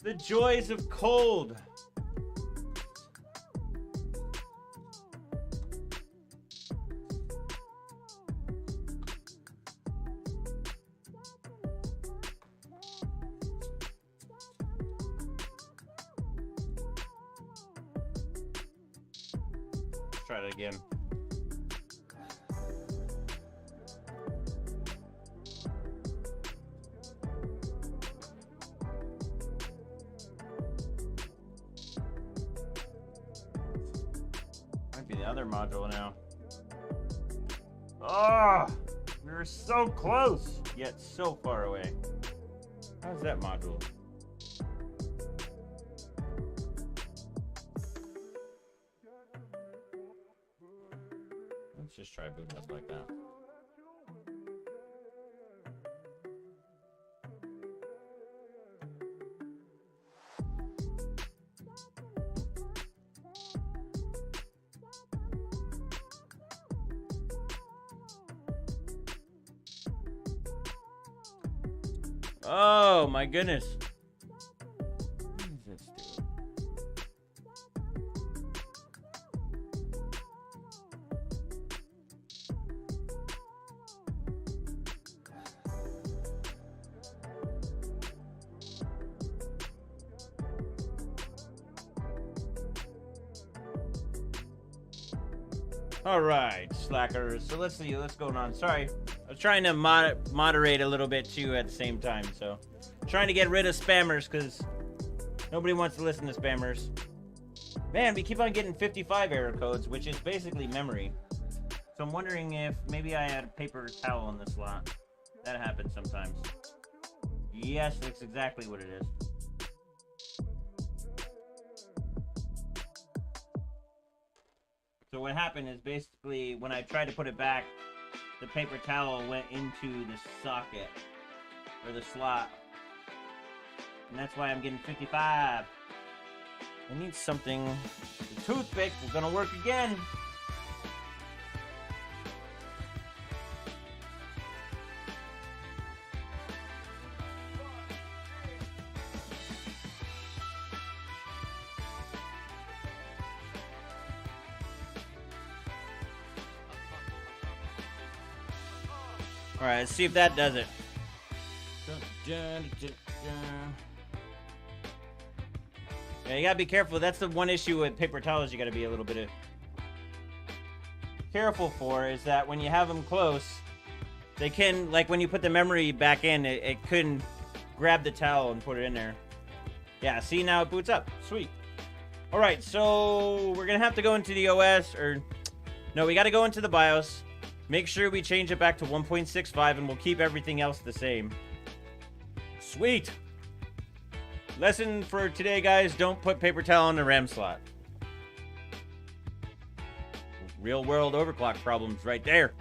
The joys of cold. Let's try it again. The other module now. Oh, we were so close, yet so far away. How's that module? Let's just try booting up like that. Oh my goodness. What is this doing? All right, slackers. So let's see what's going on. Sorry. I was trying to moderate a little bit too at the same time, so trying to get rid of spammers because nobody wants to listen to spammers. Man, we keep on getting 55 error codes, which is basically memory. So I'm wondering if maybe I had a paper towel in the slot. That happens sometimes. Yes, that's exactly what it is. So what happened is basically when I tried to put it back, the paper towel went into the socket, or the slot. And that's why I'm getting 55. I need something. The toothpick is gonna work again. All right, let's see if that does it. Yeah, you gotta be careful. That's the one issue with paper towels you gotta be a little bit careful for, is that when you have them close, they can, like when you put the memory back in, it couldn't grab the towel and put it in there. Yeah, see, now it boots up. Sweet. All right, so we're gonna have to go into the OS, or no, we gotta go into the BIOS. Make sure we change it back to 1.65, and we'll keep everything else the same. Sweet. Lesson for today, guys, don't put paper towel in the RAM slot. Real world overclock problems right there.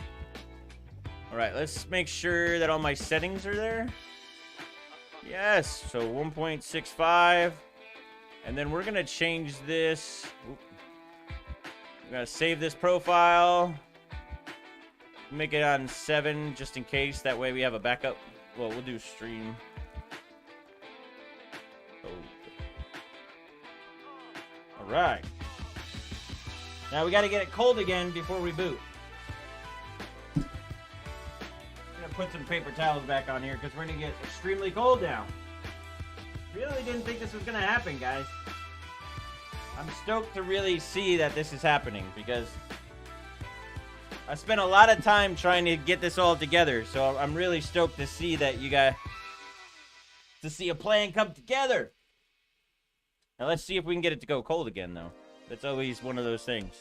All right, let's make sure that all my settings are there. Yes, so 1.65. And then we're gonna change this. We're gonna save this profile. Make it on 7 just in case. That way we have a backup. Well, we'll do stream. Oh. All right. Now we got to get it cold again before we boot. I'm gonna put some paper towels back on here because we're gonna get extremely cold now. Really didn't think this was gonna happen, guys. I'm stoked to really see that this is happening because I spent a lot of time trying to get this all together, so I'm really stoked to see that you guys, to see a plan come together. Now let's see if we can get it to go cold again, though. That's always one of those things.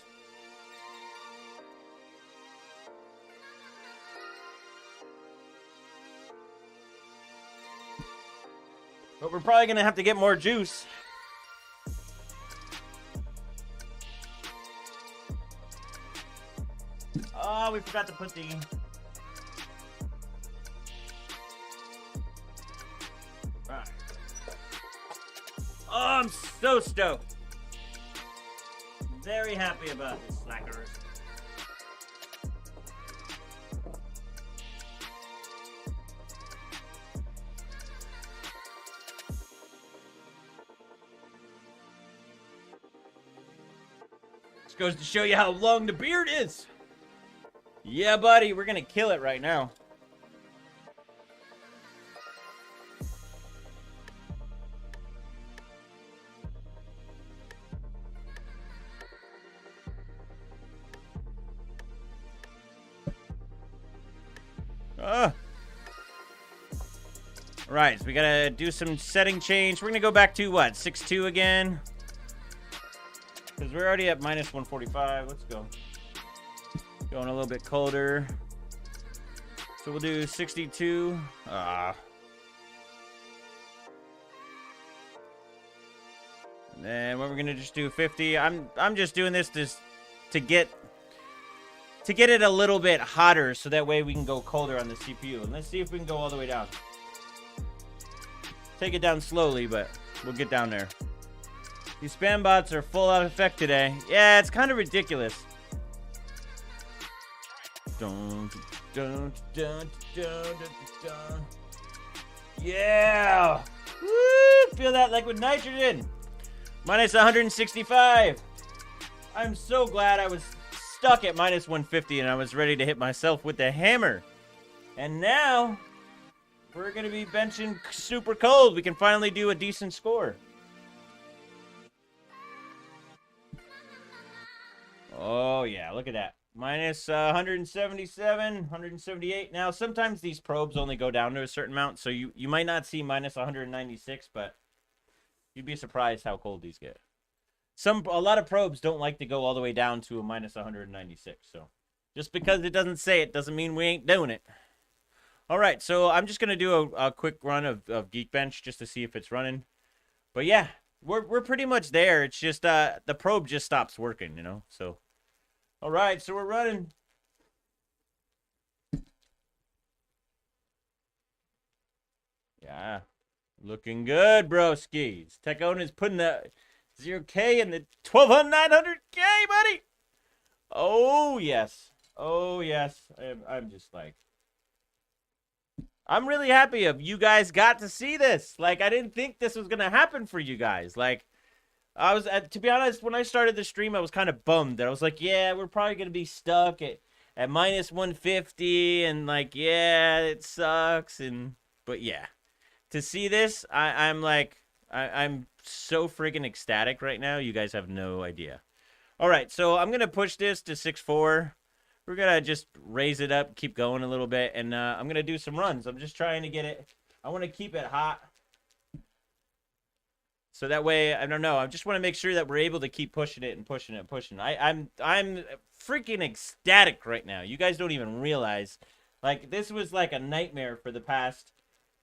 But we're probably gonna have to get more juice. Oh, we forgot to put the... Right. Oh, I'm so stoked. Very happy about this, slackers. This goes to show you how long the beard is. Yeah, buddy, we're gonna kill it right now. Right, so we gotta do some setting change. We're gonna go back to what, 6.2 again? Because we're already at minus 145. Let's go. Going a little bit colder. So we'll do 62. And then what we're gonna just do 50. I'm just doing this to get it a little bit hotter, so that way we can go colder on the CPU. And let's see if we can go all the way down. Take it down slowly, but we'll get down there. These spam bots are full out of effect today. Yeah, it's kind of ridiculous. Dun, dun, dun, dun, dun, dun. Yeah! Woo! Feel that liquid nitrogen. Minus 165. I'm so glad I was stuck at minus 150 and I was ready to hit myself with the hammer. And now we're going to be benching super cold. We can finally do a decent score. Oh, yeah. Look at that. Minus 177, 178. Now, sometimes these probes only go down to a certain amount, so you might not see minus 196, but you'd be surprised how cold these get. A lot of probes don't like to go all the way down to a minus 196, so just because it doesn't say it doesn't mean we ain't doing it. All right, so I'm just going to do a quick run of Geekbench just to see if it's running. But yeah, we're pretty much there. It's just the probe just stops working, you know, so... All right, so we're running. Yeah, looking good, broskies. TechOwn is putting the 0K in the 12,900K, buddy. Oh, yes. Oh, yes. I'm just like... I'm really happy of you guys got to see this. Like, I didn't think this was going to happen for you guys. Like... I was, to be honest, when I started the stream, I was kind of bummed that I was like, yeah, we're probably going to be stuck at at minus 150, and like, yeah, it sucks. But yeah, to see this, I'm like, I'm so freaking ecstatic right now. You guys have no idea. All right, so I'm gonna push this to 6.4. We're gonna just raise it up, keep going a little bit, and I'm gonna do some runs. I'm just trying to get it. I want to keep it hot. So that way, I don't know. I just want to make sure that we're able to keep pushing it and pushing it and pushing. I'm freaking ecstatic right now. You guys don't even realize. Like, this was like a nightmare for the past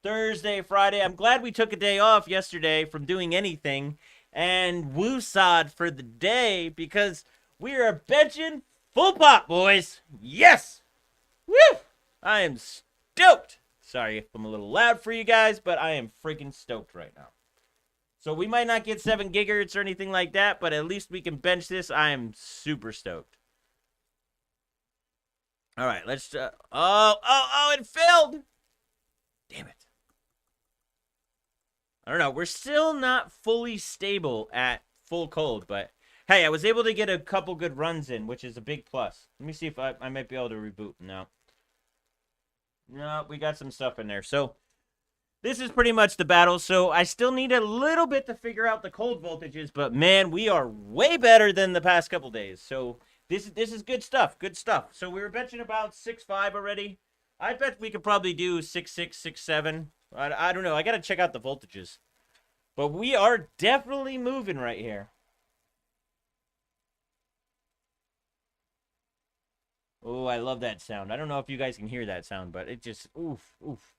Thursday, Friday. I'm glad we took a day off yesterday from doing anything and woosod for the day because we are benching full pot, boys. Yes! Woo! I am stoked. Sorry if I'm a little loud for you guys, but I am freaking stoked right now. So we might not get 7 gigahertz or anything like that, but at least we can bench this. I am super stoked. All right, let's... it failed! Damn it. I don't know. We're still not fully stable at full cold, but... Hey, I was able to get a couple good runs in, which is a big plus. Let me see if I might be able to reboot. No, we got some stuff in there. So... This is pretty much the battle, so I still need a little bit to figure out the cold voltages, but man, we are way better than the past couple days. So this is good stuff, good stuff. So we were benching about 6.5 already. I bet we could probably do 6.6, 6.7. I don't know. I got to check out the voltages. But we are definitely moving right here. Oh, I love that sound. I don't know if you guys can hear that sound, but it just, oof, oof.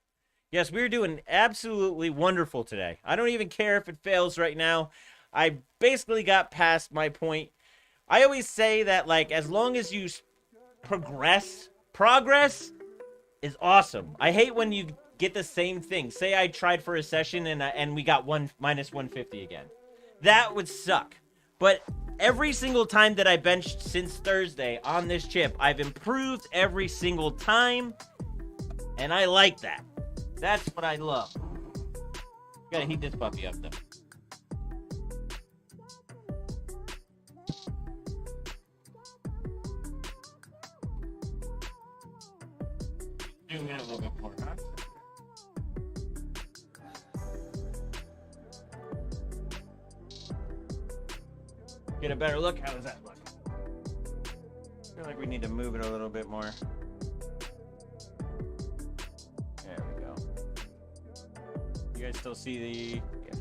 Yes, we're doing absolutely wonderful today. I don't even care if it fails right now. I basically got past my point. I always say that, like, as long as you progress is awesome. I hate when you get the same thing. Say I tried for a session and we got minus 150 again. That would suck. But every single time that I benched since Thursday on this chip, I've improved every single time, and I like that. That's what I love. Gotta heat this puppy up, though. Zoom in a little bit more, huh? Get a better look. How does that look? I feel like we need to move it a little bit more. You guys still see the... Yeah.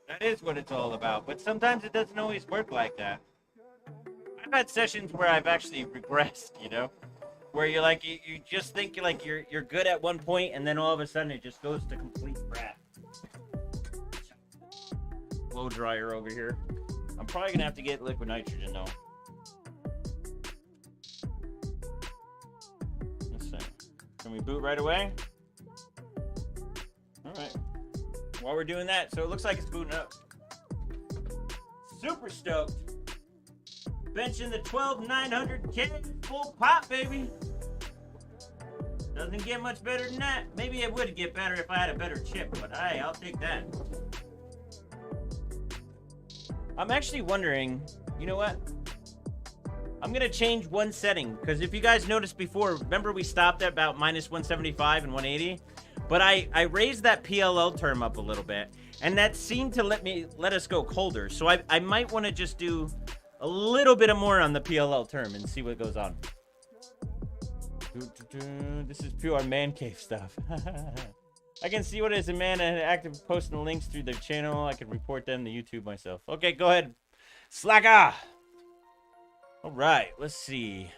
That is what it's all about, but sometimes it doesn't always work like that. I've had sessions where I've actually regressed, you know? Where you're like, you just think you're good at one point, and then all of a sudden it just goes to complete crap. Blow dryer over here. I'm probably gonna have to get liquid nitrogen though. Let's see. Can we boot right away? Alright. While we're doing that, so it looks like it's booting up. Super stoked. Benching the 12900K full pot, baby. Doesn't get much better than that. Maybe it would get better if I had a better chip, but hey, I'll take that. I'm actually wondering, you know what? I'm going to change one setting, because if you guys noticed before, remember we stopped at about minus 175 and 180? But I raised that PLL term up a little bit, and that seemed to let us go colder. So I might want to just do a little bit more on the PLL term and see what goes on. This is pure man cave stuff. I can see what is a man and active posting links through their channel. I can report them to YouTube myself. Okay, go ahead. Slacker. All right, let's see.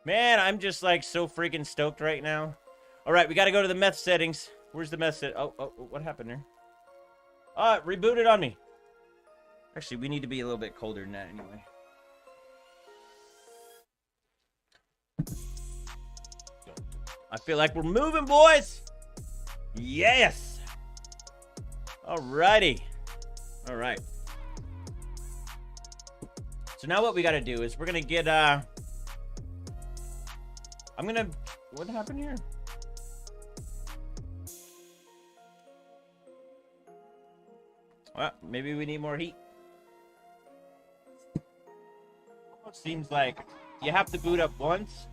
Man, I'm just like so freaking stoked right now. All right, we got to go to the meth settings. Where's the meth set? Oh, what happened there? It rebooted on me. Actually, we need to be a little bit colder than that anyway. I feel like we're moving, boys. Yes. Alrighty. All right. So now what we got to do is we're going to get, what happened here? Well, maybe we need more heat. Almost seems like you have to boot up once,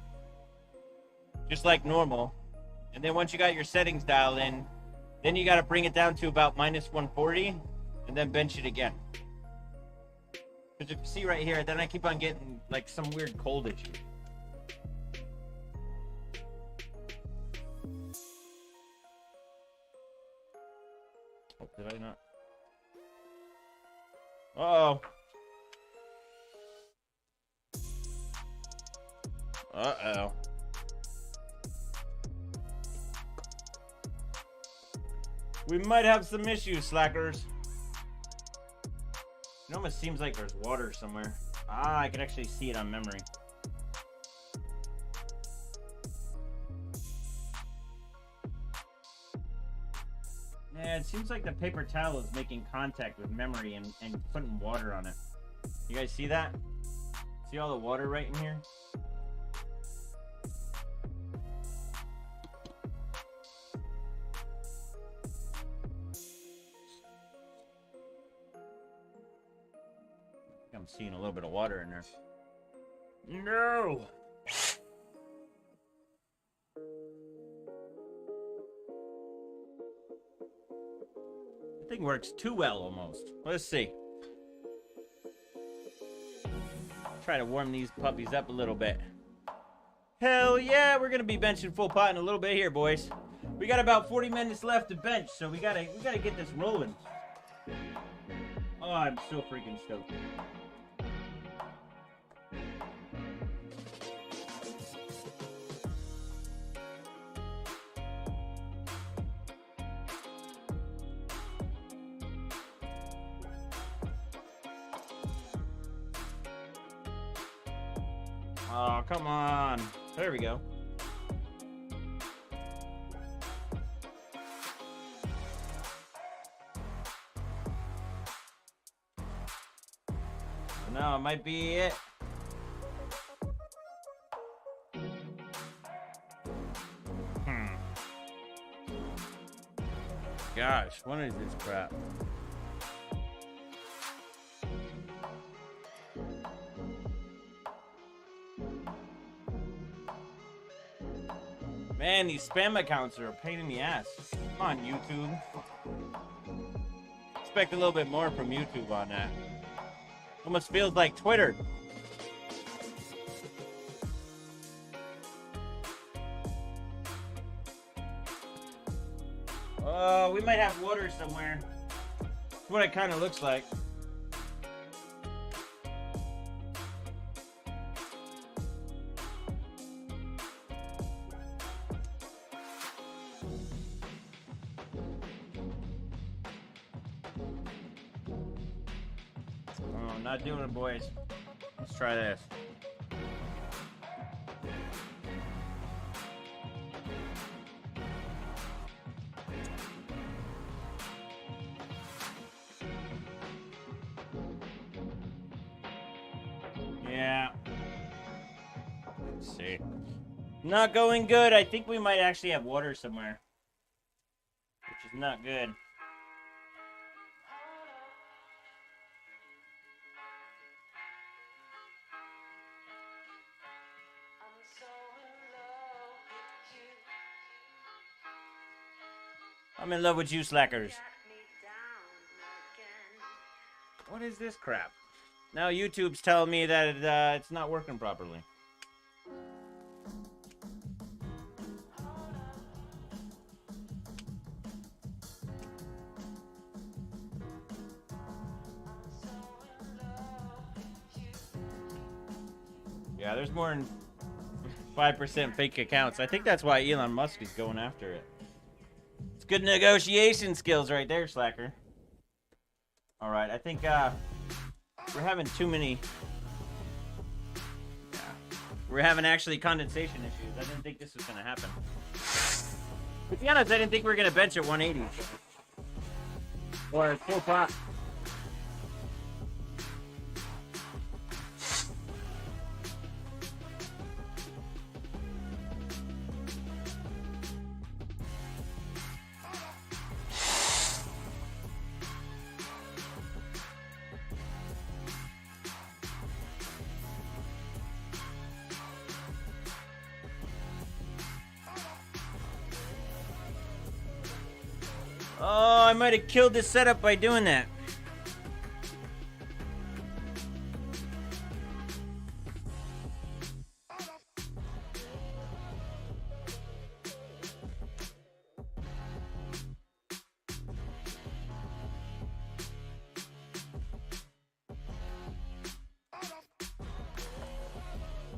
just like normal. And then once you got your settings dialed in, then you got to bring it down to about minus 140 and then bench it again. Because if you see right here, then I keep on getting like some weird cold issue. Oh, did I not? Uh-oh. Uh-oh. We might have some issues, slackers. It almost seems like there's water somewhere. Ah, I can actually see it on memory. Yeah, it seems like the paper towel is making contact with memory and putting water on it. You guys see that? See all the water right in here? I'm seeing a little bit of water in there. No! The thing works too well almost. Let's see. Try to warm these puppies up a little bit. Hell yeah, we're gonna be benching full pot in a little bit here, boys. We got about 40 minutes left to bench, so we gotta get this rolling. Oh, I'm so freaking stoked. Oh, come on. There we go. No, it might be it. Gosh, what is this crap? Man, these spam accounts are a pain in the ass. Come on, YouTube. Expect a little bit more from YouTube on that. Almost feels like Twitter. Oh, we might have water somewhere. That's what it kind of looks like. Not doing it, boys. Let's try this. Yeah. Let's see. Not going good. I think we might actually have water somewhere, which is not good. I'm in love with you, slackers. What is this crap? Now YouTube's telling me that it's not working properly. Yeah, there's more than 5% fake accounts. I think that's why Elon Musk is going after it. Good negotiation skills right there, slacker. All right, I think we're having too many. Yeah. We're having actually condensation issues. I didn't think this was gonna happen. To be honest, I didn't think we were gonna bench at 180 or full pot. Oh, I might have killed this setup by doing that.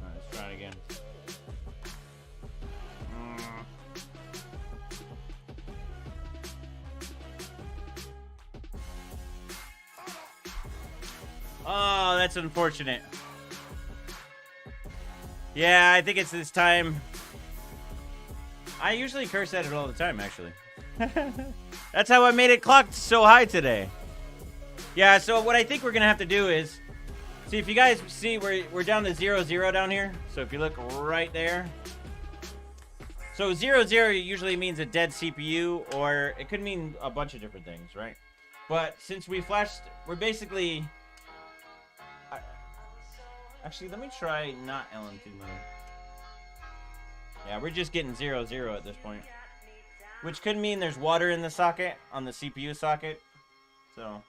Let's try it again. Oh, that's unfortunate. Yeah, I think it's this time. I usually curse at it all the time, actually. That's how I made it clocked so high today. Yeah, so what I think we're going to have to do is... See, if you guys see, we're down to 0-0 down here. So if you look right there. So 0-0 usually means a dead CPU, or it could mean a bunch of different things, right? But since we flashed, we're basically... Actually, let me try not LM2 mode. Yeah, we're just getting 0-0 at this point. Which could mean there's water in the socket, on the CPU socket. So...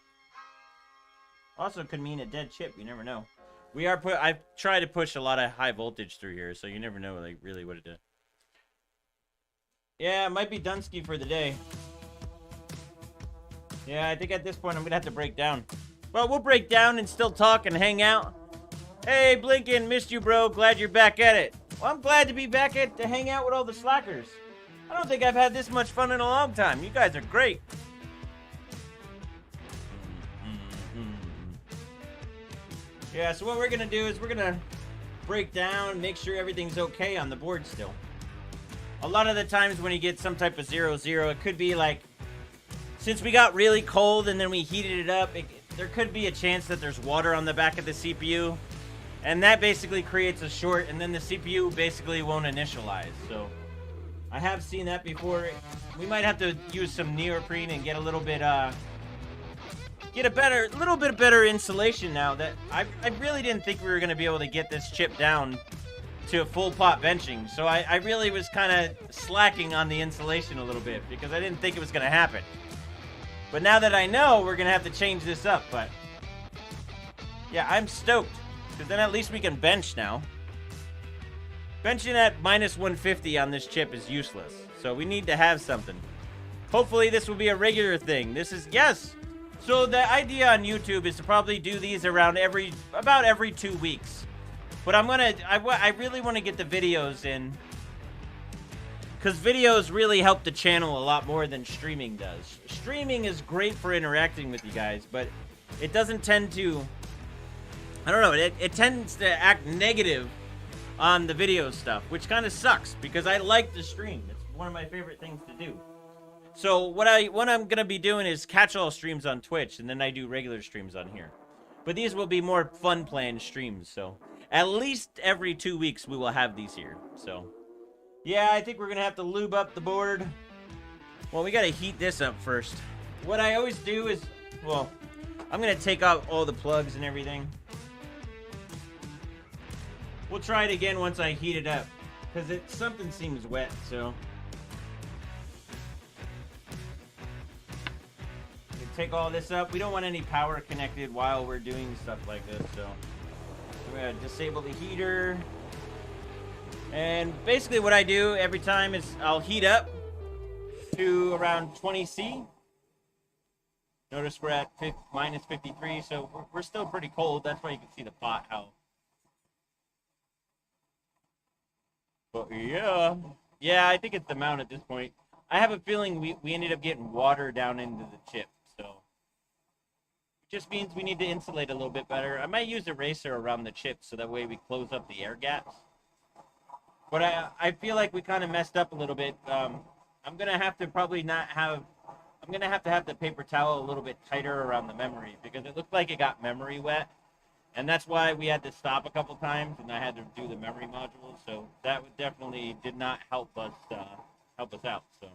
Also could mean a dead chip, you never know. I've tried to push a lot of high voltage through here, so you never know like really what it does. Yeah, it might be Dunsky for the day. Yeah, I think at this point I'm gonna have to break down. Well, we'll break down and still talk and hang out. Hey, Blinken, missed you, bro. Glad you're back at it. Well, I'm glad to be back to hang out with all the slackers. I don't think I've had this much fun in a long time. You guys are great. Yeah, so what we're gonna do is we're gonna break down, make sure everything's okay on the board still. A lot of the times when you get some type of 0-0, it could be like, since we got really cold and then we heated it up, there could be a chance that there's water on the back of the CPU. And that basically creates a short, and then the CPU basically won't initialize. So, I have seen that before. We might have to use some neoprene and get a little bit, little bit better insulation now. That I really didn't think we were going to be able to get this chip down to full pot benching. So I really was kind of slacking on the insulation a little bit because I didn't think it was going to happen. But now that I know, we're going to have to change this up. But yeah, I'm stoked because then at least we can bench now. Benching at minus 150 on this chip is useless. So we need to have something. Hopefully this will be a regular thing. This is, yes. So the idea on YouTube is to probably do these around about every 2 weeks. But I really want to get the videos in. Because videos really help the channel a lot more than streaming does. Streaming is great for interacting with you guys, but it doesn't tend to... I don't know, it tends to act negative on the video stuff, which kind of sucks, because I like to stream. It's one of my favorite things to do. So what I'm going to be doing is catch-all streams on Twitch, and then I do regular streams on here. But these will be more fun-planned streams, so... At least every 2 weeks we will have these here, so... Yeah, I think we're going to have to lube up the board. Well, we got to heat this up first. What I always do is... Well, I'm going to take out all the plugs and everything. We'll try it again once I heat it up. Because something seems wet, so... Take all this up. We don't want any power connected while we're doing stuff like this, so... We're going to disable the heater. And basically what I do every time is I'll heat up to around 20°C. Notice we're at minus 53, so we're still pretty cold. That's why you can see the pot how. But yeah. Yeah, I think it's the mount at this point. I have a feeling we ended up getting water down into the chip, so. It just means we need to insulate a little bit better. I might use a eraser around the chip so that way we close up the air gaps. But I feel like we kind of messed up a little bit. I'm going to have to probably not have... I'm going to have the paper towel a little bit tighter around the memory because it looked like it got memory wet. And that's why we had to stop a couple times and I had to do the memory module. So that definitely did not help us out. So.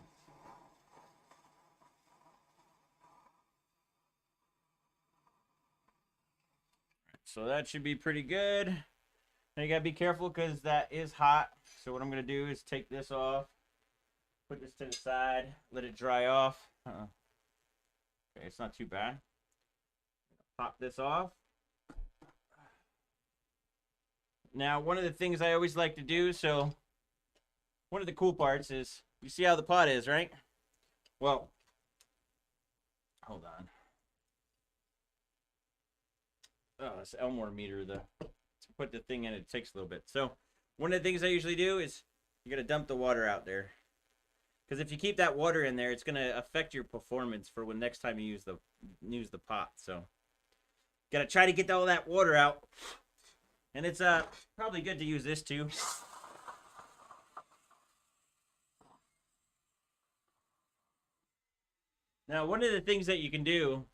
So that should be pretty good. Now you got to be careful because that is hot. So what I'm going to do is take this off, put this to the side, let it dry off. Okay, it's not too bad. Pop this off. Now, one of the things I always like to do, so one of the cool parts is, you see how the pot is, right? Well, hold on. Oh, this Elmore meter, to put the thing in, it takes a little bit. So, one of the things I usually do is, you gotta dump the water out there. Because if you keep that water in there, it's gonna affect your performance for when next time you use the pot. So, gotta try to get all that water out. And it's probably good to use this too. Now, one of the things that you can do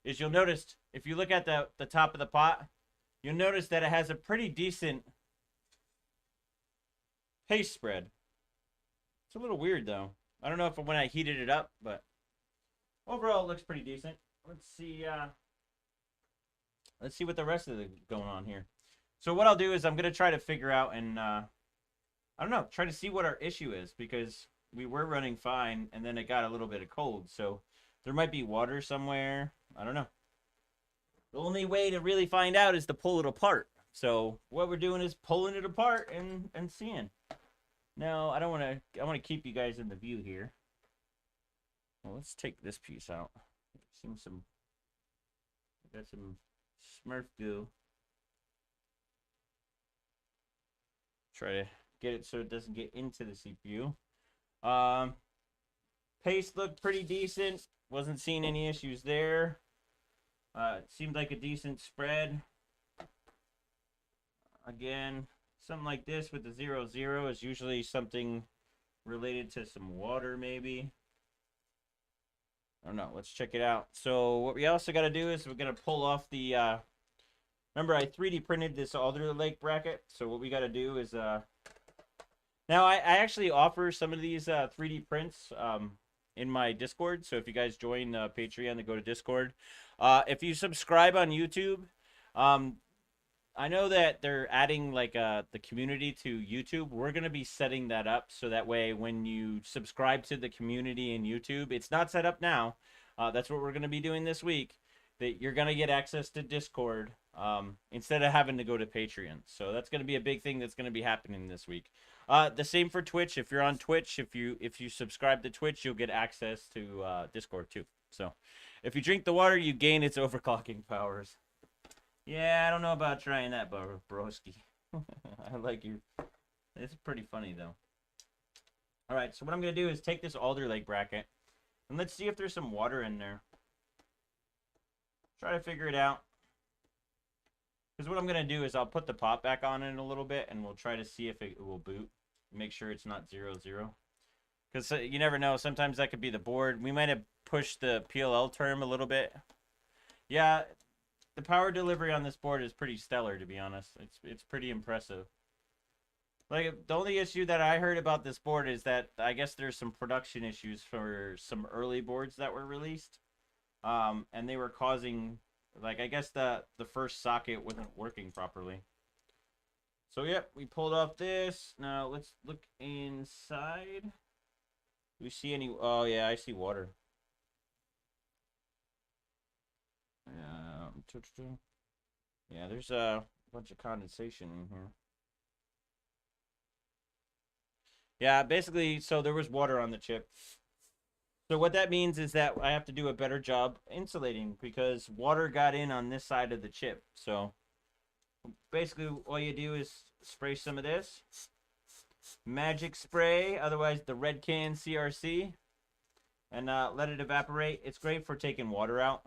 is you'll notice, if you look at the top of the pot, you'll notice that it has a pretty decent paste spread. It's a little weird though. I don't know if when I heated it up, but overall it looks pretty decent. Let's see what the rest of the going on here. So what I'll do is I'm gonna try to figure out and I don't know, try to see what our issue is, because we were running fine and then it got a little bit of cold. So there might be water somewhere. I don't know. The only way to really find out is to pull it apart. So what we're doing is pulling it apart and seeing. Now, I want to keep you guys in the view here. Well, let's take this piece out. Got some Smurf goo. Try to get it so it doesn't get into the CPU. Paste looked pretty decent. Wasn't seeing any issues there. It seemed like a decent spread. Again, something like this with the 0-0 is usually something related to some water, maybe. I don't know. Let's check it out. So what we also got to do is we're going to pull off the... remember, I 3D printed this Alder Lake bracket. So what we got to do is... now, I actually offer some of these 3D prints in my Discord. So if you guys join Patreon and go to Discord. If you subscribe on YouTube... I know that they're adding like the community to YouTube. We're going to be setting that up so that way when you subscribe to the community in YouTube, it's not set up now. That's what we're going to be doing this week. That you're going to get access to Discord instead of having to go to Patreon. So that's going to be a big thing that's going to be happening this week. The same for Twitch. If you're on Twitch, if you subscribe to Twitch, you'll get access to Discord too. So if you drink the water, you gain its overclocking powers. Yeah, I don't know about trying that, broski. I like you. It's pretty funny, though. Alright, so what I'm going to do is take this Alder Lake bracket, and let's see if there's some water in there. Try to figure it out. Because what I'm going to do is I'll put the pot back on in a little bit, and we'll try to see if it will boot. Make sure it's not 0-0. Because you never know. Sometimes that could be the board. We might have pushed the PLL term a little bit. Yeah, the power delivery on this board is pretty stellar, to be honest. It's pretty impressive. Like, the only issue that I heard about this board is that I guess there's some production issues for some early boards that were released. And they were causing, like, I guess the first socket wasn't working properly. So, yep, we pulled off this. Now, let's look inside. Do we see any... Oh, yeah, I see water. Yeah, there's a bunch of condensation in here. Yeah, basically, so there was water on the chip. So what that means is that I have to do a better job insulating because water got in on this side of the chip. So basically, all you do is spray some of this. Magic spray, otherwise the Red Can CRC. And let it evaporate. It's great for taking water out.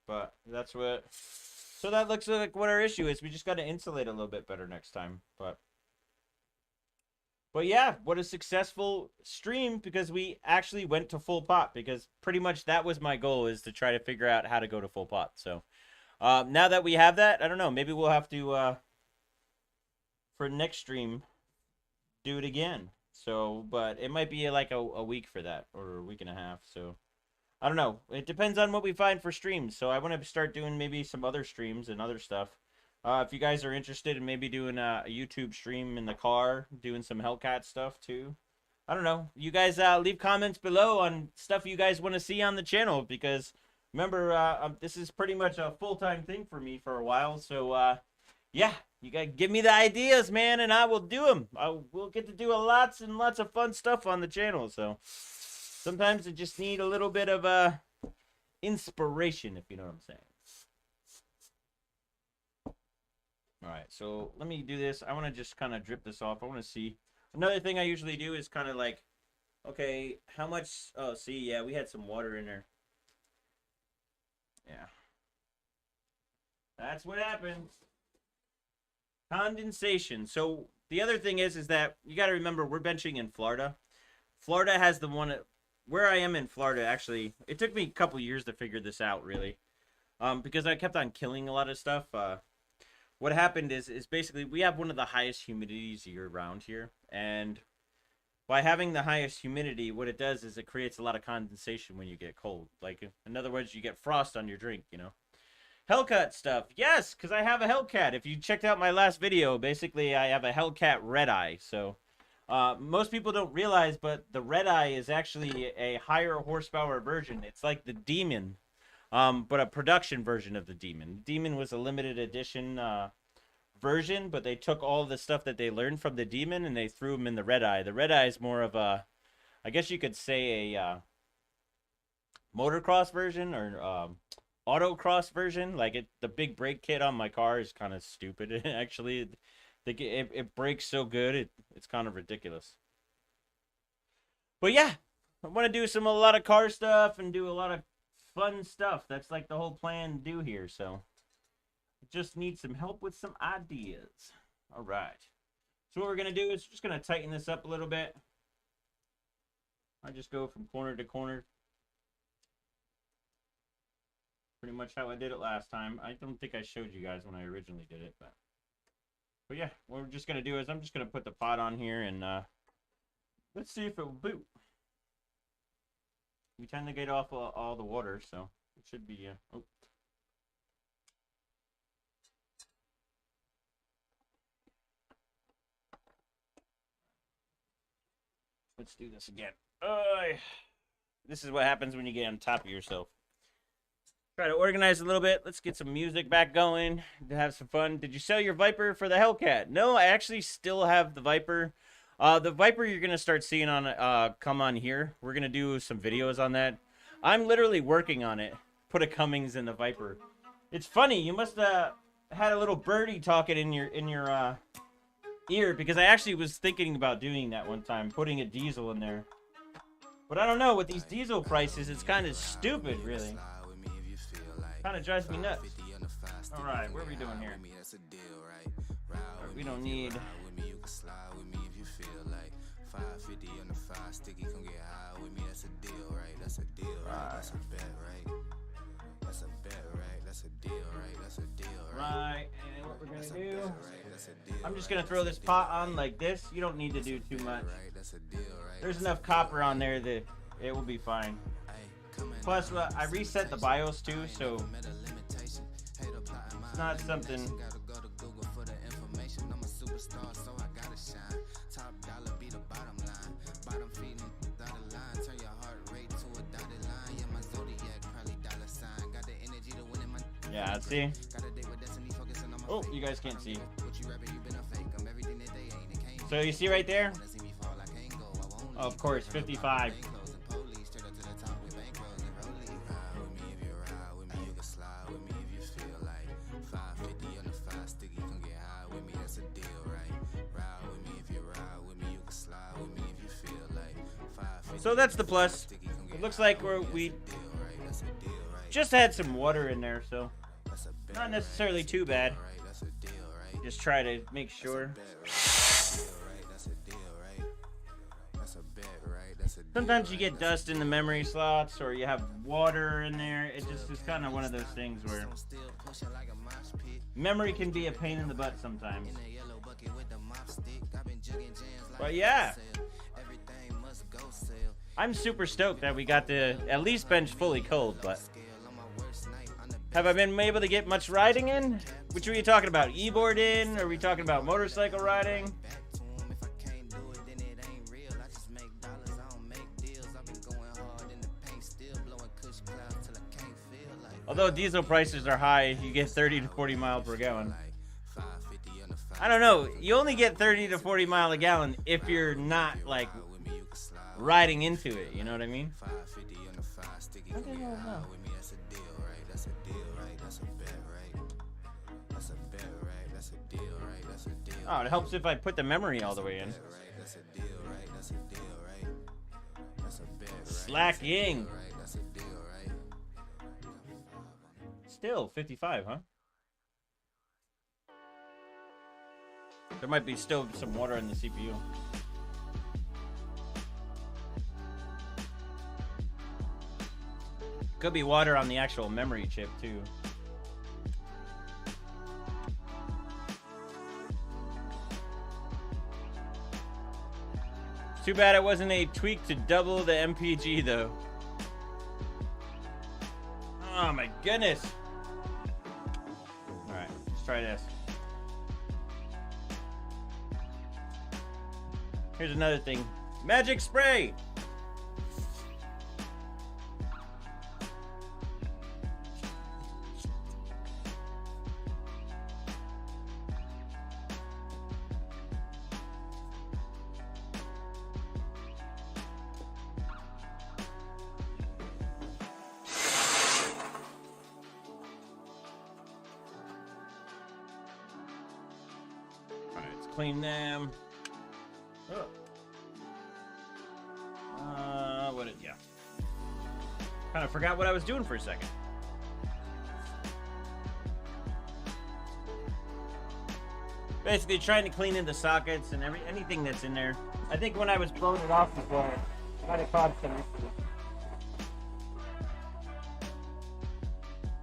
But that's what... So that looks like what our issue is. We just got to insulate a little bit better next time. But yeah, what a successful stream because we actually went to full pot. Because pretty much that was my goal, is to try to figure out how to go to full pot. So now that we have that, I don't know. Maybe we'll have to, for next stream, do it again. So, but it might be like a week for that. Or a week and a half, so... I don't know. It depends on what we find for streams. So I want to start doing maybe some other streams and other stuff. If you guys are interested in maybe doing a YouTube stream in the car, doing some Hellcat stuff too. I don't know. You guys leave comments below on stuff you guys want to see on the channel because Remember, this is pretty much a full-time thing for me for a while. So, yeah, you gotta give me the ideas, man, and I will do them. We'll get to do lots and lots of fun stuff on the channel. So sometimes I just need a little bit of inspiration, if you know what I'm saying. All right, so let me do this. I want to just kind of drip this off. I want to see. Another thing I usually do is kind of like, okay, how much? Oh, see, yeah, we had some water in there. Yeah. That's what happens. Condensation. So the other thing is that you got to remember we're benching in Florida. Florida has the one where I am in Florida. Actually, it took me a couple years to figure this out, really, because I kept on killing a lot of stuff. What happened is basically we have one of the highest humidities year round here, and by having the highest humidity, what it does is it creates a lot of condensation when you get cold. Like, in other words, you get frost on your drink, you know. Hellcat stuff. Yes, because I have a Hellcat. If you checked out my last video, basically I have a Hellcat Red Eye. So most people don't realize, but the Red Eye is actually a higher horsepower version. It's like the Demon, but a production version of the Demon. Demon was a limited edition version, but they took all the stuff that they learned from the Demon and they threw them in the Red Eye. The Red Eye is more of a, I guess you could say a motocross version or autocross version. Like the big brake kit on my car is kind of stupid. Actually, it brakes so good, it's kind of ridiculous. But yeah, I want to do a lot of car stuff and do a lot of fun stuff. That's like the whole plan to do here. So just need some help with some ideas. All right. So what we're gonna do is just gonna tighten this up a little bit. I just go from corner to corner. Pretty much how I did it last time. I don't think I showed you guys when I originally did it, but yeah, what we're just gonna do is I'm just gonna put the pot on here and let's see if it will boot. We tend to get off all the water, so it should be. Oh. Let's do this again. This is what happens when you get on top of yourself. Try to organize a little bit. Let's get some music back going to have some fun. Did you sell your Viper for the Hellcat? No, I actually still have the Viper. The Viper you're going to start seeing on come on here. We're going to do some videos on that. I'm literally working on it. Put a Cummins in the Viper. It's funny. You must have had a little birdie talking in your ear, because I actually was thinking about doing that one time, putting a diesel in there. But I don't know, with these diesel prices, it's kind of stupid, really. Kind of drives me nuts. All right, what are we doing here? Right, we don't need. Right, and what we're gonna do? I'm just gonna throw this pot on like this. You don't need to do too much. There's enough copper on there that it will be fine. Plus, I reset the BIOS too, so it's not something. Yeah, see? Oh, you guys can't see. So you see right there? Oh, of course, 55. So that's the plus. It looks like we just had some water in there, so not necessarily too bad. Just try to make sure. Sometimes you get dust in the memory slots, or you have water in there. It just is kind of one of those things where memory can be a pain in the butt sometimes. But yeah, I'm super stoked that we got the at least bench fully cold. But have I been able to get much riding in? Which are you talking about? E-board in? Or are we talking about motorcycle riding? Although diesel prices are high, you get 30 to 40 miles per gallon. I don't know. You only get 30 to 40 mile a gallon if you're not like riding into it. You know what I mean? Oh, it helps if I put the memory all the way in. Slack Ying. Still 55, huh? There might be still some water in the CPU. Could be water on the actual memory chip too. Too bad it wasn't a tweak to double the MPG though. Oh my goodness. Alright, let's try this. Here's another thing. Magic spray! Alright, let's clean them. Oh. Yeah. Kind of forgot what I was doing for a second. Basically trying to clean in the sockets and anything that's in there. I think when I was blowing it off before, I might have caused some issues.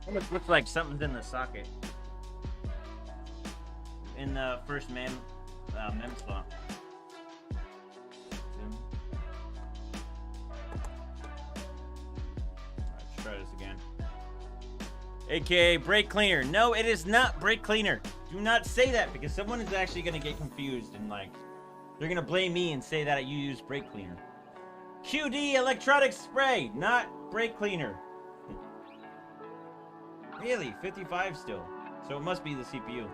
Almost looks like something's in the socket. In the first mem slot. Try this again. AKA brake cleaner. No, it is not brake cleaner. Do not say that because someone is actually going to get confused and like they're going to blame me and say that you use brake cleaner. QD electronic spray, not brake cleaner. Really? 55 still. So it must be the CPU.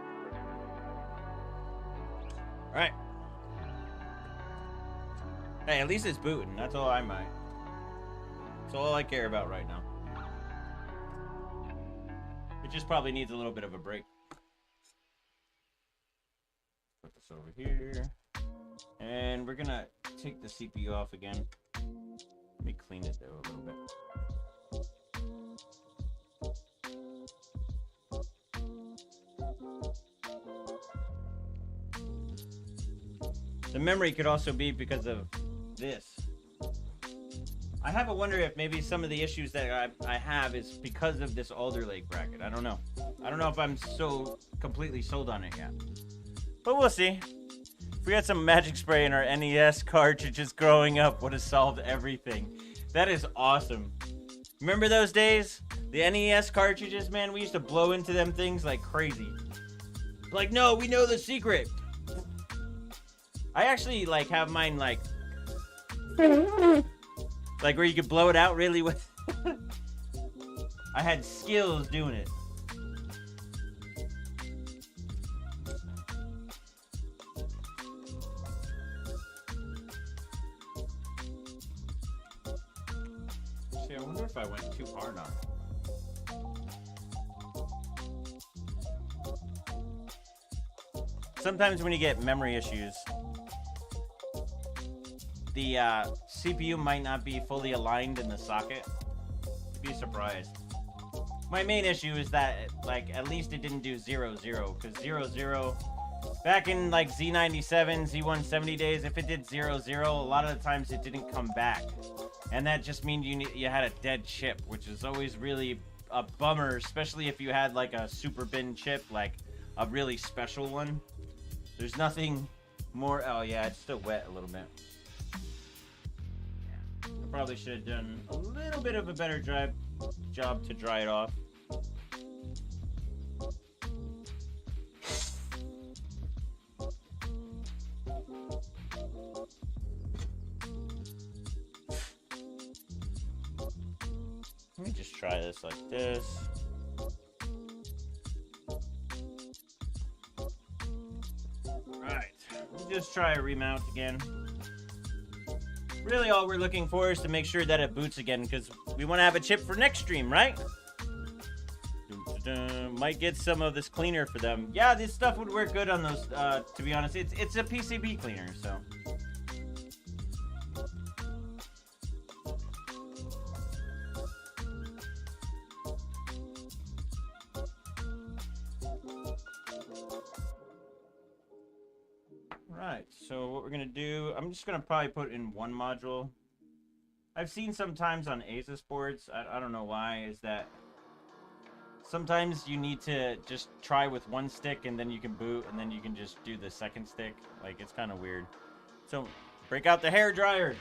Alright. Hey, at least it's booting. That's all I might. That's all I care about right now. It just probably needs a little bit of a break. Put this over here. And we're gonna take the CPU off again. Let me clean it though a little bit. The memory could also be because of this. I have a wonder if maybe some of the issues that I have is because of this Alder Lake bracket. I don't know. I don't know if I'm so completely sold on it yet. But we'll see. If we had some magic spray in our NES cartridges growing up, would have solved everything. That is awesome. Remember those days? The NES cartridges, man, we used to blow into them things like crazy. Like, no, we know the secret. I actually, like, have mine, like where you could blow it out really with. I had skills doing it. See, I wonder if I went too hard on it. Sometimes when you get memory issues, the CPU might not be fully aligned in the socket. You'd be surprised. My main issue is that, like, at least it didn't do 0-0, because 0-0, back in, like, Z97, Z170 days, if it did 0-0, a lot of the times it didn't come back. And that just means you had a dead chip, which is always really a bummer, especially if you had, like, a super bin chip, like, a really special one. There's nothing more... Oh, yeah, it's still wet a little bit. Probably should have done a little bit of a better job to dry it off. Let me just try this like this. just try a remount again. Really, all we're looking for is to make sure that it boots again, because we want to have a chip for next stream, right? Might get some of this cleaner for them. Yeah, this stuff would work good on those, to be honest. It's a PCB cleaner, so. Right, so what we're gonna do, I'm just gonna probably put in one module. I've seen sometimes on Asus boards, I don't know why, is that sometimes you need to just try with one stick and then you can boot and then you can just do the second stick. Like, it's kind of weird. So, break out the hair dryer.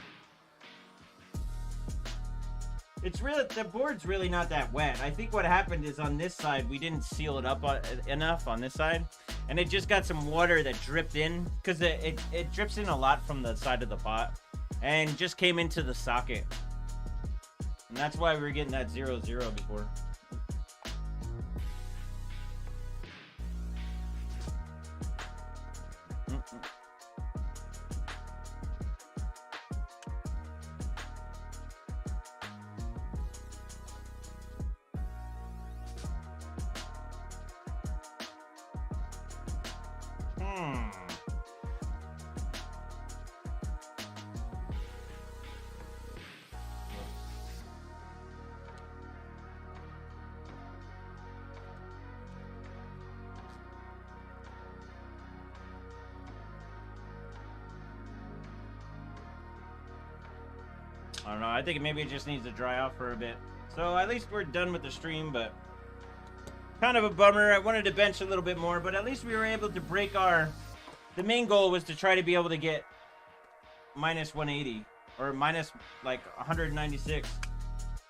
It's really, the board's really not that wet. I think what happened is on this side, we didn't seal it up enough on this side. And it just got some water that dripped in, because it drips in a lot from the side of the pot. And just came into the socket. And that's why we were getting that 0-0 before. I don't know. I think maybe it just needs to dry off for a bit. So at least we're done with the stream, but kind of a bummer. I wanted to bench a little bit more, but at least we were able to break our... The main goal was to try to be able to get minus 180 or minus like 196,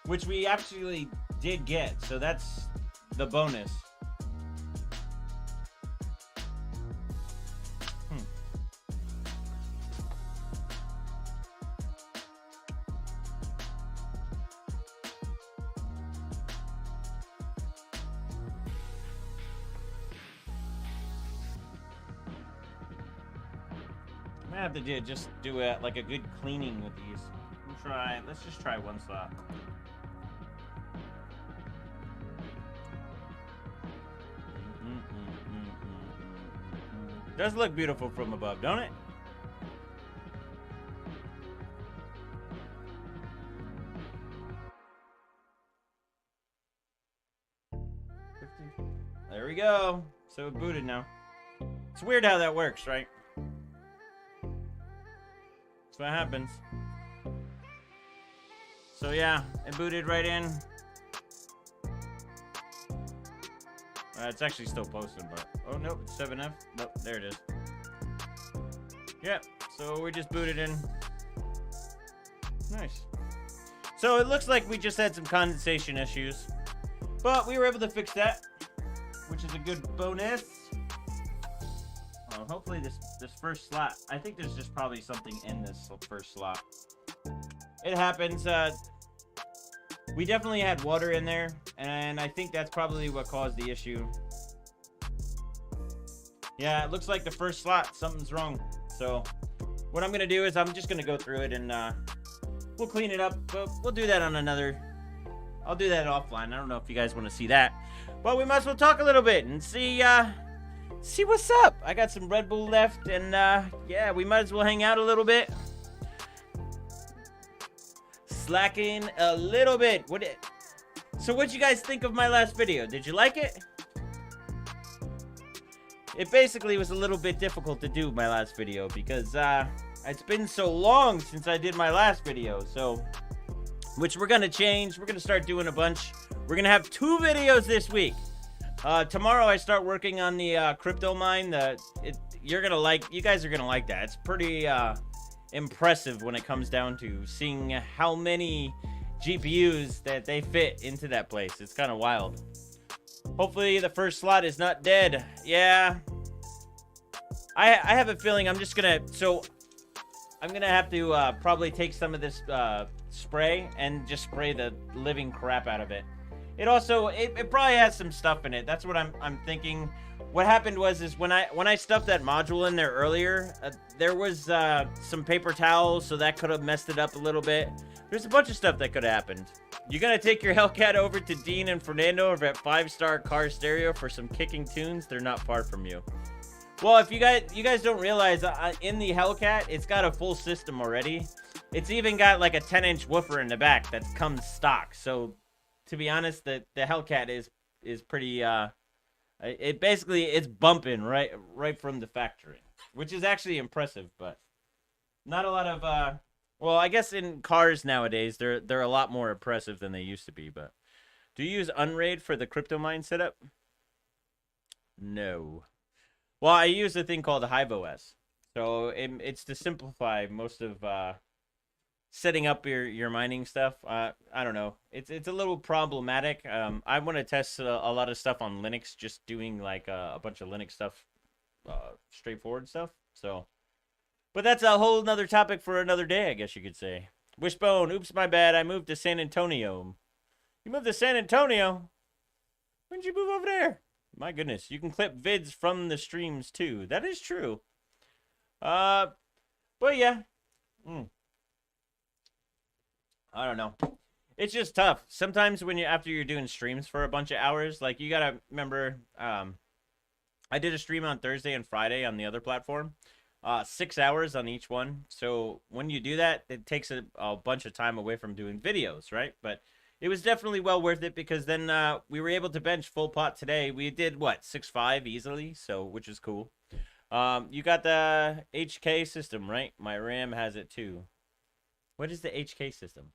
which we actually did get. So that's the bonus. I have to just do like a good cleaning with these. Let's just try one slot. Does look beautiful from above, don't it? There we go. So it booted now. It's weird how that works, right? That's what happens. So yeah, it booted right in. It's actually still posting, but oh nope, it's 7F. Nope, there it is. Yep. So we just booted in. Nice. So it looks like we just had some condensation issues, but we were able to fix that, which is a good bonus. Hopefully this first slot, I think there's just probably something in this first slot. It happens. We definitely had water in there, and I think that's probably what caused the issue. Yeah, it looks like the first slot, something's wrong. So what I'm gonna do is I'm just gonna go through it and we'll clean it up, but we'll do that on I'll do that offline. I don't know if you guys want to see that, but we might as well talk a little bit and see what's up. I got some Red Bull left, and yeah, we might as well hang out a little bit. Slacking a little bit. So what'd you guys think of my last video? Did you like it? It basically was a little bit difficult to do my last video because it's been so long since I did my last video. So, which we're gonna change. We're gonna start doing a bunch. We're gonna have 2 videos this week. Tomorrow I start working on the crypto mine. You guys are gonna like that. It's pretty impressive when it comes down to seeing how many GPUs that they fit into that place. It's kind of wild. Hopefully the first slot is not dead. Yeah, I have a feeling I'm gonna have to probably take some of this spray and just spray the living crap out of it. it probably has some stuff in it. That's what I'm thinking. What happened was is when I stuffed that module in there earlier, there was some paper towels, so that could have messed it up a little bit. There's a bunch of stuff that could have happened. You gonna take your Hellcat over to Dean and Fernando over at 5-Star Car Stereo for some kicking tunes? They're not far from you. Well, if you guys don't realize, in the Hellcat, it's got a full system already. It's even got like a 10-inch woofer in the back that comes stock. So, to be honest, the Hellcat is pretty it's bumping right from the factory, which is actually impressive. But not a lot of well, I guess in cars nowadays they're a lot more impressive than they used to be. But do you use Unraid for the CryptoMine setup? No. Well, I use a thing called HiveOS. So it's to simplify most of setting up your mining stuff. I don't know. It's a little problematic. I want to test a lot of stuff on Linux, just doing like a bunch of Linux stuff, straightforward stuff. So, but that's a whole nother topic for another day, I guess you could say. Wishbone, oops, my bad. I moved to San Antonio. You moved to San Antonio? When did you move over there? My goodness, you can clip vids from the streams too. That is true. But yeah. I don't know. It's just tough. Sometimes when after you're doing streams for a bunch of hours, like you gotta remember, I did a stream on Thursday and Friday on the other platform. 6 hours on each one. So when you do that, it takes a bunch of time away from doing videos, right? But it was definitely well worth it because then we were able to bench full pot today. We did, what, 6.5 easily, so which is cool. You got the HK system, right? My RAM has it too. What is the HK system?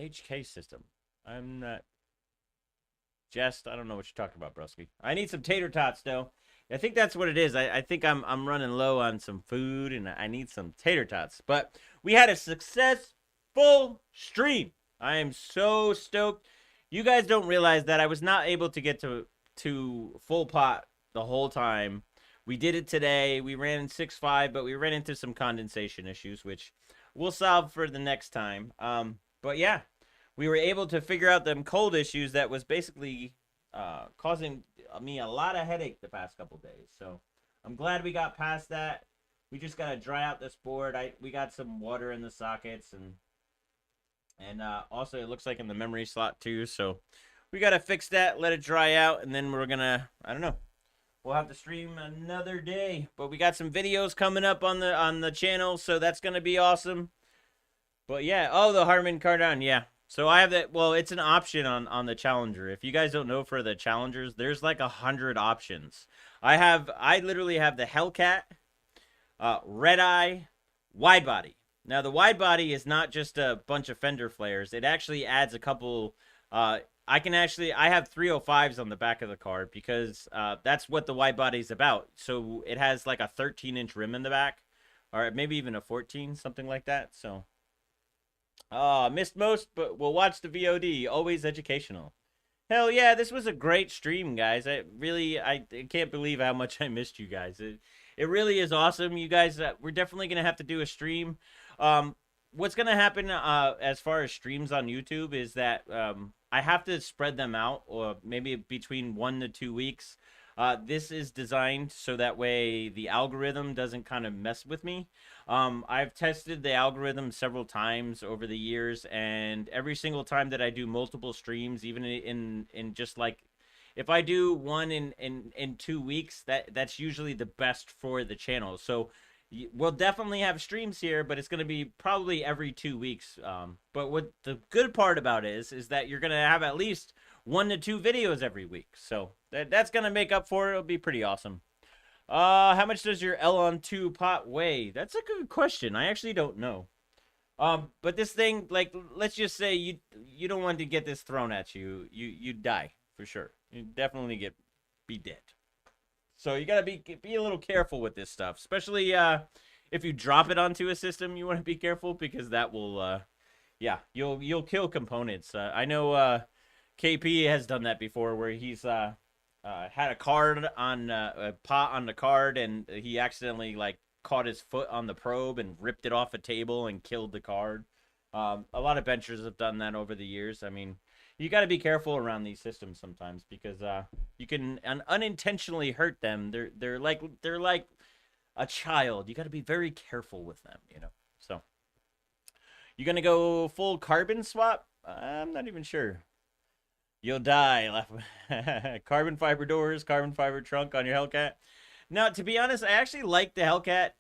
HK system. I'm not... Jest, I don't know what you're talking about, Brusky. I need some tater tots, though. I think that's what it is. I think I'm running low on some food, and I need some tater tots. But we had a successful stream. I am so stoked. You guys don't realize that I was not able to get to full pot the whole time. We did it today. We ran in 6.5, but we ran into some condensation issues, which we'll solve for the next time. But yeah, we were able to figure out them cold issues that was basically causing me a lot of headache the past couple days. So I'm glad we got past that. We just got to dry out this board. We got some water in the sockets, and also it looks like in the memory slot too. So we got to fix that, let it dry out, and then we're going to, I don't know. We'll have to stream another day, but we got some videos coming up on the channel, so that's going to be awesome. But yeah, oh, the Harman Kardon, yeah. So I have that. Well, it's an option on the Challenger. If you guys don't know, for the Challengers, there's like 100 options. I literally have the Hellcat, Red Eye, wide body. Now the wide body is not just a bunch of fender flares. It actually adds a couple. I have 305s on the back of the car because that's what the wide body is about. So it has like a 13-inch rim in the back, or maybe even a 14, something like that. So. Missed most, but we'll watch the VOD. Always educational. Hell yeah, this was a great stream, guys. I can't believe how much I missed you guys. It really is awesome. You guys, we're definitely going to have to do a stream. What's going to happen as far as streams on YouTube is that I have to spread them out, or maybe between 1 to 2 weeks. This is designed so that way the algorithm doesn't kind of mess with me. I've tested the algorithm several times over the years, and every single time that I do multiple streams, even in just like, if I do one in 2 weeks, that's usually the best for the channel. So we'll definitely have streams here, but it's going to be probably every 2 weeks. But what the good part about it is that you're going to have at least 1 to 2 videos every week. So that's going to make up for it. It'll be pretty awesome. How much does your Elon2 pot weigh? That's a good question. I actually don't know. But this thing, like, let's just say you don't want to get this thrown at you. You'd die for sure. You definitely be dead. So you gotta be a little careful with this stuff, especially if you drop it onto a system. You want to be careful because that will, yeah, you'll kill components. I know KP has done that before, where he's had a card on a pot on the card, and he accidentally like caught his foot on the probe and ripped it off a table and killed the card. A lot of benchers have done that over the years. I mean, You got to be careful around these systems sometimes because you can unintentionally hurt them. They're like a child. You got to be very careful with them, you know. So you gonna go full carbon swap? I'm not even sure. You'll die. Carbon fiber doors, carbon fiber trunk on your Hellcat. Now, to be honest, I actually like the Hellcat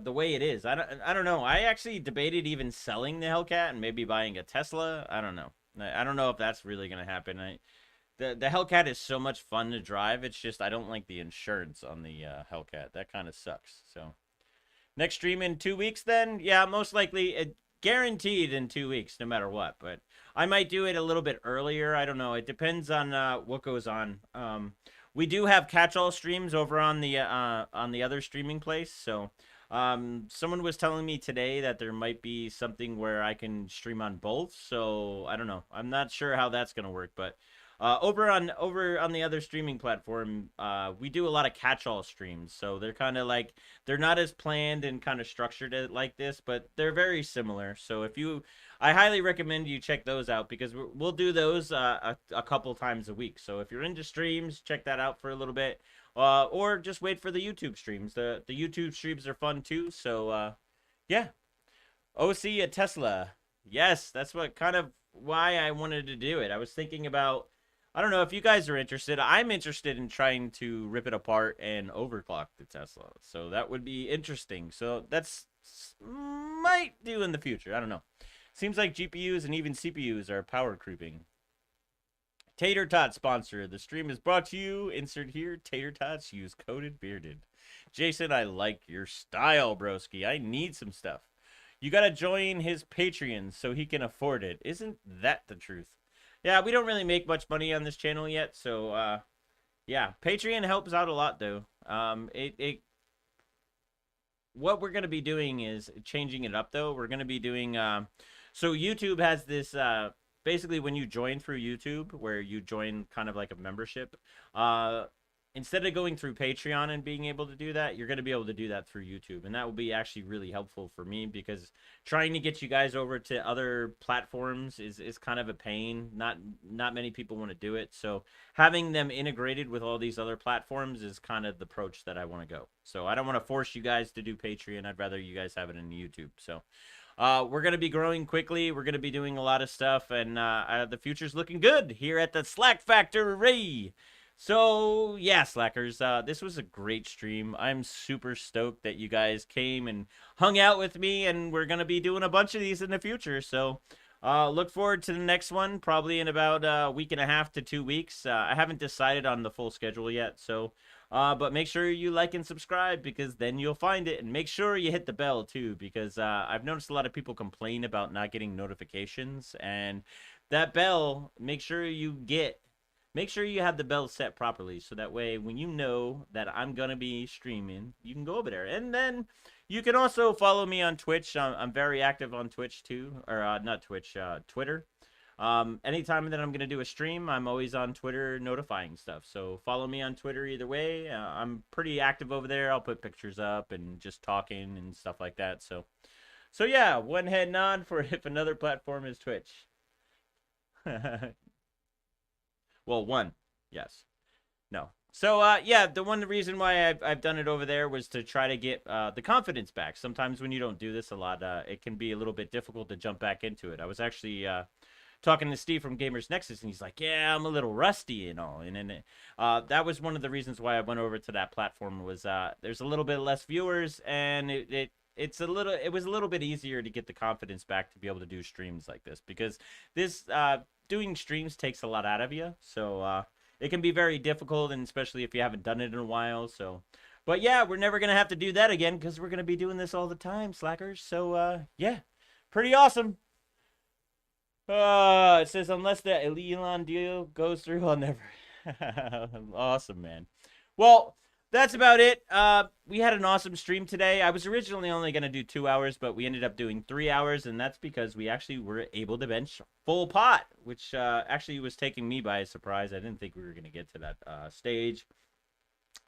the way it is. I don't know. I actually debated even selling the Hellcat and maybe buying a Tesla. I don't know. I don't know if that's really gonna happen. The Hellcat is so much fun to drive. It's just I don't like the insurance on the Hellcat. That kind of sucks. So next stream in 2 weeks, then yeah, most likely guaranteed in 2 weeks, no matter what. But I might do it a little bit earlier. I don't know. It depends on what goes on. We do have catch-all streams over on the other streaming place. So someone was telling me today that there might be something where I can stream on both. So I don't know. I'm not sure how that's gonna work, but over on the other streaming platform, we do a lot of catch-all streams. So they're kind of like they're not as planned and kind of structured like this, but they're very similar. So I highly recommend you check those out because we'll do those a couple times a week. So if you're into streams, check that out for a little bit, or just wait for the YouTube streams. The YouTube streams are fun too. So yeah, OC a Tesla. Yes, that's what kind of why I wanted to do it. I was thinking about I don't know if you guys are interested. I'm interested in trying to rip it apart and overclock the Tesla. So that would be interesting. So that's might do in the future. I don't know. Seems like GPUs and even CPUs are power creeping. Tater Tot sponsor. The stream is brought to you. Insert here. Tater Tots use coded bearded. Jason, I like your style, broski. I need some stuff. You gotta join his Patreon so he can afford it. Isn't that the truth? Yeah, we don't really make much money on this channel yet, so yeah, Patreon helps out a lot though. What we're gonna be doing is changing it up though. We're gonna be doing so YouTube has this basically when you join through YouTube, where you join kind of like a membership, instead of going through Patreon and being able to do that, you're going to be able to do that through YouTube. And that will be actually really helpful for me because trying to get you guys over to other platforms is kind of a pain. Not many people want to do it. So having them integrated with all these other platforms is kind of the approach that I want to go. So I don't want to force you guys to do Patreon. I'd rather you guys have it in YouTube. So we're going to be growing quickly. We're going to be doing a lot of stuff. And the future's looking good here at the Slack Factory. So, yeah, Slackers, this was a great stream. I'm super stoked that you guys came and hung out with me, and we're going to be doing a bunch of these in the future. So, look forward to the next one, probably in about a week and a half to 2 weeks. I haven't decided on the full schedule yet, so, but make sure you like and subscribe because then you'll find it. And make sure you hit the bell, too, because I've noticed a lot of people complain about not getting notifications, and that bell, make sure you have the bell set properly so that way when you know that I'm going to be streaming, you can go over there. And then you can also follow me on Twitch. I'm very active on Twitch too, or not Twitch, Twitter. Anytime that I'm going to do a stream, I'm always on Twitter notifying stuff. So follow me on Twitter either way. I'm pretty active over there. I'll put pictures up and just talking and stuff like that. So yeah, one head nod for if another platform is Twitch. Well, one. Yes. No. So, yeah, the reason why I've done it over there was to try to get the confidence back. Sometimes when you don't do this a lot, it can be a little bit difficult to jump back into it. I was actually talking to Steve from Gamers Nexus, and he's like, yeah, I'm a little rusty and all. And then that was one of the reasons why I went over to that platform was there's a little bit less viewers, and it was a little bit easier to get the confidence back to be able to do streams like this because this doing streams takes a lot out of you, so it can be very difficult, and especially if you haven't done it in a while. So, but yeah, we're never gonna have to do that again because we're gonna be doing this all the time, Slackers. So yeah, pretty awesome. It says unless the Elon deal goes through, I'll never. Awesome, man. Well, that's about it. We had an awesome stream today. I was originally only going to do 2 hours, but we ended up doing 3 hours, and that's because we actually were able to bench full pot, which actually was taking me by surprise. I didn't think we were going to get to that stage.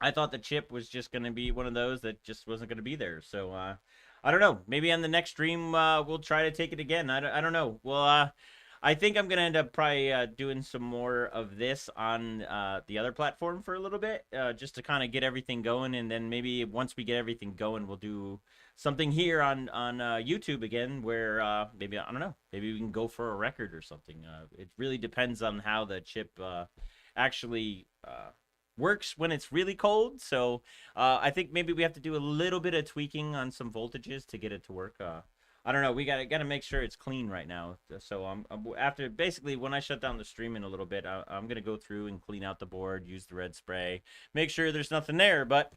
I thought the chip was just going to be one of those that just wasn't going to be there. So, I don't know. Maybe on the next stream, we'll try to take it again. I don't know. Well, I think I'm gonna end up probably doing some more of this on the other platform for a little bit, just to kind of get everything going, and then maybe once we get everything going, we'll do something here on YouTube again, where maybe I don't know, maybe we can go for a record or something. It really depends on how the chip actually works when it's really cold. So I think maybe we have to do a little bit of tweaking on some voltages to get it to work. I don't know. We gotta make sure it's clean right now. So I'm after basically when I shut down the stream in a little bit, I'm gonna go through and clean out the board, use the red spray, make sure there's nothing there. But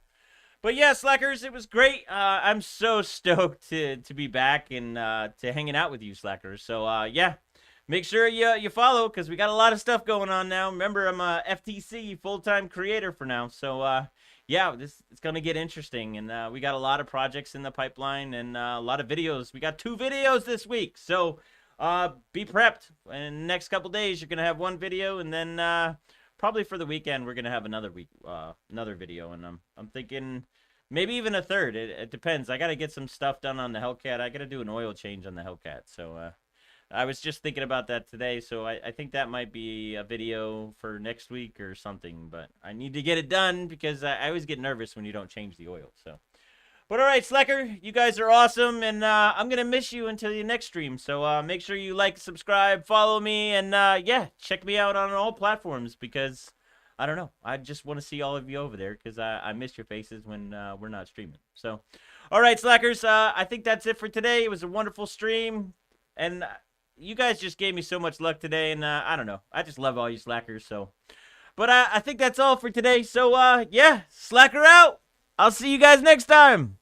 yeah, Slackers, it was great. I'm so stoked to be back and to hanging out with you, Slackers. So yeah, make sure you follow because we got a lot of stuff going on now. Remember, I'm a FTC full-time creator for now. So yeah, it's gonna get interesting, and we got a lot of projects in the pipeline and a lot of videos. We got 2 videos this week, so be prepped. In the next couple days, you're gonna have 1 video, and then probably for the weekend, we're gonna have another video. And I'm thinking maybe even a third. It depends. I gotta get some stuff done on the Hellcat. I gotta do an oil change on the Hellcat, so. I was just thinking about that today, so I think that might be a video for next week or something, but I need to get it done because I always get nervous when you don't change the oil, so. But all right, Slacker, you guys are awesome, and I'm going to miss you until your next stream, so make sure you like, subscribe, follow me, and yeah, check me out on all platforms because, I don't know, I just want to see all of you over there because I miss your faces when we're not streaming. So, all right, Slackers, I think that's it for today. It was a wonderful stream, and you guys just gave me so much luck today, and I don't know. I just love all you Slackers, so. But I think that's all for today, so yeah, Slacker out. I'll see you guys next time.